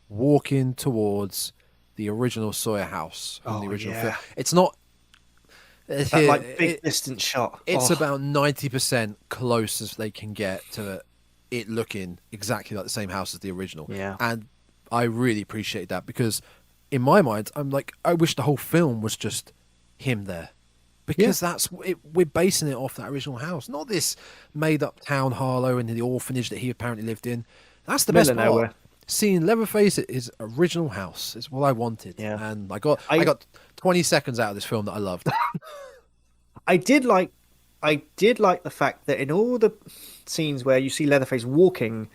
walking towards the original Sawyer house in the original film. It's not... That big distant shot. It's about 90% close as they can get to it looking exactly like the same house as the original. Yeah. And I really appreciate that because in my mind, I'm like, I wish the whole film was just him there. Because we're basing it off that original house, not this made-up town Harlow and the orphanage that he apparently lived in. That's the best part. Nowhere. Seeing Leatherface at his original house is what I wanted. Yeah. And I got 20 seconds out of this film that I loved. I did like the fact that in all the scenes where you see Leatherface walking,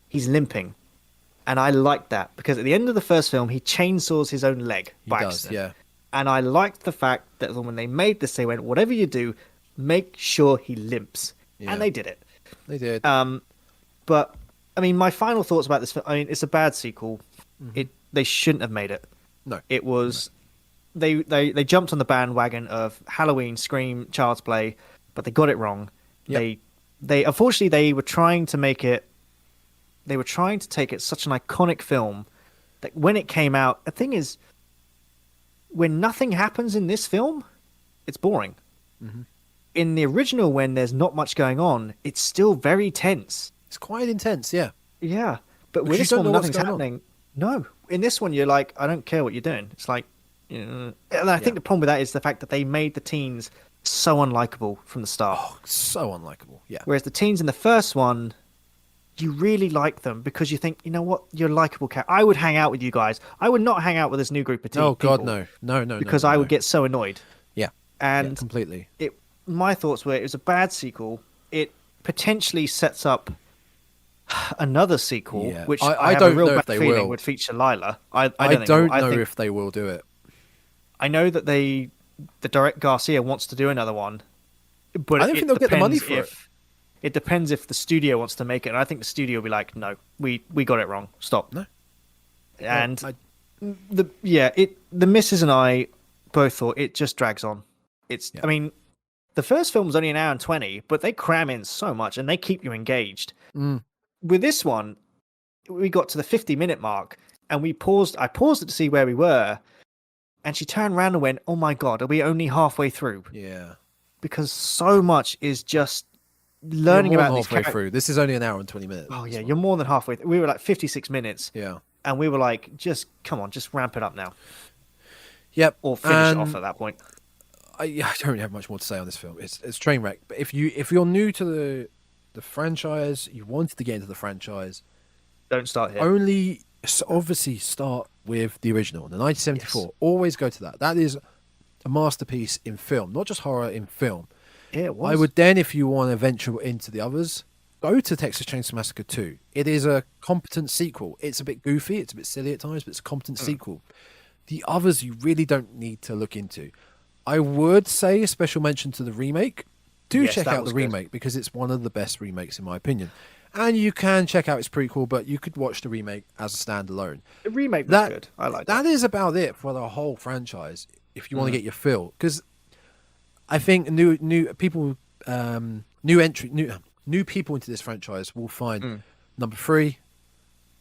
he's limping. And I liked that because at the end of the first film, he chainsaws his own leg by accident. Yeah. And I liked the fact that when they made this, they went, whatever you do, make sure he limps. Yeah. And they did it. They did. But, I mean, my final thoughts about this film, I mean, it's a bad sequel. Mm-hmm. They shouldn't have made it. No. It was... No. They jumped on the bandwagon of Halloween, Scream, Child's Play, but they got it wrong. Yep. They unfortunately, they were trying to make it... They were trying to take it such an iconic film that when it came out... The thing is... When nothing happens in this film, it's boring. Mm-hmm. In the original, when there's not much going on, it's still very tense. It's quite intense, yeah. Yeah, but with this one, nothing's happening. No, in this one, you're like, I don't care what you're doing. It's like, and I think the problem with that is the fact that they made the teens so unlikable from the start. Oh, so unlikable, yeah. Whereas the teens in the first one, you really like them because you think, you know what, you're a likable cat. I would hang out with you guys. I would not hang out with this new group of teens. Oh God, no. Because I would get so annoyed. Yeah, and completely. My thoughts were it was a bad sequel. It potentially sets up another sequel, which I have a real bad feeling would feature Lila. I don't know if they will do it. I know that the director Garcia wants to do another one, but I don't think they'll get the money for it. It depends if the studio wants to make it, and I think the studio will be like, "No, we got it wrong. Stop." No, and the missus and I both thought it just drags on. I mean, the first film was only an hour and 20, but they cram in so much and they keep you engaged. Mm. With this one, we got to the 50-minute mark and we paused. I paused it to see where we were, and she turned around and went, "Oh my God, are we only halfway through?" Yeah, because so much is just learning You're more about than these halfway through. This is only an hour and 20 minutes. Oh yeah, you're more than halfway. We were like 56 minutes. Yeah. And we were like, just come on, just ramp it up now, Yep. or finish it off at that point. I don't really have much more to say on this film. It's train wreck. But if you're new to the franchise, you wanted to get into the franchise, Don't start here. only obviously start with the original, the 1974. Yes. Always go to that. That is a masterpiece in film, not just horror in film. Yeah, it was. I would then, if you want to venture into the others, go to Texas Chainsaw Massacre 2. It is a competent sequel. It's a bit goofy, it's a bit silly at times, but it's a competent sequel. The others you really don't need to look into. I would say a special mention to the remake. Do Yes, check that out was the good. remake because it's one of the best remakes in my opinion. And you can check out its prequel, but you could watch the remake as a standalone. The remake was good. I like that. That is about it for the whole franchise. If you want to get your fill, because I think new people, new people into this franchise will find number 3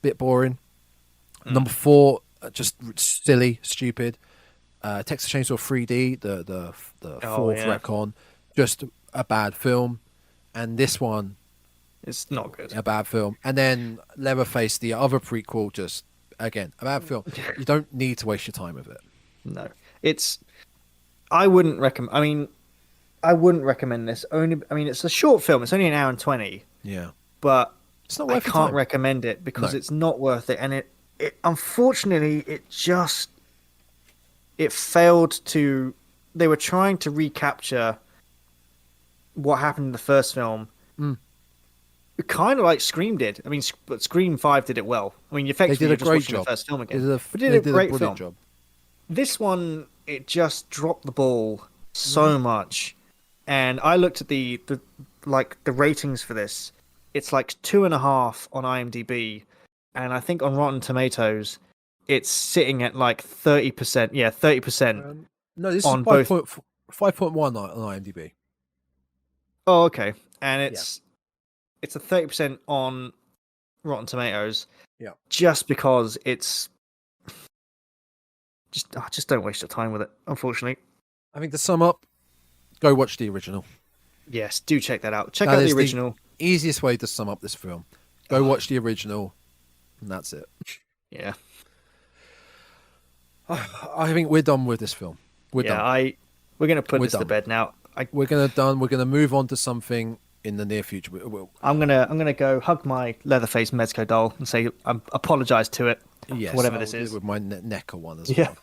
bit boring, number 4 just silly, stupid. Texas Chainsaw 3D, the fourth retcon, just a bad film, and this one, It's not good. a bad film, and then Leatherface, the other prequel, just again a bad film. You don't need to waste your time with it. No, I wouldn't recommend. I wouldn't recommend this. It's a short film. It's only an hour and 20. Yeah, But it's not I worth your can't time. recommend it because No. it's not worth it. And it unfortunately, it failed to. They were trying to recapture what happened in the first film. Kind of like Scream did. But Scream 5 did it well. Effectively, They did a you're just great watching job. the first film again. They did But did a great brilliant film. job. This one, it just dropped the ball so much. And I looked at the ratings for this. It's like 2.5 on IMDb, and I think on Rotten Tomatoes, it's sitting at like 30%. Yeah, 30%. No, this on is both- 5.1 on IMDb. Oh, okay. And it's a 30% on Rotten Tomatoes. Yeah. Just because it's just don't waste your time with it. Unfortunately. I think to sum up, go watch the original. Yes, do check that out. Check That out is the original. Easiest way to sum up this film. Go watch the original, and that's it. Yeah. I think we're done with this film. We're done. We're gonna put We're this to done. bed now. We're gonna move on to something in the near future. I'm gonna go hug my Leatherface Mezco doll and say I apologize to it Yes, for whatever I'll this do it is. with my Necker one as Yeah.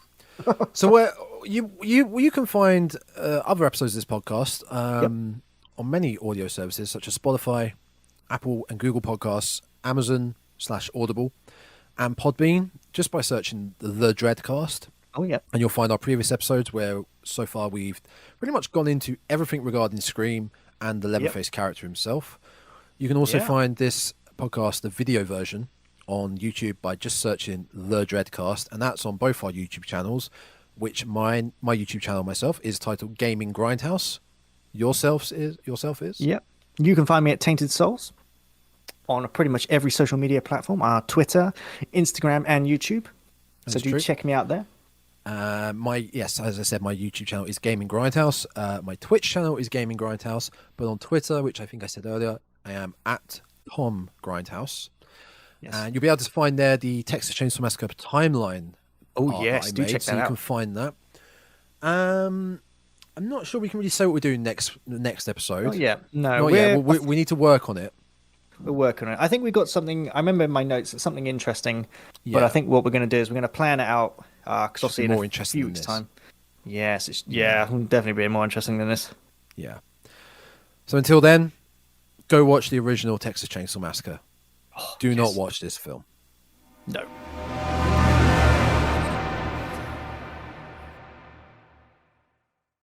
well. So where you can find other episodes of this podcast on many audio services such as Spotify, Apple and Google Podcasts, Amazon/Audible, and Podbean, just by searching the Dreadcast. Oh yeah. And you'll find our previous episodes where so far we've pretty much gone into everything regarding Scream and the Leatherface character himself. You can also find this podcast, the video version, on YouTube by just searching the Dreadcast, and that's on both our YouTube channels, which my YouTube channel myself is titled Gaming Grindhouse. Yourself is? Yep. You can find me at Tainted Souls on pretty much every social media platform, Twitter, Instagram, and YouTube. So That's do true. check me out there. As I said, my YouTube channel is Gaming Grindhouse. My Twitch channel is Gaming Grindhouse, but on Twitter, which I think I said earlier, I am at Tom Grindhouse. Yes. And you'll be able to find there the Texas Chainsaw Massacre timeline. Oh, art yes, that I do made, check so that you out. can find that. I'm not sure we can really say what we're doing the next episode. Oh yeah. No, Not yet. We need to work on it. we're working on it. I think we got something. I remember in my notes it's something interesting. But Yeah. I think what we're going to do is we're going to plan it out because obviously in more a interesting few than weeks' this. time. Yes. It'll definitely be more interesting than this. Yeah. So until then, go watch the original Texas Chainsaw Massacre. Do not yes. watch this film. No.